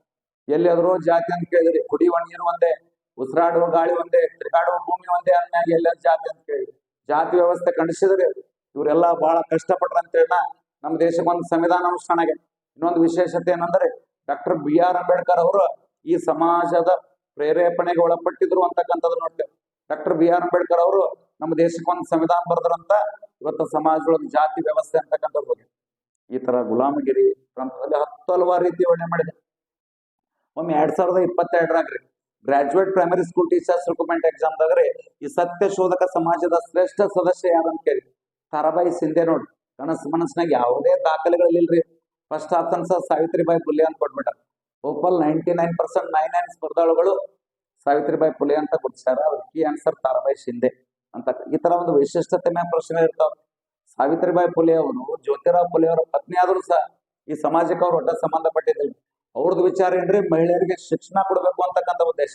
ಎಲ್ಲಿಯಾದ್ರೂ ಜಾತಿ ಅಂತ ಕೇಳಿದ್ರಿ, ಕುಡಿಯುವ ನೀರು ಒಂದೇ, ಉಸಿರಾಡುವ ಗಾಳಿ ಒಂದೇ, ತಿರುಗಾಡುವ ಭೂಮಿ ಒಂದೇ ಅಂದಾಗ ಎಲ್ಲ ಜಾತಿ ಅಂತ ಕೇಳಿದ್ರಿ. ಜಾತಿ ವ್ಯವಸ್ಥೆ ಖಂಡಿಸಿದ್ರಿ. ಇವರೆಲ್ಲ ಬಹಳ ಕಷ್ಟಪಟ್ರ ಅಂತೇಳಿ ನಮ್ಮ ದೇಶಕ್ಕೆ ಒಂದು ಸಂವಿಧಾನ ಅನುಷ್ಠಾನ ಆಗಿದೆ. ಇನ್ನೊಂದು ವಿಶೇಷತೆ ಏನಂದ್ರೆ ಡಾಕ್ಟರ್ BR ಅಂಬೇಡ್ಕರ್ ಅವರು ಈ ಸಮಾಜದ ಪ್ರೇರೇಪಣೆಗೆ ಒಳಪಟ್ಟಿದ್ರು ಅಂತಕ್ಕಂಥದ್ದು ನೋಡ್ತೇವೆ. ಡಾಕ್ಟರ್ BR ಅಂಬೇಡ್ಕರ್ ಅವರು ನಮ್ಮ ದೇಶಕ್ಕೆ ಒಂದು ಸಂವಿಧಾನ ಬರೆದ್ರಂತ ಇವತ್ತು ಸಮಾಜದೊಳಗೆ ಜಾತಿ ವ್ಯವಸ್ಥೆ ಅಂತಕ್ಕಂಥದ್ದು ಹೋಗಿ ಈ ತರ ಗುಲಾಮಗಿರಿ ಗ್ರಂಥದಲ್ಲಿ 10 ಹಲವಾರು ರೀತಿ ವರ್ಣನೆ ಮಾಡಿದೆ. ಒಮ್ಮೆ 2022 graduate primary school teachers recruitment ಎಕ್ಸಾಮ್ದಾಗ್ರಿ ಈ ಸತ್ಯ ಶೋಧಕ ಸಮಾಜದ ಶ್ರೇಷ್ಠ ಸದಸ್ಯ ಯಾರಂತ ಕೇಳಿ ತಾರಾಬಾಯಿ ಸಿಂಧೆ ನೋಡಿ. ಮನಸ್ಸಿನಾಗ ಯಾವುದೇ ದಾಖಲೆಗಳಿಲ್ರಿ. ಫಸ್ಟ್ ಆಪ್ಷನ್ಸ್ ಸಾವಿತ್ರಿಬಾಯಿ ಫುಲೆ ಅಂತ ಕೊಟ್ಬಿಟ್ಟ. ಓಪಲ್ 99% 99 ಸ್ಪರ್ಧಾಳುಗಳು ಸಾವಿತ್ರಿಬಾಯಿ ಫುಲೆ ಅಂತ ಗುರುತಿಸ್ಯಾರ. ಅವ್ರ ಕೀ ಆನ್ಸರ್ ತಾರಾಬಾಯಿ ಶಿಂದೆ ಅಂತ. ಈ ತರ ಒಂದು ವಿಶಿಷ್ಟತೆ ಮೇಲೆ ಪ್ರಶ್ನೆ ಇರ್ತಾವ. ಸಾವಿತ್ರಿಬಾಯಿ ಫುಲೆ ಅವರು ಜ್ಯೋತಿರಾವ್ ಫುಲೆ ಅವರ ಪತ್ನಿ ಆದ್ರೂ ಸಹ ಈ ಸಮಾಜಕ್ಕೆ ಅವ್ರು ಒಟ್ಟ ಸಂಬಂಧಪಟ್ಟಿದ್ದಿಲ್ಲ. ಅವ್ರದ್ದು ವಿಚಾರ ಏನ್ರಿ, ಮಹಿಳೆಯರಿಗೆ ಶಿಕ್ಷಣ ಕೊಡಬೇಕು ಅಂತಕ್ಕಂಥ ಉದ್ದೇಶ.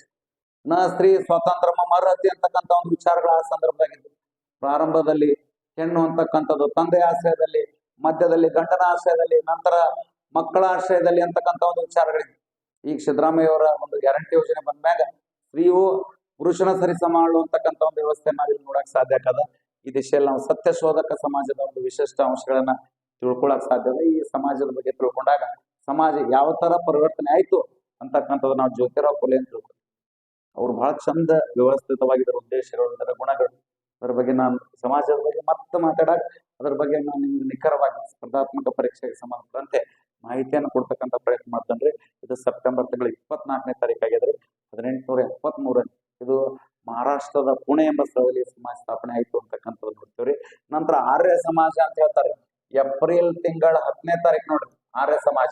ಸ್ತ್ರೀ ಸ್ವಾತಂತ್ರ್ಯ ಮರತಿ ಅಂತಕ್ಕಂಥ ಒಂದು ವಿಚಾರಗಳ ಆ ಸಂದರ್ಭದಾಗಿದ್ದು. ಪ್ರಾರಂಭದಲ್ಲಿ ಹೆಣ್ಣು ಅಂತಕ್ಕಂಥದ್ದು ತಂದೆಯ ಆಶ್ರಯದಲ್ಲಿ, ಮಧ್ಯದಲ್ಲಿ ಗಂಡನ ಆಶ್ರಯದಲ್ಲಿ, ನಂತರ ಮಕ್ಕಳ ಆಶ್ರಯದಲ್ಲಿ ಅಂತಕ್ಕಂಥ ಒಂದು ವಿಚಾರಗಳಿದೆ. ಈಗ ಸಿದ್ದರಾಮಯ್ಯ ಅವರ ಒಂದು ಗ್ಯಾರಂಟಿ ಯೋಜನೆ ಬಂದ್ಮ್ಯಾಗ ಸ್ತ್ರೀಯು ಪುರುಷನ ಸರಿಸಮ ಅಂತಕ್ಕಂಥ ಒಂದು ವ್ಯವಸ್ಥೆ ನಾವಿಲ್ಲಿ ನೋಡಕ್ ಸಾಧ್ಯ ಆಗದ. ಈ ದಿಶೆಯಲ್ಲಿ ನಾವು ಸತ್ಯ ಶೋಧಕ ಸಮಾಜದ ಒಂದು ವಿಶಿಷ್ಟ ಅಂಶಗಳನ್ನ ತಿಳ್ಕೊಳಕ್ ಸಾಧ್ಯ ಇದೆ. ಈ ಸಮಾಜದ ಬಗ್ಗೆ ತಿಳ್ಕೊಂಡಾಗ ಸಮಾಜ ಯಾವ ತರ ಪರಿವರ್ತನೆ ಆಯ್ತು ಅಂತಕ್ಕಂಥದ್ದು ನಾವು ಜ್ಯೋತಿರಾವ್ ಫುಲೆ ಅಂತ ತಿಳ್ಕೊತೀವಿ. ಅವ್ರು ಬಹಳ ಚಂದ ವ್ಯವಸ್ಥಿತವಾಗಿದ್ದರ ಉದ್ದೇಶಗಳು, ಅದರ ಗುಣಗಳು, ಅದರ ಬಗ್ಗೆ ನಾನು ಸಮಾಜದ ಬಗ್ಗೆ ಮತ್ತೆ ಮಾತಾಡಕ್ ಅದ್ರ ಬಗ್ಗೆ ನಾನು ನಿಮ್ಗೆ ನಿಖರವಾಗಿ ಸ್ಪರ್ಧಾತ್ಮಕ ಪರೀಕ್ಷೆಗೆ ಸಂಬಂಧಪಟ್ಟಂತೆ ಮಾಹಿತಿಯನ್ನು ಕೊಡ್ತಕ್ಕಂಥ ಪ್ರಯತ್ನ ಮಾಡ್ತೇನ್ರಿ. ಇದು ಸೆಪ್ಟೆಂಬರ್ ತಿಂಗಳ 24ನೇ ತಾರೀಕು ಆಗಿದ್ರಿ 1873. ಇದು ಮಹಾರಾಷ್ಟ್ರದ ಪುಣೆ ಎಂಬ ಸ್ಥಳದಲ್ಲಿ ಸಮಾಜ ಸ್ಥಾಪನೆ ಆಯ್ತು ಅಂತಕ್ಕಂಥದ್ದು ನೋಡ್ತೀವ್ರಿ. ನಂತರ ಆರ್ಯ ಸಮಾಜ ಅಂತ ಹೇಳ್ತಾರೆ. ಏಪ್ರಿಲ್ ತಿಂಗಳ 10ನೇ ತಾರೀಕು ನೋಡ್ರಿ ಆರ್ಯ ಸಮಾಜ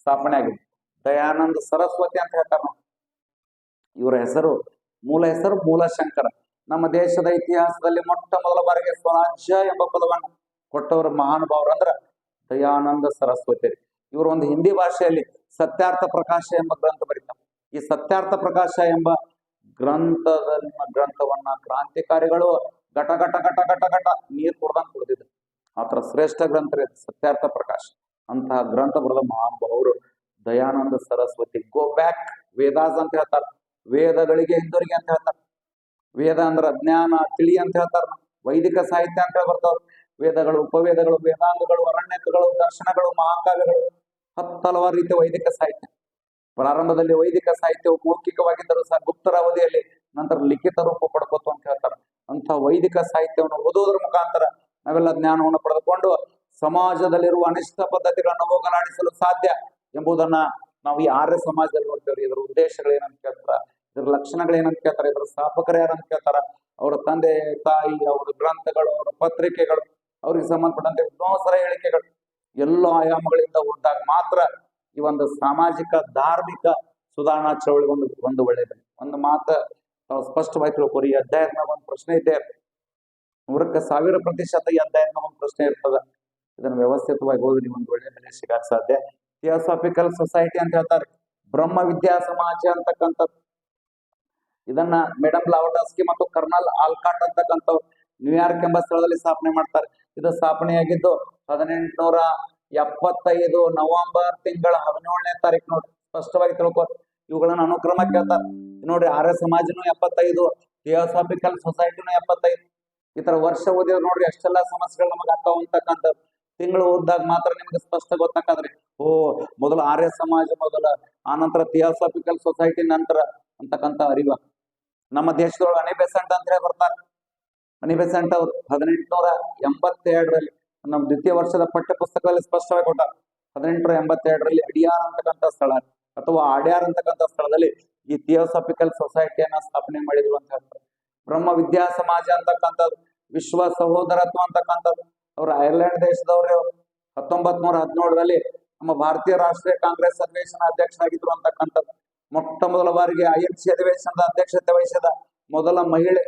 ಸ್ಥಾಪನೆ ಆಗಿದೆ. ದಯಾನಂದ ಸರಸ್ವತಿ ಅಂತ ಹೇಳ್ತಾರೆ ನೋಡಿ. ಇವರ ಮೂಲ ಹೆಸರು ಮೂಲಶಂಕರ. ನಮ್ಮ ದೇಶದ ಇತಿಹಾಸದಲ್ಲಿ ಮೊಟ್ಟ ಮೊದಲ ಬಾರಿಗೆ ಸ್ವರಾಜ್ಯ ಎಂಬ ಪದವನ್ನು ಕೊಟ್ಟವರು ಮಹಾನುಭಾವರು ಅಂದ್ರ ದಯಾನಂದ ಸರಸ್ವತಿ. ಇವರು ಒಂದು ಹಿಂದಿ ಭಾಷೆಯಲ್ಲಿ ಸತ್ಯಾರ್ಥ ಪ್ರಕಾಶ ಎಂಬ ಗ್ರಂಥ ಬರೀತಾರೆ. ಈ ಸತ್ಯಾರ್ಥ ಪ್ರಕಾಶ ಎಂಬ ಗ್ರಂಥವನ್ನ ಕ್ರಾಂತಿಕಾರಿಗಳು ಘಟ ಘಟ ಘಟ ಘಟ ಘಟ ನೀರು ಕುಡ್ದಂಗೆ ಕುಡಿದಿದ್ರು. ಆತರ ಶ್ರೇಷ್ಠ ಗ್ರಂಥ ರೀ ಸತ್ಯಾರ್ಥ ಪ್ರಕಾಶ. ಅಂತಹ ಗ್ರಂಥ ಬರೆದ ಮಹಾನುಭಾವರು Dayananda Saraswati. Go back Vedas ಅಂತ ಹೇಳ್ತಾರೆ. ವೇದಗಳಿಗೆ ಹಿಂದೂರಿಗೆ ಅಂತ ಹೇಳ್ತಾರೆ. ವೇದ ಅಂದ್ರ ಅಜ್ಞಾನ ತಿಳಿ ಅಂತ ಹೇಳ್ತಾರೆ. ವೈದಿಕ ಸಾಹಿತ್ಯ ಅಂತ ಬರ್ತಾವ. ವೇದಗಳು, ಉಪವೇದಗಳು, ವೇದಾಂಗಗಳು, ಅರಣ್ಯಕಗಳು, ದರ್ಶನಗಳು, ಮಹಾಕಾವ್ಯಗಳು, 10 ಹಲವಾರು ರೀತಿಯ ವೈದಿಕ ಸಾಹಿತ್ಯ. ಪ್ರಾರಂಭದಲ್ಲಿ ವೈದಿಕ ಸಾಹಿತ್ಯವು ಮೌಖಿಕವಾಗಿದ್ದರೂ ಸಹ ಗುಪ್ತರ ಅವಧಿಯಲ್ಲಿ ನಂತರ ಲಿಖಿತ ರೂಪ ಪಡ್ಕೋತು ಅಂತ ಹೇಳ್ತಾರೆ. ಅಂತ ವೈದಿಕ ಸಾಹಿತ್ಯವನ್ನು ಓದುವುದರ ಮುಖಾಂತರ ನಾವೆಲ್ಲ ಜ್ಞಾನವನ್ನು ಪಡೆದುಕೊಂಡು ಸಮಾಜದಲ್ಲಿರುವ ಅನಿಷ್ಟ ಪದ್ಧತಿಗಳನ್ನು ಹೋಗಲಾಡಿಸಲು ಸಾಧ್ಯ ಎಂಬುದನ್ನ ನಾವು ಈ ಆರ್ಯ ಸಮಾಜದಲ್ಲಿ ನೋಡ್ತೇವೆ. ಇದರ ಉದ್ದೇಶಗಳು ಏನಂತ ಕೇಳ್ತಾರ, ಇದರ ಲಕ್ಷಣಗಳು ಏನಂತ ಕೇಳ್ತಾರೆ, ಇದರ ಸ್ಥಾಪಕರು ಯಾರಂತ ಕೇಳ್ತಾರ, ಅವರ ತಂದೆ ತಾಯಿ, ಅವರ ಗ್ರಂಥಗಳು, ಅವರ ಪತ್ರಿಕೆಗಳು, ಅವ್ರಿಗೆ ಸಂಬಂಧಪಟ್ಟಂತೆ ವಿದ್ವಾಂಸರ ಹೇಳಿಕೆಗಳು ಎಲ್ಲ ಆಯಾಮಗಳಿಂದ ಓದಿದಾಗ ಮಾತ್ರ ಈ ಒಂದು ಸಾಮಾಜಿಕ ಧಾರ್ಮಿಕ ಸುಧಾರಣಾ ಚಳವಳಿ ಒಂದು ಒಳ್ಳೆಯದು. ಒಂದು ಮಾತ ನಾವು ಸ್ಪಷ್ಟವಾಗಿ ತಿಳ್ಕೊರಿ. ಈ ಅಧ್ಯಾಯದ ಒಂದು ಪ್ರಶ್ನೆ ಇದ್ದೇ ಇರ್ತದೆ. 100% ಈ ಅಧ್ಯಾಯದ ಒಂದು ಪ್ರಶ್ನೆ ಇರ್ತದ. ಇದನ್ನ ವ್ಯವಸ್ಥಿತವಾಗಿ ಓದಿ ಒಂದು ಒಳ್ಳೆ ಬೆಲೆ ಸಿಗಕ್ ಸಾಧ್ಯ. ಥಿಯೋಸಾಫಿಕಲ್ ಸೊಸೈಟಿ ಅಂತ ಹೇಳ್ತಾರೆ. ಬ್ರಹ್ಮ ವಿದ್ಯಾ ಸಮಾಜ ಅಂತಕ್ಕಂಥದ್ದು. ಇದನ್ನ ಮೇಡಮ್ ಲಾವಟಸ್ಕಿ ಮತ್ತು ಕರ್ನಲ್ ಆಲ್ಕಾಟ್ ಅಂತಕ್ಕಂಥವ್ರು ನ್ಯೂಯಾರ್ಕ್ ಎಂಬ ಸ್ಥಳದಲ್ಲಿ ಸ್ಥಾಪನೆ ಮಾಡ್ತಾರೆ. ಇದು ಸ್ಥಾಪನೆಯಾಗಿದ್ದು 1875 ನವೆಂಬರ್ ತಿಂಗಳ 17ನೇ ತಾರೀಕು ನೋಡಿ. ಸ್ಪಷ್ಟವಾಗಿ ತಿಳ್ಕೊ. ಇವುಗಳನ್ನ ಅನುಕ್ರಮ ಕೇಳ್ತಾರೆ ನೋಡ್ರಿ. ಆರ್ಯ ಸಮಾಜನು 75, ಥಿಯೋಸಾಫಿಕಲ್ ಸೊಸೈಟಿನೂ 75. ಈ ತರ ವರ್ಷ ಓದಿದ್ರೆ ನೋಡ್ರಿ ಎಷ್ಟೆಲ್ಲಾ ಸಮಸ್ಯೆಗಳು ನಮಗೆ ಆಗ್ತಾವ ಅಂತಕ್ಕಂಥದ್ದು. ತಿಂಗಳು ಓದಿದಾಗ ಮಾತ್ರ ನಿಮ್ಗೆ ಸ್ಪಷ್ಟ ಗೊತ್ತಾಕದ್ರಿ. ಮೊದಲ ಆರ್ಯ ಸಮಾಜ ಮೊದಲ, ಆನಂತರ ಥಿಯೋಸಾಫಿಕಲ್ ಸೊಸೈಟಿ ನಂತರ ಅಂತಕ್ಕಂಥ ಅರಿವ. ನಮ್ಮ ದೇಶದೊಳಗೆ ಅನಿ ಬೆಸೆಂಟ್ ಅಂತ ಹೇಳಿ ಬರ್ತಾರೆ. ಅನಿ ಬೆಸೆಂಟ್ ಅವರು 1882 ನಮ್ಮ ದ್ವಿತೀಯ ವರ್ಷದ ಪಠ್ಯ ಪುಸ್ತಕದಲ್ಲಿ ಸ್ಪಷ್ಟವಾಗಿ ಕೊಟ್ಟ. 1882 ಅಡಿಯಾರ್ ಅಂತಕ್ಕಂಥ ಸ್ಥಳ ಅಥವಾ ಆಡ್ಯಾರ್ ಅಂತಕ್ಕಂಥ ಸ್ಥಳದಲ್ಲಿ ಈ ಥಿಯೋಸಾಫಿಕಲ್ ಸೊಸೈಟಿಯನ್ನ ಸ್ಥಾಪನೆ ಮಾಡಿದ್ರು ಅಂತ ಹೇಳ್ತಾರೆ. ಬ್ರಹ್ಮ ವಿದ್ಯಾ ಸಮಾಜ ಅಂತಕ್ಕಂಥದ್ದು, ವಿಶ್ವ ಸಹೋದರತ್ವ ಅಂತಕ್ಕಂಥದ್ದು. ಅವ್ರು ಐರ್ಲೆಂಡ್ ದೇಶದವ್ರು 1917 ನಮ್ಮ ಭಾರತೀಯ ರಾಷ್ಟ್ರೀಯ ಕಾಂಗ್ರೆಸ್ ಅಧಿವೇಶನ ಅಧ್ಯಕ್ಷರಾಗಿದ್ರು ಅಂತಕ್ಕಂಥದ್ದು. ಮೊಟ್ಟ ಮೊದಲ ಬಾರಿಗೆ INC ಅಧಿವೇಶನದ ಅಧ್ಯಕ್ಷತೆ ವಹಿಸಿದ ಮೊದಲ ಮಹಿಳೆ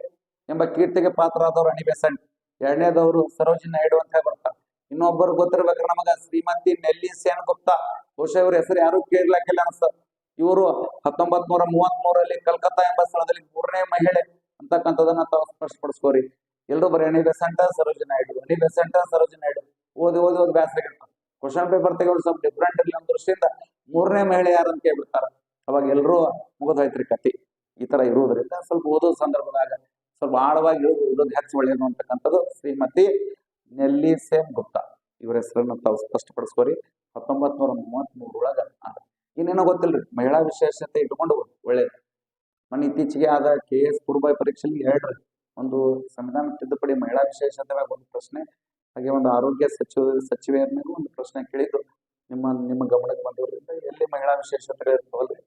ಎಂಬ ಕೀರ್ತಿಗೆ ಪಾತ್ರರಾದವರು ಅನಿ ಬೆಸೆಂಟ್. ಎರಡನೇದವರು ಸರೋಜಿನಿ ನಾಯ್ಡು ಅಂತ ಹೇಳಿ ಬರ್ತಾರೆ. ಇನ್ನೊಬ್ಬರು ಗೊತ್ತಿರ್ಬೇಕ್ರೆ ನಮಗ ಶ್ರೀಮತಿ ನೆಲ್ಲಿ ಸೇನ್ ಗುಪ್ತಾ, ಬಹುಶಃ ಇವ್ರ ಹೆಸರು ಯಾರು ಕೇಳಲಾಕಿಲ್ಲ ಅನ್ಸುತ್ತೆ. ಇವರು 1933 ಕಲ್ಕತ್ತಾ ಎಂಬ ಸ್ಥಳದಲ್ಲಿ 3ನೇ ಮಹಿಳೆ ಅಂತಕ್ಕಂಥದನ್ನ ತಾವು ಸ್ಪಷ್ಟಪಡಿಸ್ಕೋರಿ. ಎಲ್ಲರೂ ಬರೀ ಅನಿ ಬೆಸೆಂಟ್ ಸರೋಜಿನಿ ನಾಯ್ಡು, ಅನಿ ಬೆಸೆಂಟ್ ಸರೋಜಿನಿ ನಾಯ್ಡು ಓದಿ ಓದಿ ಓದಿ ಬ್ಯಾಸರ ಆಗಿರ್ತಾರೆ. ಕ್ವಶನ್ ಪೇಪರ್ ತೆಗೆದು ಸ್ವಲ್ಪ ಡಿಫ್ರೆಂಟ್ ಇರಲಿ ಅನ್ನೋ ದೃಷ್ಟಿಯಿಂದ 3ನೇ ಮಹಿಳೆ ಯಾರು ಅಂತ ಕೇಳ್ಬಿಡ್ತಾರ. ಅವಾಗ ಎಲ್ಲರೂ ಮುಗಿದೋಯ್ತ್ರಿ ಕತಿ. ಈ ತರ ಇರುವುದರಿಂದ ಸ್ವಲ್ಪ ಓದೋ ಸಂದರ್ಭದಾಗ ಸ್ವಲ್ಪ ಆಳವಾಗಿ ಓದೋದು ಹೆಚ್ಚು ಒಳ್ಳೆಯದು ಅಂತಕ್ಕಂಥದ್ದು ಶ್ರೀಮತಿ ನೆಲ್ಲಿ ಸೇನ್ ಗುಪ್ತಾ ಇವರ ಹೆಸರನ್ನು ತಾವು ಸ್ಪಷ್ಟಪಡಿಸ್ಕೋರಿ. 1933 ಇನ್ನೇನೋ ಗೊತ್ತಿಲ್ರಿ, ಮಹಿಳಾ ವಿಶೇಷತೆ ಇಟ್ಕೊಂಡು ಒಳ್ಳೇದು. ಮೊನ್ನೆ ಇತ್ತೀಚೆಗೆ ಆದ KS ಪೂರ್ವ ಪರೀಕ್ಷೆಯಲ್ಲಿ ಹೇಳ್ರಿ, ಒಂದು ಸಂವಿಧಾನ ತಿದ್ದುಪಡಿ ಮಹಿಳಾ ವಿಶೇಷತೆ ಒಂದು ಪ್ರಶ್ನೆ, ಹಾಗೆ ಒಂದು ಆರೋಗ್ಯ ಸಚಿವೆಯರ ಮೇಲೆ ಒಂದು ಪ್ರಶ್ನೆ ಕೇಳಿದ್ದು ನಿಮ್ಮ ಗಮನಕ್ಕೆ ಬಂದಿರೋದ್ರಿಂದ ಎಲ್ಲಿ ಮಹಿಳಾ ವಿಶೇಷತೆ ಇರ್ತವಲ್ರಿ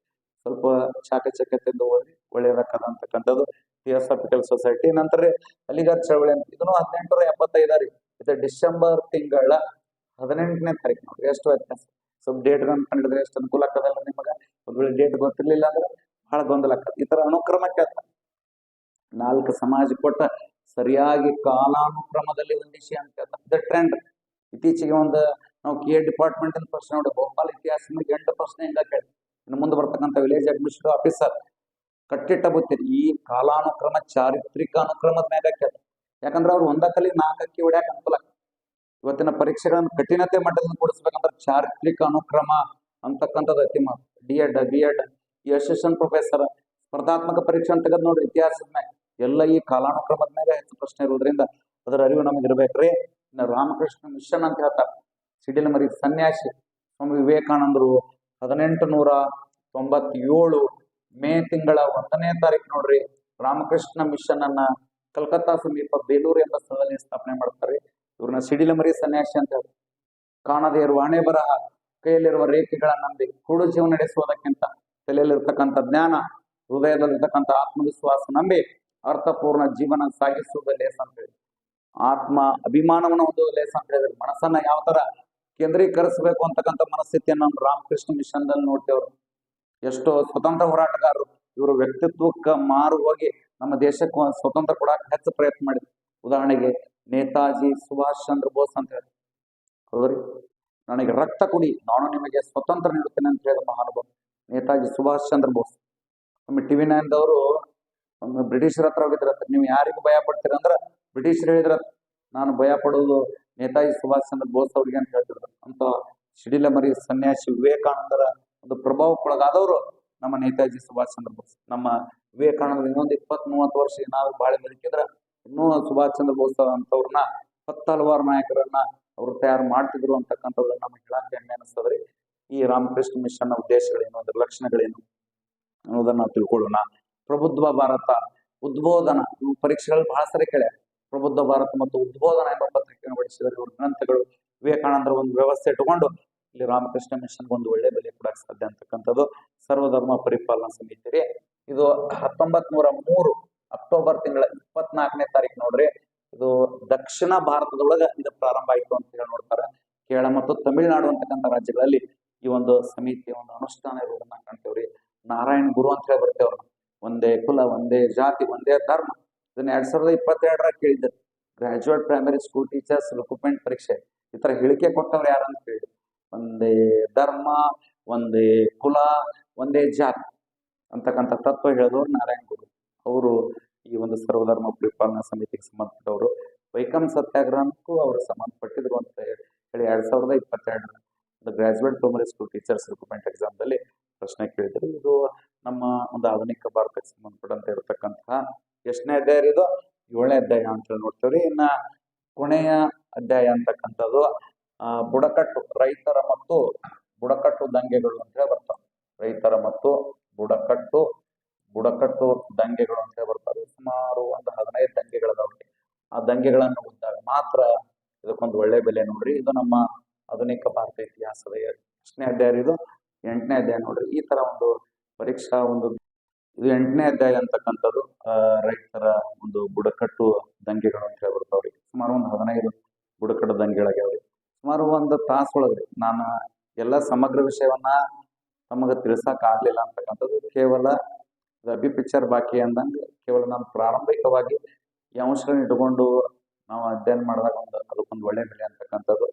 ಸ್ವಲ್ಪ ಚಾಕಚಕ್ಯತೆಯಿಂದ ಓದಿ ಒಳ್ಳೆಯದಕ್ಕದ ಅಂತಕ್ಕಂಥದ್ದು. ಥಿಯೋಸಾಫಿಕಲ್ ಸೊಸೈಟಿ ನಂತರ ಅಲಿಗಢ ಚಳವಳಿ ಅಂತ ಇದನ್ನು 1875 ಇದು ಡಿಸೆಂಬರ್ ತಿಂಗಳ 18ನೇ ತಾರೀಕು ನೋಡಿ. ಎಷ್ಟು ವ್ಯತ್ಯಾಸ, ಸ್ವಲ್ಪ ಡೇಟ್ ಕಂಡಿಡಿದ್ರೆ ಎಷ್ಟು ಅನುಕೂಲ ಆಗ್ತದಲ್ಲ ನಿಮಗ. ಒಂದ್ ವೇಳೆ ಡೇಟ್ ಗೊತ್ತಿರ್ಲಿಲ್ಲ ಅಂದ್ರೆ ಬಹಳ ಗೊಂದಲ ಆಗ್ತದೆ. ಈ ತರ ಅನುಕ್ರಮಕ್ಕೆ 4 ಸಮಾಜ ಕೊಟ್ಟ ಸರಿಯಾಗಿ ಕಾಲಾನುಕ್ರಮದಲ್ಲಿ ಹೊಂದಿಸಿ ಅಂತ ಟ್ರೆಂಡ್. ಇತ್ತೀಚೆಗೆ ಒಂದು ನಾವು KA ಡಿಪಾರ್ಟ್ಮೆಂಟ್ ಅಂತ ಪ್ರಶ್ನೆ ನೋಡಿ, ಭೋಪಾಲ್ ಇತಿಹಾಸ 8 ಪ್ರಶ್ನೆ ಹಿಂಗ ಕೇಳಿ. ಇನ್ನು ಮುಂದೆ ಬರ್ತಕ್ಕಂಥ ವಿಲೇಜ್ ಅಡ್ಮಿನಿಸ್ಟ್ರೇಟಿವ್ ಆಫೀಸರ್ ಕಟ್ಟಿಟ್ಟ ಬುತ್ತಿ ಈ ಕಾಲಾನುಕ್ರಮ ಚಾರಿತ್ರಿಕ ಅನುಕ್ರಮದ ಮೇಲೆ ಕೇಳಿ. ಯಾಕಂದ್ರೆ ಅವ್ರು 1 4 ಹೊಡ್ಯಾಕ ಅನುಕೂಲ. ಇವತ್ತಿನ ಪರೀಕ್ಷೆಗಳನ್ನು ಕಠಿಣತೆ ಮಟ್ಟದಿಂದ ಕೊಡಿಸ್ಬೇಕಂದ್ರೆ ಚಾರಿತ್ರಿಕ ಅನುಕ್ರಮ ಅಂತಕ್ಕಂಥದ್ದು ಅತಿ ಮಾತು. D.Ed B.Ed ಈ ಅಸಿಸ್ಟೆಂಟ್ ಪ್ರೊಫೆಸರ್ ಸ್ಪರ್ಧಾತ್ಮಕ ಪರೀಕ್ಷೆ ಅಂತ ತೆಗೆದು ನೋಡ್ರಿ, ಇತಿಹಾಸದ ಮೇಲೆ ಎಲ್ಲ ಈ ಕಾಲಾನುಕ್ರಮದ ಮೇಲೆ ಹೆಚ್ಚು ಪ್ರಶ್ನೆ ಇರುವುದರಿಂದ ಅದರ ಅರಿವು ನಮಗೆ ಇರ್ಬೇಕ್ರಿ. ಇನ್ನು ರಾಮಕೃಷ್ಣ ಮಿಷನ್ ಅಂತ ಹೇಳ್ತಾರೆ, ಸಿಡಿಲಮರಿ ಸನ್ಯಾಸಿ ಸ್ವಾಮಿ ವಿವೇಕಾನಂದರು 1897 ಮೇ ತಿಂಗಳ 1ನೇ ತಾರೀಕು ನೋಡ್ರಿ ರಾಮಕೃಷ್ಣ ಮಿಷನ್ ಅನ್ನ ಕಲ್ಕತ್ತಾ ಸಮೀಪ ಬೇಲೂರು ಎಂಬ ಸ್ಥಳದಲ್ಲಿ ಸ್ಥಾಪನೆ ಮಾಡ್ತಾರೆ. ಇವ್ರನ್ನ ಸಿಡಿಲಮರಿ ಸನ್ಯಾಸಿ ಅಂತ ಹೇಳ್ತಾರೆ. ಕಾಣದೇ ಇರುವ ಹಣೆ ಬರಹ, ಕೈಯಲ್ಲಿರುವ ರೇಖೆಗಳನ್ನ ನಂಬಿ ಕೂಡು ಜೀವನ ನಡೆಸುವುದಕ್ಕಿಂತ ತಲೆಯಲ್ಲಿರ್ತಕ್ಕಂಥ ಜ್ಞಾನ, ಹೃದಯದಲ್ಲಿರ್ತಕ್ಕಂಥ ಆತ್ಮವಿಶ್ವಾಸ ನಂಬಿ ಅರ್ಥಪೂರ್ಣ ಜೀವನ ಸಾಗಿಸುವುದು ಲೇಸ ಅಂತ ಹೇಳಿ, ಆತ್ಮ ಅಭಿಮಾನವನ್ನು ಹೊಂದುವುದು ಲೇಸ ಅಂತ ಹೇಳಿದ್ರೆ ಮನಸ್ಸನ್ನ ಯಾವ ತರ ಕೇಂದ್ರೀಕರಿಸಬೇಕು ಅಂತಕ್ಕಂಥ ಮನಸ್ಥಿತಿಯನ್ನು ನಾವು ರಾಮಕೃಷ್ಣ ಮಿಷನ್ದಲ್ಲಿ ನೋಡ್ತೇವ್ರು. ಎಷ್ಟೋ ಸ್ವತಂತ್ರ ಹೋರಾಟಗಾರರು ಇವರು ವ್ಯಕ್ತಿತ್ವಕ್ಕೆ ಮಾರು ಹೋಗಿ ನಮ್ಮ ದೇಶಕ್ಕೆ ಸ್ವತಂತ್ರ ಕೊಡಕ್ಕೆ ಹೆಚ್ಚು ಪ್ರಯತ್ನ ಮಾಡಿದ್ರು. ಉದಾಹರಣೆಗೆ ನೇತಾಜಿ ಸುಭಾಷ್ ಚಂದ್ರ ಬೋಸ್ ಅಂತ ಹೇಳಿ, ಹೌದ್ರಿ, ನನಗೆ ರಕ್ತ ಕುಡಿ ನಾನು ನಿಮಗೆ ಸ್ವತಂತ್ರ ನೀಡುತ್ತೇನೆ ಅಂತ ಹೇಳಿದ ಮಹಾನುಭಾವ ನೇತಾಜಿ ಸುಭಾಷ್ ಚಂದ್ರ ಬೋಸ್. ಒಮ್ಮೆ TV9 ದವರು ಒಮ್ಮೆ ಬ್ರಿಟಿಷರ ಹತ್ರ ಹೋಗಿದ್ರತ್ತ, ನೀವು ಯಾರಿಗೂ ಭಯ ಪಡ್ತೀರ ಅಂದ್ರೆ ಬ್ರಿಟಿಷರು ಹೇಳಿದ್ರ, ನಾನು ಭಯ ಪಡೋದು ನೇತಾಜಿ ಸುಭಾಷ್ ಚಂದ್ರ ಬೋಸ್ ಅವ್ರಿಗೆ ಅಂತ ಹೇಳ್ತಿದ್ರು. ಅಂತ ಸಿಡಿಲಮರಿ ಸನ್ಯಾಸಿ ವಿವೇಕಾನಂದರ ಒಂದು ಪ್ರಭಾವಕ್ಕೊಳಗಾದವರು ನಮ್ಮ ನೇತಾಜಿ ಸುಭಾಷ್ ಚಂದ್ರ ಬೋಸ್. ನಮ್ಮ ವಿವೇಕಾನಂದ ಇನ್ನೊಂದು 20-30 ವರ್ಷ ಏನಾದ್ರು ಬಾಳೆ ಬದುಕಿದ್ರೆ ಇನ್ನೂ ಸುಭಾಷ್ ಚಂದ್ರ ಬೋಸ್ ಅಂತವ್ರನ್ನ 10 ಹಲವಾರು ನಾಯಕರನ್ನ ಅವರು ತಯಾರು ಮಾಡ್ತಿದ್ರು ಅಂತಕ್ಕಂಥದ್ದು ನಮಗೆ ಹೇಳಕ್ಕೆ ಹೆಮ್ಮೆ ಅನಿಸ್ತದ್ರಿ. ಈ ರಾಮಕೃಷ್ಣ ಮಿಷನ್ ಉದ್ದೇಶಗಳೇನು, ಅದರ ಲಕ್ಷಣಗಳೇನು ಅನ್ನೋದನ್ನ ನಾವು ತಿಳ್ಕೊಳ್ಳೋಣ. ಪ್ರಬುದ್ಧ ಭಾರತ, ಉದ್ಬೋಧನ, ಇವು ಪರೀಕ್ಷೆಗಳು ಬಹಳ ಸರಿ ಕೇಳ್ಯಾರ. ಪ್ರಬುದ್ಧ ಭಾರತ ಮತ್ತು ಉದ್ಬೋಧನ ಎಂಬ ಪತ್ರಿಕೆಯನ್ನು ಹೊರಡಿಸಿದರೆ ಇವ್ರ ಗ್ರಂಥಗಳು ವಿವೇಕಾನಂದರ ಒಂದು ವ್ಯವಸ್ಥೆ ಇಟ್ಟುಕೊಂಡು ಇಲ್ಲಿ ರಾಮಕೃಷ್ಣ ಮಿಷನ್ ಒಂದು ಒಳ್ಳೆ ಬೆಲೆ ಕೊಡಕ್ಕೆ ಸಾಧ್ಯ ಅಂತಕ್ಕಂಥದ್ದು. ಸರ್ವಧರ್ಮ ಪರಿಪಾಲನಾ ಸಮಿತಿ ರೀ, ಇದು 1903 ಅಕ್ಟೋಬರ್ ತಿಂಗಳ 24ನೇ ತಾರೀಕು ನೋಡ್ರಿ. ಇದು ದಕ್ಷಿಣ ಭಾರತದೊಳಗ ಇದು ಪ್ರಾರಂಭ ಆಯಿತು ಅಂತ ಹೇಳಿ ನೋಡ್ತಾರೆ. ಕೇರಳ ಮತ್ತು ತಮಿಳುನಾಡು ಅಂತಕ್ಕಂಥ ರಾಜ್ಯಗಳಲ್ಲಿ ಈ ಒಂದು ಸಮಿತಿಯ ಒಂದು ಅನುಷ್ಠಾನ ಇರುವುದನ್ನ ಕಾಣ್ತೇವ್ರಿ. ನಾರಾಯಣ್ ಗುರು ಅಂತ ಹೇಳಿ ಬರ್ತೇವ್ರ, ಒಂದೇ ಕುಲ, ಒಂದೇ ಜಾತಿ, ಒಂದೇ ಧರ್ಮ. ಇದನ್ನ 2022 ಕೇಳಿದ್ದರು. Graduate primary school teachers recruitment ಪರೀಕ್ಷೆ ಈ ತರ ಹೇಳಿಕೆ ಕೊಟ್ಟವ್ರು ಯಾರಂತ ಕೇಳಿ, ಒಂದೇ ಧರ್ಮ, ಒಂದೇ ಕುಲ, ಒಂದೇ ಜಾತಿ ಅಂತಕ್ಕಂಥ ತತ್ವ ಹೇಳಿದವರು ನಾರಾಯಣ್ ಗುರು. ಅವರು ಈ ಒಂದು ಸರ್ವಧರ್ಮ ಪರಿಪಾಲನಾ ಸಮಿತಿಗೆ ಸಂಬಂಧಪಟ್ಟವರು. ವೈಕಂ ಸತ್ಯಾಗ್ರಹಕ್ಕೂ ಅವರು ಸಂಬಂಧಪಟ್ಟಿದ್ರು ಅಂತ ಹೇಳಿ 2022 graduate primary school teachers recruitment ಎಕ್ಸಾಮ್ದಲ್ಲಿ ಪ್ರಶ್ನೆ ಕೇಳಿದ್ರು. ಇದು ನಮ್ಮ ಒಂದು ಆಧುನಿಕ ಭಾರತಕ್ಕೆ ಸಂಬಂಧಪಟ್ಟಂತೆ ಇರತಕ್ಕಂತಹ ಎಷ್ಟನೇ ಅಧ್ಯಾಯ ಇದು? 7ನೇ ಅಧ್ಯಾಯ ಅಂತ ಹೇಳಿ ನೋಡ್ತೇವ್ರಿ. ಇನ್ನ ಕೊನೆಯ ಅಧ್ಯಾಯ ಅಂತಕ್ಕಂಥದ್ದು ಬುಡಕಟ್ಟು, ರೈತರ ಮತ್ತು ಬುಡಕಟ್ಟು ದಂಗೆಗಳು ಅಂತ ಹೇಳಿ ಬರ್ತಾವೆ. ರೈತರ ಮತ್ತು ಬುಡಕಟ್ಟು ದಂಗೆಗಳು ಅಂತ ಹೇಳಿ ಬರ್ತಾರೆ. ಸುಮಾರು ಒಂದು 15 ದಂಗೆಗಳದವ್ರಿಗೆ. ಆ ದಂಗೆಗಳನ್ನು ಓದಿದಾಗ ಮಾತ್ರ ಇದಕ್ಕೊಂದು ಒಳ್ಳೆ ಬೆಲೆ ನೋಡ್ರಿ. ಇದು ನಮ್ಮ ಆಧುನಿಕ ಭಾರತ ಇತಿಹಾಸದ 8ನೇ ಅಧ್ಯಾಯ. ಇದು 8ನೇ ಅಧ್ಯಾಯ ನೋಡ್ರಿ. ಈ ತರ ಒಂದು ಪರೀಕ್ಷಾ ಒಂದು ಇದು 8ನೇ ಅಧ್ಯಾಯ ಅಂತಕ್ಕಂಥದ್ದು ರೈತರ ಒಂದು ಬುಡಕಟ್ಟು ದಂಗೆಗಳು ಅಂತ ಹೇಳಿ ಬರ್ತಾವ್ರಿ. ಸುಮಾರು ಒಂದು 15 ಬುಡಕಟ್ಟು ದಂಗೆಗಳಾಗ್ಯಾವ್ರಿ. ಸುಮಾರು ಒಂದು ತಾಸೊಳಗ್ರಿ ನಾನು ಎಲ್ಲ ಸಮಗ್ರ ವಿಷಯವನ್ನ ತಮಗೆ ತಿಳಿಸಕ್ ಆಗ್ಲಿಲ್ಲ ಅಂತಕ್ಕಂಥದ್ದು. ಕೇವಲ ಅಭಿ ಪಿಕ್ಚರ್ ಬಾಕಿ ಅಂದಂಗೆ ಕೇವಲ ನಾನು ಪ್ರಾರಂಭಿಕವಾಗಿ ಈ ಅಂಶಗಳನ್ನ ಇಟ್ಕೊಂಡು ನಾವು ಅಧ್ಯಯನ ಮಾಡಿದಾಗ ಅದಕ್ಕೊಂದು ಒಳ್ಳೆ ಬೆಲೆ ಅಂತಕ್ಕಂಥದ್ದು.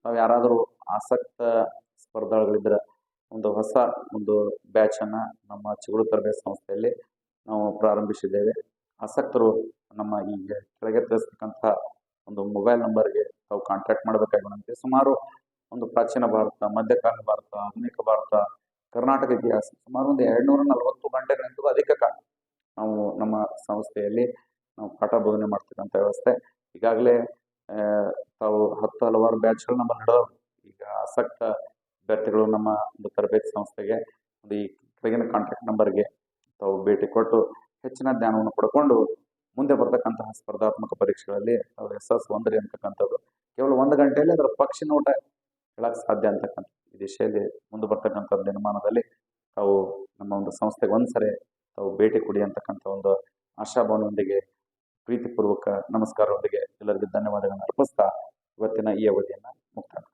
ನಾವು ಯಾರಾದರೂ ಆಸಕ್ತ ಸ್ಪರ್ಧಾಳುಗಳಿದ್ರೆ ಒಂದು ಹೊಸ ಒಂದು ಬ್ಯಾಚನ್ನು ನಮ್ಮ ಚಿಗುರು ತರಬೇತಿ ಸಂಸ್ಥೆಯಲ್ಲಿ ನಾವು ಪ್ರಾರಂಭಿಸಿದ್ದೇವೆ. ಆಸಕ್ತರು ನಮ್ಮ ಈ ಕೆಳಗೆ ತಿಳಿಸ್ತಕ್ಕಂಥ ಒಂದು ಮೊಬೈಲ್ ನಂಬರ್ಗೆ ತಾವು ಕಾಂಟ್ಯಾಕ್ಟ್ ಮಾಡಬೇಕಾಗಿ ವಿನಂತಿ. ಸುಮಾರು ಒಂದು ಪ್ರಾಚೀನ ಭಾರತ, ಮಧ್ಯಕಾಲೀನ ಭಾರತ, ಆಧುನಿಕ ಭಾರತ, ಕರ್ನಾಟಕ ಇತಿಹಾಸ ಸುಮಾರು ಒಂದು 240 ಗಂಟೆಗಳಿಂದಲೂ ಅಧಿಕ ಕಾಲ ನಾವು ನಮ್ಮ ಸಂಸ್ಥೆಯಲ್ಲಿ ನಾವು ಪಾಠ ಬೋಧನೆ ಮಾಡ್ತಕ್ಕಂಥ ವ್ಯವಸ್ಥೆ. ಈಗಾಗಲೇ ತಾವು ಹಲವಾರು ಬ್ಯಾಚ್ಗಳು ನಮ್ಮಲ್ಲಿ ನಡೆದವು. ಈಗ ಆಸಕ್ತ ಅಭ್ಯರ್ಥಿಗಳು ನಮ್ಮ ಒಂದು ತರಬೇತಿ ಸಂಸ್ಥೆಗೆ ಒಂದು ಈ ಕೆಳಗಿನ ಕಾಂಟ್ಯಾಕ್ಟ್ ನಂಬರ್ಗೆ ತಾವು ಭೇಟಿ ಕೊಟ್ಟು ಹೆಚ್ಚಿನ ಜ್ಞಾನವನ್ನು ಪಡ್ಕೊಂಡು ಮುಂದೆ ಬರ್ತಕ್ಕಂತಹ ಸ್ಪರ್ಧಾತ್ಮಕ ಪರೀಕ್ಷೆಗಳಲ್ಲಿ ತಾವು ಯಶಸ್ಸು ಹೊಂದ್ರಿ ಅಂತಕ್ಕಂಥದ್ದು. ಕೇವಲ 1 ಗಂಟೆಯಲ್ಲಿ ಅದರ ಪಕ್ಷಿ ನೋಟ ಹೇಳಕ್ಕೆ ಸಾಧ್ಯ ಅಂತಕ್ಕಂಥ ಈ ದಿಶೆಯಲ್ಲಿ ಮುಂದೆ ಬರ್ತಕ್ಕಂಥ ದಿನಮಾನದಲ್ಲಿ ತಾವು ನಮ್ಮ ಒಂದು ಸಂಸ್ಥೆಗೆ ಒಂದ್ಸರಿ ತಾವು ಭೇಟಿ ಕೊಡಿ ಅಂತಕ್ಕಂಥ ಒಂದು ಆಶಾಭಾವನೆಯೊಂದಿಗೆ ಪ್ರೀತಿಪೂರ್ವಕ ನಮಸ್ಕಾರದೊಂದಿಗೆ ಎಲ್ಲರಿಗೂ ಧನ್ಯವಾದಗಳನ್ನು ಅರ್ಪಿಸ್ತಾ ಇವತ್ತಿನ ಈ ಅವಧಿಯನ್ನು ಮುಕ್ತಾಯ.